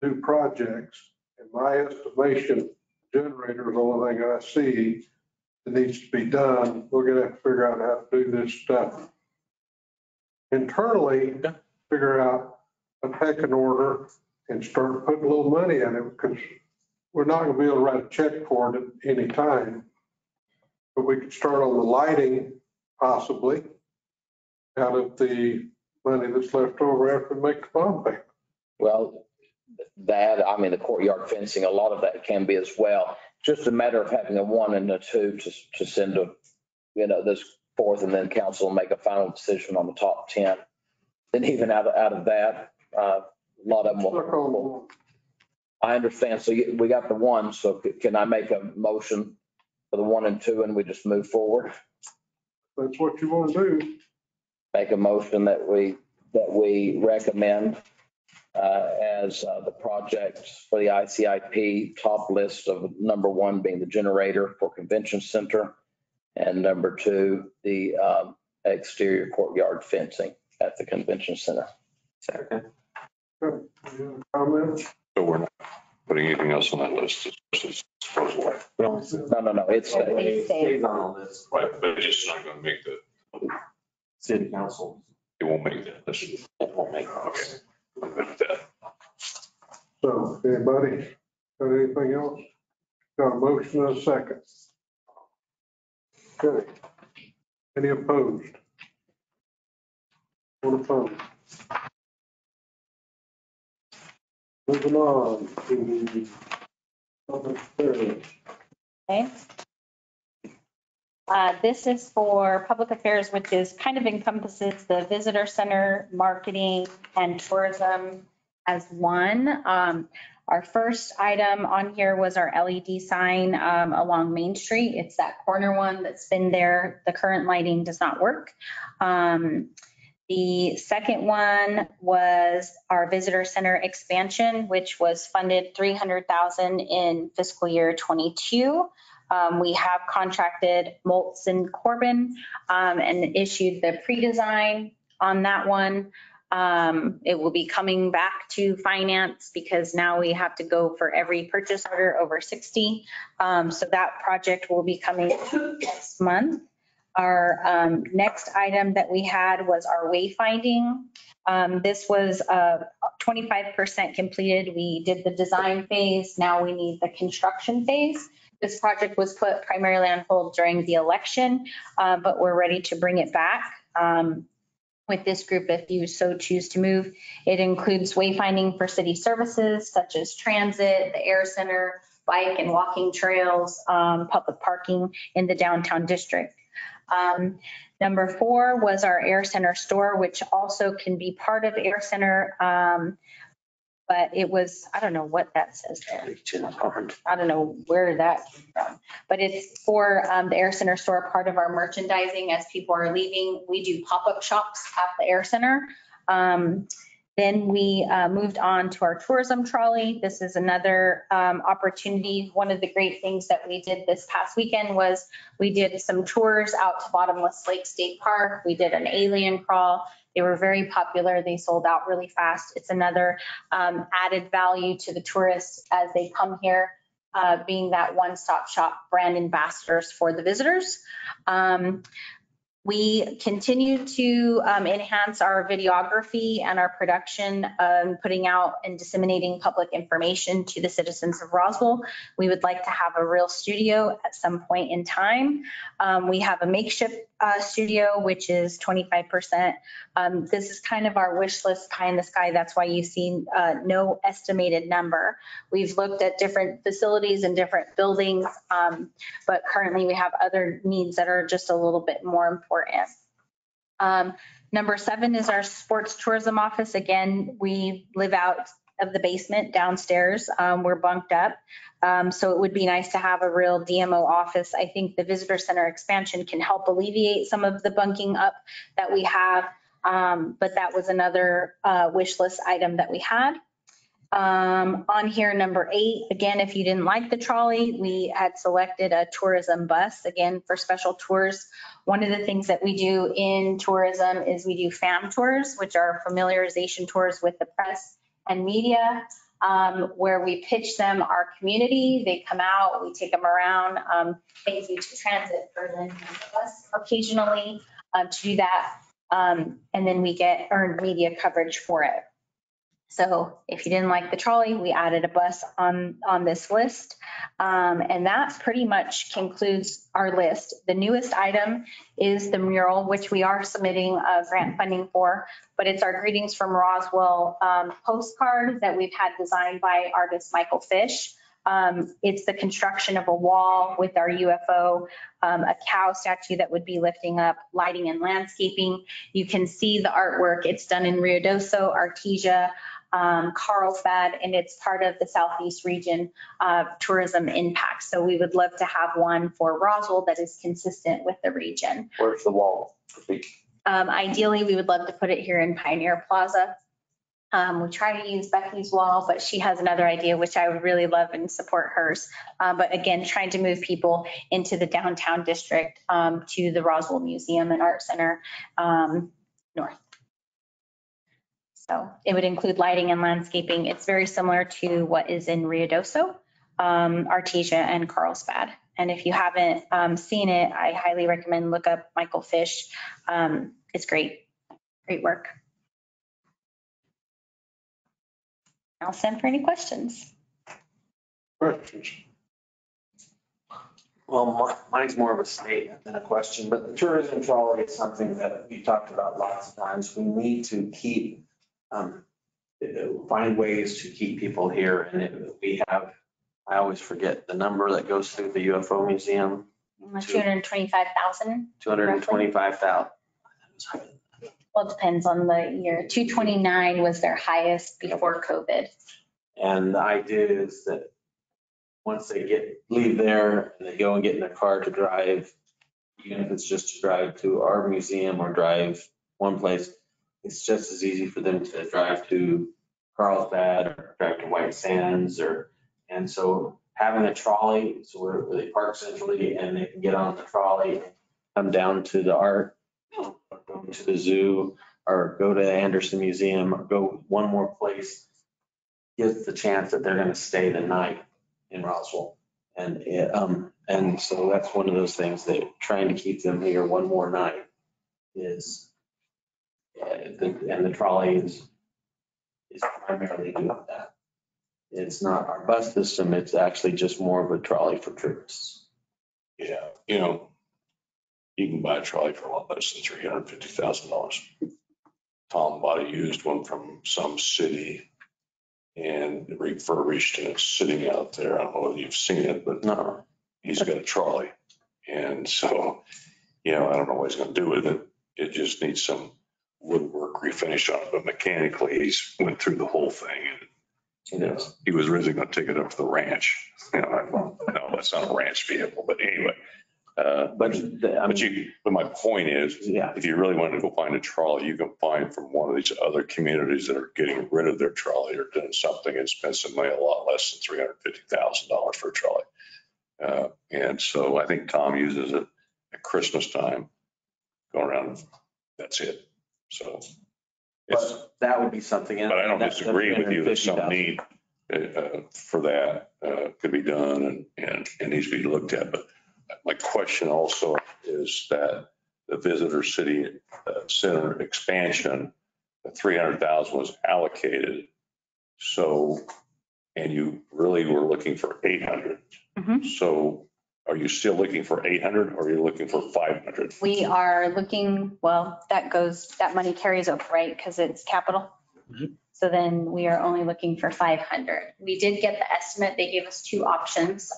to do projects, in my estimation, generator is the only thing I see that needs to be done. We're gonna have to figure out how to do this stuff internally, figure out a pecking order and start putting a little money in it, because we're not gonna be able to write a check for it at any time. But we could start on the lighting possibly out of the money that's left over after we make the bond payment. Well, the courtyard fencing, a lot of that can be as well. Just a matter of having a 1 and a 2 to send to, this fourth, and then council will make a final decision on the top 10. Then even out of that, a lot of them will. I understand. So we got the 1. So can I make a motion for the 1 and 2 and we just move forward? That's what you want to do. Make a motion that we recommend as the projects for the ICIP, top list of number 1 being the generator for convention center, and number 2, the exterior courtyard fencing at the convention center. Second. Comments? So we're not putting anything else on that list. It's supposedly. No, it's It Stays on the list. Right, but it's just not going to make the, City council. it won't make that list. It won't make it. Okay. I'm good with that. So anybody got anything else? Got a motion and a second. Okay. Any opposed? One opposed. Moving on to the public affairs. Okay. This is for public affairs, which is kind of encompasses the visitor center, marketing, and tourism as one. Our first item on here was our LED sign along Main Street. It's that corner one that's been there. The current lighting does not work. The second one was our visitor center expansion, which was funded $300,000 in fiscal year 22. We have contracted Moltz and Corbin and issued the pre-design on that one. It will be coming back to finance because now we have to go for every purchase order over 60. So that project will be coming next month. Our next item that we had was our wayfinding. This was 25% completed. We did the design phase. Now we need the construction phase. This project was put primarily on hold during the election, but we're ready to bring it back with this group if you so choose to move. It includes wayfinding for city services such as transit, the air center, bike and walking trails, public parking in the downtown district. Number 4 was our Air Center store, which also can be part of Air Center. But it was, I don't know what that says there. I don't know where that came from, but it's for the Air Center store, part of our merchandising. As people are leaving, we do pop-up shops at the Air Center. Then we moved on to our tourism trolley. This is another opportunity. One of the great things that we did this past weekend was we did some tours out to Bottomless Lake State Park. We did an alien crawl. They were very popular. They sold out really fast. It's another added value to the tourists as they come here, being that one-stop shop brand ambassadors for the visitors. We continue to enhance our videography and our production, putting out and disseminating public information to the citizens of Roswell. We would like to have a real studio at some point in time. We have a makeshift studio, which is 25%. This is kind of our wish list pie in the sky. That's why you've seen no estimated number. We've looked at different facilities and different buildings, but currently we have other needs that are just a little bit more important. Number 7 is our sports tourism office. Again, we live out of the basement downstairs. We're bunked up. So it would be nice to have a real DMO office. I think the visitor center expansion can help alleviate some of the bunking up that we have. But that was another wish list item that we had. On here, number 8, again, if you didn't like the trolley, we had selected a tourism bus, again, for special tours. One of the things that we do in tourism is we do FAM tours, which are familiarization tours with the press and media, where we pitch them our community. They come out, we take them around. Thank you to Transit for lending us occasionally to do that. And then we get earned media coverage for it. So if you didn't like the trolley, we added a bus on this list. And that pretty much concludes our list. The newest item is the mural, which we are submitting grant funding for, but it's our Greetings from Roswell postcard that we've had designed by artist Michael Fish. It's the construction of a wall with our UFO, a cow statue that would be lifting up, lighting and landscaping. You can see the artwork. It's done in Ruidoso, Artesia, Carlsbad, and it's part of the Southeast region tourism impact. So we would love to have one for Roswell that is consistent with the region. Where's the wall? Ideally, we would love to put it here in Pioneer Plaza. We try to use Becky's wall, but she has another idea, which I would really love and support hers. But again, trying to move people into the downtown district to the Roswell Museum and Art Center north. So it would include lighting and landscaping. It's very similar to what is in Ruidoso, Artesia, and Carlsbad. And if you haven't seen it, I highly recommend look up Michael Fish. It's great, great work. I'll send for any questions. Questions? Well, mine's more of a statement than a question, but the tourism trolley is something that we talked about lots of times. We need to keep, find ways to keep people here. And we have, I always forget the number that goes through the UFO museum, 225,000. 225,000. Well, it depends on the year. 229 was their highest before COVID. And the idea is that once they leave there and they go and get in their car to drive, even if it's just to drive to our museum or drive one place, it's just as easy for them to drive to Carlsbad or drive to White Sands and so having a trolley, so where they park centrally and they can get on the trolley, come down to the art, or go to the zoo, or go to the Anderson Museum, or go one more place, gives the chance that they're going to stay the night in Roswell. And so that's one of those things that trying to keep them here one more night is, and the trolley is primarily doing that. It's not our bus system, it's actually just more of a trolley for tourists. Yeah, you know, you can buy a trolley for a lot less than $350,000. Tom bought a used one from some city and refurbished, and it's sitting out there. I don't know whether you've seen it, but no, he's got a trolley. And so, you know, I don't know what he's going to do with it. It just needs some woodwork refinished on it, but mechanically he's went through the whole thing. And you know, he was originally going to take it up to the ranch. You know, well, no, that's not a ranch vehicle, but anyway. But my point is, if you really wanted to go find a trolley, you can find from one of these other communities that are getting rid of their trolley or doing something and spend some money, a lot less than $350,000 for a trolley. And so I think Tom uses it at Christmas time, going around. That's it. So that would be something. But I don't disagree with you that some need for that could be done and needs to be looked at. But my question also is that the visitor city center expansion, the 300,000 was allocated. So, and you really were looking for 800. Mm-hmm. So are you still looking for 800 or are you looking for 500? We are looking, well, that money carries over, right? Because it's capital. Mm-hmm. So then we are only looking for 500. We did get the estimate. They gave us two options.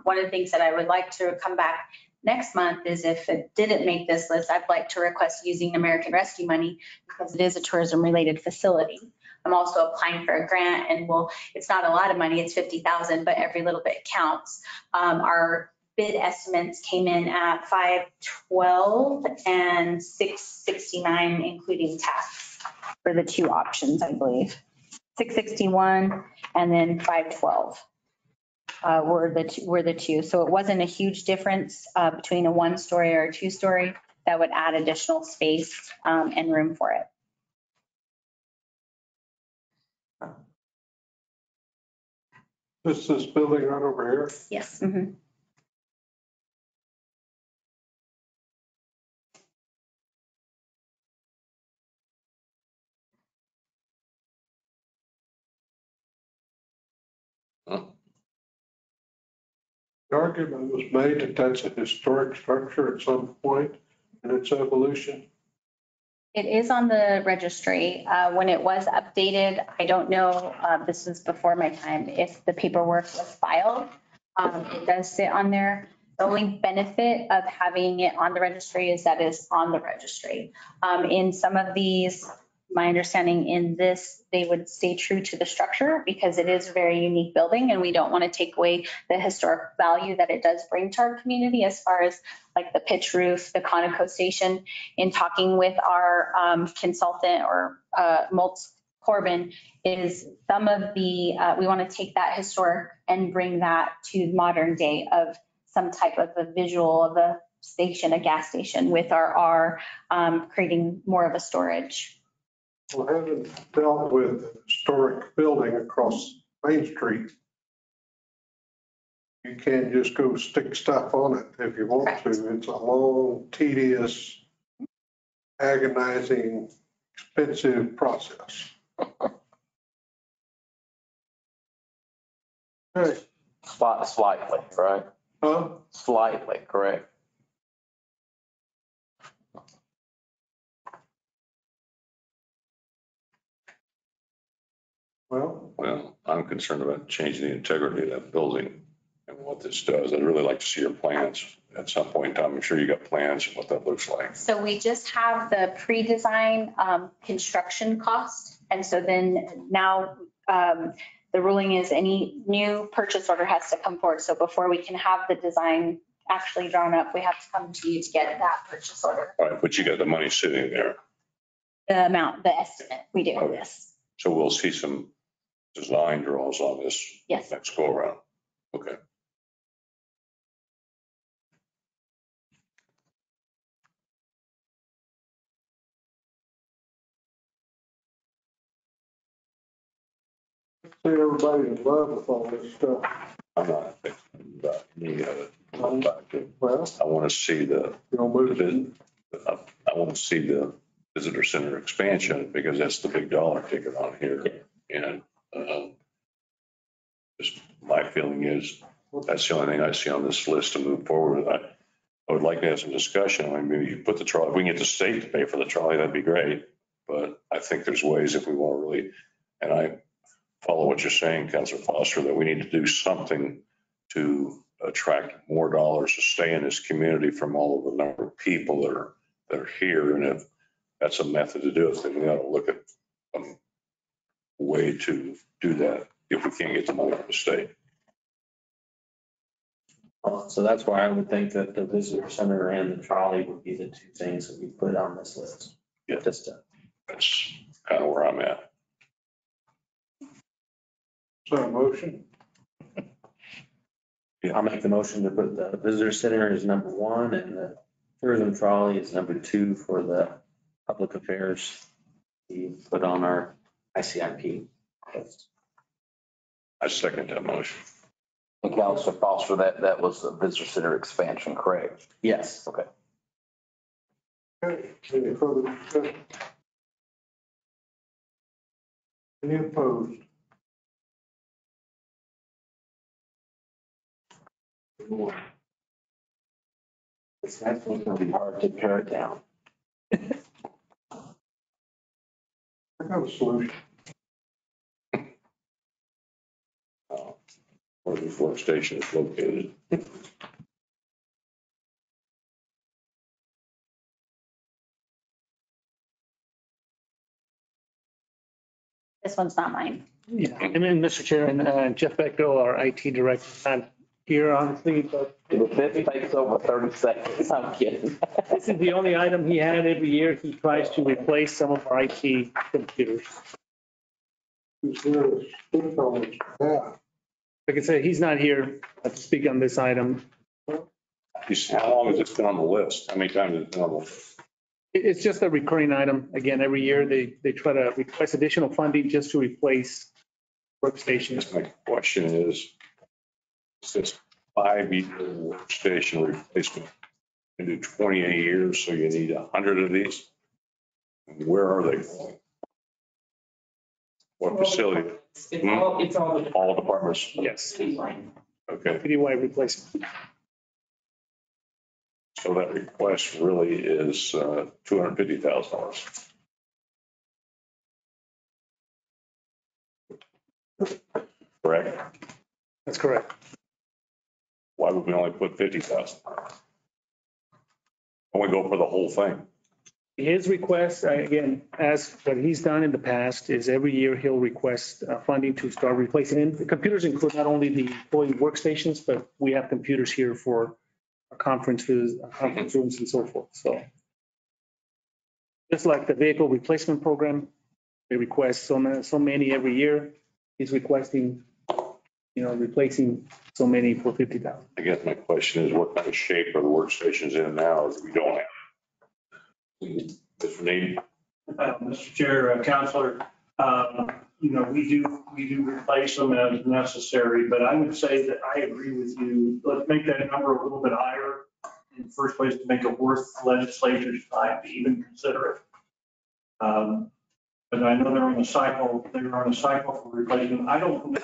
One of the things that I would like to come back next month is if it didn't make this list, I'd like to request using American Rescue money because it is a tourism related facility. I'm also applying for a grant and it's not a lot of money. It's 50,000, but every little bit counts. Our bid estimates came in at 512 and 669, including tax for the two options, I believe. 661 and then 512 were the two. So it wasn't a huge difference between a 1-story or a 2-story. That would add additional space and room for it. This building right over here? Yes. Mm-hmm. The argument was made that that's a historic structure at some point in its evolution. It is on the registry. When it was updated, I don't know, this was before my time, if the paperwork was filed. It does sit on there. The only benefit of having it on the registry is that it's on the registry. In some of these, my understanding in this, they would stay true to the structure because it is a very unique building and we don't want to take away the historic value that it does bring to our community as far as like the pitch roof, the Conoco station. In talking with our consultant or Moltz Corbin, is some of the, we want to take that historic and bring that to modern day of some type of a visual of a station, a gas station with our creating more of a storage. Well, having dealt with a historic building across Main Street, you can't just go stick stuff on it if you want to. It's a long, tedious, agonizing, expensive process. Okay. Slightly, right? Huh? Slightly, correct? Well, I'm concerned about changing the integrity of that building and what this does. I'd really like to see your plans at some point in time. I'm sure you got plans of what that looks like. So we just have the pre-design construction cost. And so then now the ruling is any new purchase order has to come forward. So before we can have the design actually drawn up, we have to come to you to get that purchase order. All right, but you got the money sitting there. The amount, the estimate, we do, Okay. yes. So we'll see some design draws on this Yes. next go around. Okay. see, everybody's in love with all this stuff. I'm not thinking about any of it. Well, I want to see you know, move it. I want to see the visitor center expansion because that's the big dollar ticket on here. And just my feeling is that's the only thing I see on this list to move forward with. I would like to have some discussion. I mean, maybe you put the trolley, if we can get the state to pay for the trolley, that'd be great. But I think there's ways if we want to really, and I follow what you're saying, Councilor Foster, that we need to do something to attract more dollars to stay in this community from all of the number of people that are here. And if that's a method to do it, then we ought to look at a way to do that if we can't get the money from the state. So that's why I would think that the visitor center and the trolley would be the two things that we put on this list. Yeah. Just That's kind of where I'm at. So motion. I'll make the motion to put the visitor center as number one and the tourism trolley is number two for the public affairs. We put on our ICIP list. I second that motion. And Councilor Foster, that was a visitor center expansion, correct? Yes. Okay. Okay, any further discussion? Any opposed? This next one's gonna be hard to pare it down. I got a solution. Where this workstation is located. This one's not mine. Yeah, and then Mr. Chair and Jeff Bechtel, our IT director, is not here honestly, but This takes over 30 seconds. I'm kidding. this is the only item he had every year. He tries to replace some of our IT computers. Who's here to speak on this? Yeah. Like I said, he's not here to speak on this item. How long has it been on the list? How many times has it been on the list? It's just a recurring item. Again, every year they try to request additional funding just to replace workstations. My question is this 5-year workstation replacement into 28 years, so you need 100 of these? Where are they going? What facility? It's All departments? Yes, Okay, citywide replacement. so that request really is $250,000. Correct? That's correct. Why would we only put 50,000? Only go for the whole thing? His request, again, as what he's done in the past, is every year he'll request funding to start replacing. And the computers include not only the employee workstations, but we have computers here for our conferences, conference rooms and so forth. So just like the vehicle replacement program, they request so many every year. He's requesting, replacing so many for 50,000. I guess my question is, what kind of shape are the workstations in now that we don't have? Mr. Need? Mr. Chair, Counselor, we do replace them as necessary, but I would say that I agree with you. Let's make that number a little bit higher in the first place to make it worth the legislature's time to even consider it. But I know they're on a cycle for replacement. I don't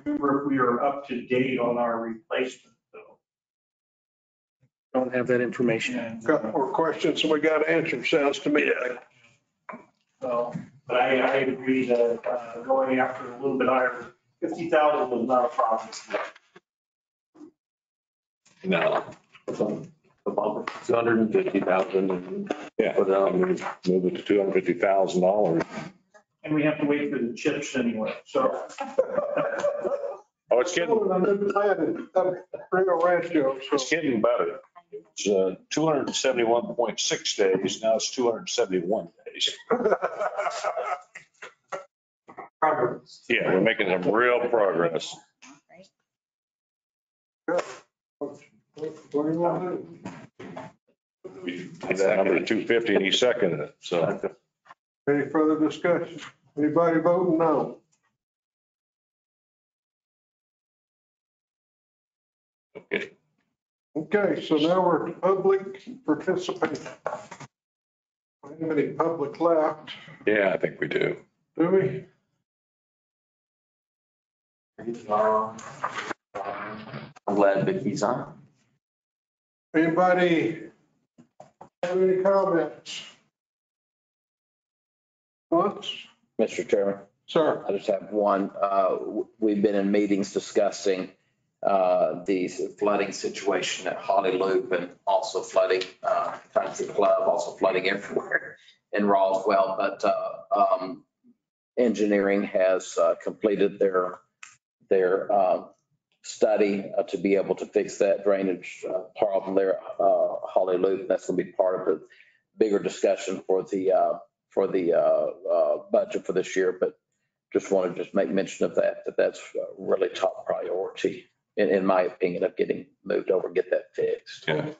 remember if we are up to date on our replacement, though. Don't have that information. Got more questions than we got answers, sounds to me. So, but I agree that going after a little bit higher, 50,000 was not a problem. No. 250,000. Yeah, move it to $250,000. And we have to wait for the chips anyway, so. Oh, it's getting, It's getting better. It's 271.6 days. Now it's 271 days. Progress. Yeah, we're making some real progress. What do you want to do? We did that number to 250 and he seconded it, so. Any further discussion? Anybody voting no? Okay. Okay, so now we're to public participation. How many public left? Yeah, I think we do. Do we? I'm glad Vicky's on. Anybody have any comments? Once? Mr. Chairman, Sir. I just have one. We've been in meetings discussing the flooding situation at Holly Loop and also flooding Country Club, also flooding everywhere in Roswell. But engineering has completed their study to be able to fix that drainage problem there, Holly Loop. That's going to be part of the bigger discussion for the budget for this year. But just wanted to just make mention of that's really top priority, in my opinion, of getting moved over, get that fixed. Yeah.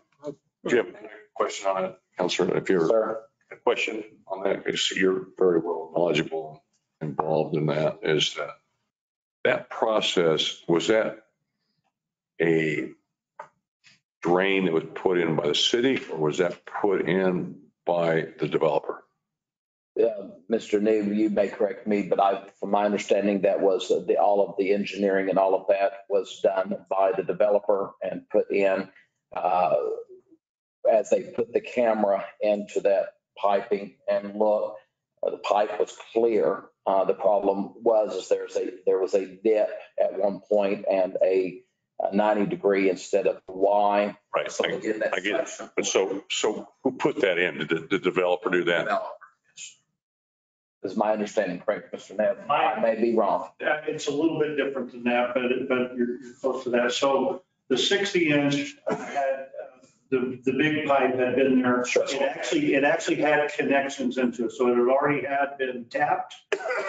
Jim, question on it, Counselor, if you're a question on that, because you're very well knowledgeable, involved in that, is that process, was that a drain that was put in by the city, or was that put in by the developer? Mr. New, you may correct me, but from my understanding, that was all of the engineering and all of that was done by the developer and put in as they put the camera into that piping and look, the pipe was clear. The problem was there was a dip at one point and a 90-degree instead of Y. Right. So I get it. But so who put that in? Did the developer do that? Is my understanding correct, Mr. Nev? I may be wrong. It's a little bit different than that, but you're close to that. So the 60-inch had the big pipe had been there. It actually had connections into it, so it already had been tapped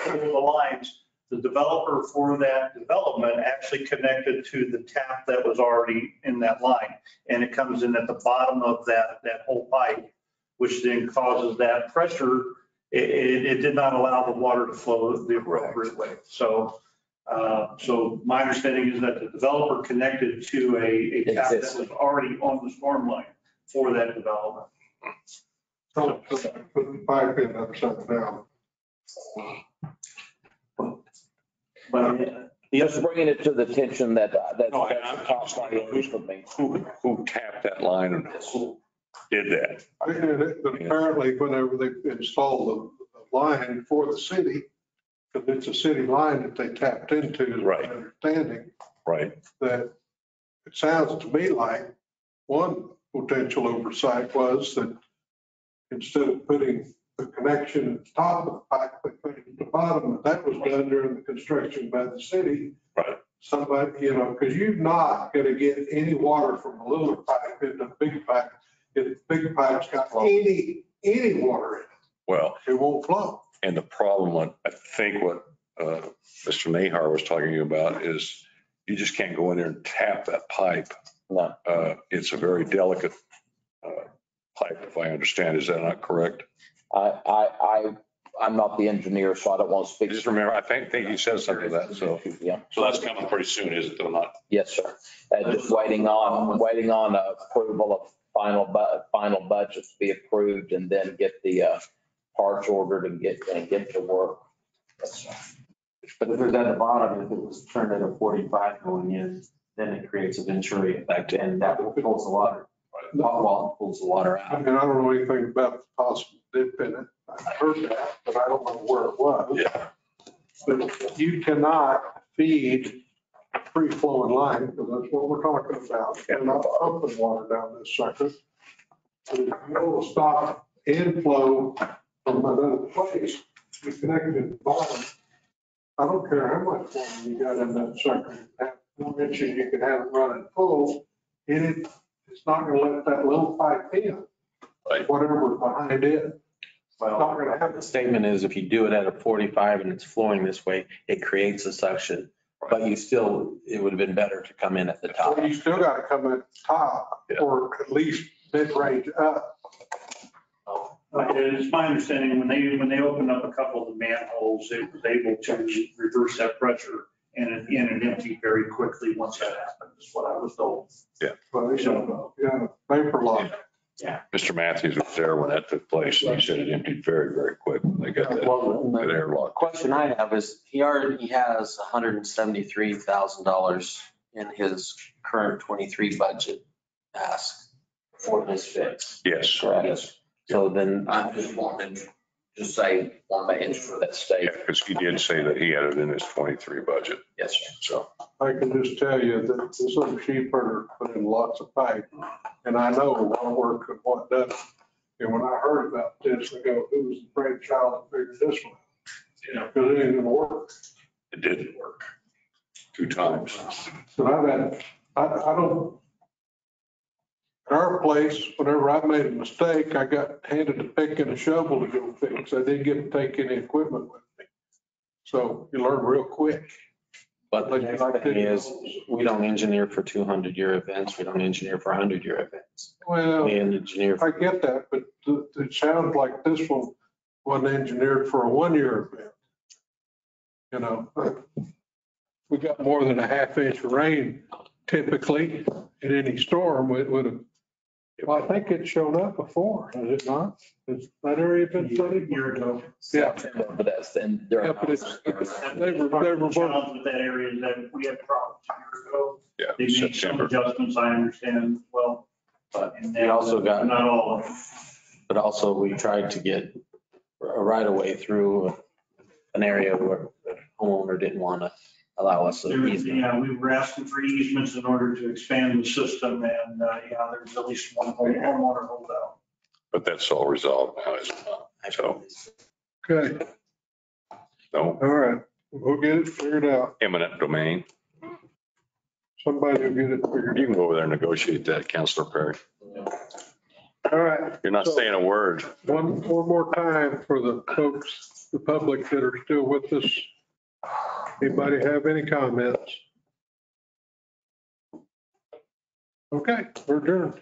over the lines. The developer for that development actually connected to the tap that was already in that line, and it comes in at the bottom of that whole pipe, which then causes that pressure. It did not allow the water to flow the appropriate way. So my understanding is that the developer connected to a tap that was already on the storm line for that development. So put the pipe in upside down. But just bringing it to the attention that that's No, a top priority for me. Who tapped that line and who did that? I did it, but apparently whenever they installed the line for the city, because it's a city line that they tapped into, is my understanding. Right. That it sounds to me like one potential oversight was that instead of putting the connection at the top of the pipe, they put it at the bottom. That was done during the construction by the city. Right. Somebody, because you're not going to get any water from a little pipe into a big pipe. If the big pipe's got any water in it, well, it won't flow. And the problem, I think what Mr. Nahar was talking about is you just can't go in there and tap that pipe. No. It's a very delicate pipe, if I understand. Is that not correct? I'm not the engineer, so I don't want to speak. Just remember, I think you said something to that. So yeah. So that's coming pretty soon, is it though not? Yes, sir. Just waiting on approval of final budget to be approved and then get the parts ordered and get to work. But if it was at the bottom, if it was turned at a 45 going in, then it creates a Venturi effect and that pulls the water. Hot wall pulls the water I out. mean, I don't know anything about the possible dip in it. I heard that, but I don't know where it was. Yeah. But you cannot feed free flowing line, because that's what we're talking about. You're not pumping water down this sucker. So if you want to stop inflow from another place, you connect it to the bottom. I don't care how much water you got in that sucker. You can have 4 inches, you can have it running full. It's not going to let that little pipe in, Right. whatever's behind it. Well, Not gonna happen. the statement is if you do it at a 45 and it's flowing this way, it creates a suction. But you still, it would have been better to come in at the top. So you still got to come at the top or at least mid-range up. It's my understanding when they opened up a couple of the manholes, it was able to reverse that pressure and it emptied very quickly once that happened, is what I was told. Well, yeah, vapor lock. Mr. Matthews was there when that took place, and he said it emptied very, very quick when they got that airlock. Question I have is he already has $173,000 in his current 23 budget ask for this fix. Yes. Correct. So then I just wanted to just say, want to make sure that's Yeah, safe. because he did say that he had it in his 23 budget. Yes, sir. So, I can just tell you that this little sheep herder put in lots of pipe, and I know what works and what doesn't. And when I heard about this, I go, who was the brainchild that figured this one? Because it ain't gonna work. it didn't work 2 times. So I don't, at our place, whenever I made a mistake, I got handed a pick and a shovel to go fix. I didn't get to take any equipment with me. So you learn real quick. But the next thing is, we don't engineer for 200-year events. We don't engineer for 100-year events. Well, We engineer. I get that, but it sounds like this one wasn't engineered for a 1-year event. You know, we got more than a half-inch of rain typically in any storm. It would have, well, I think it's shown up before, has it not? Has that area been flooded? A year ago. Yeah. But that's, and they're. Yeah, but they were The challenge with that area is that we had problems a year ago. Yeah, They made some September. adjustments, I understand, as well. But And we also got, not all of them. but also we tried to get a right of way through an area where the homeowner didn't want to allow us to easement. Yeah, we were asking for easements in order to expand the system and, there's at least one homeowner holdout. But that's all resolved now, isn't it? So, Okay, no all right, we'll get it figured out. eminent domain. Somebody will get it figured You can go over there and negotiate that, Counselor Perry. out. All right. You're not So- saying a word. One more time for the folks, the public that are still with us. Anybody have any comments? Okay, we're adjourned.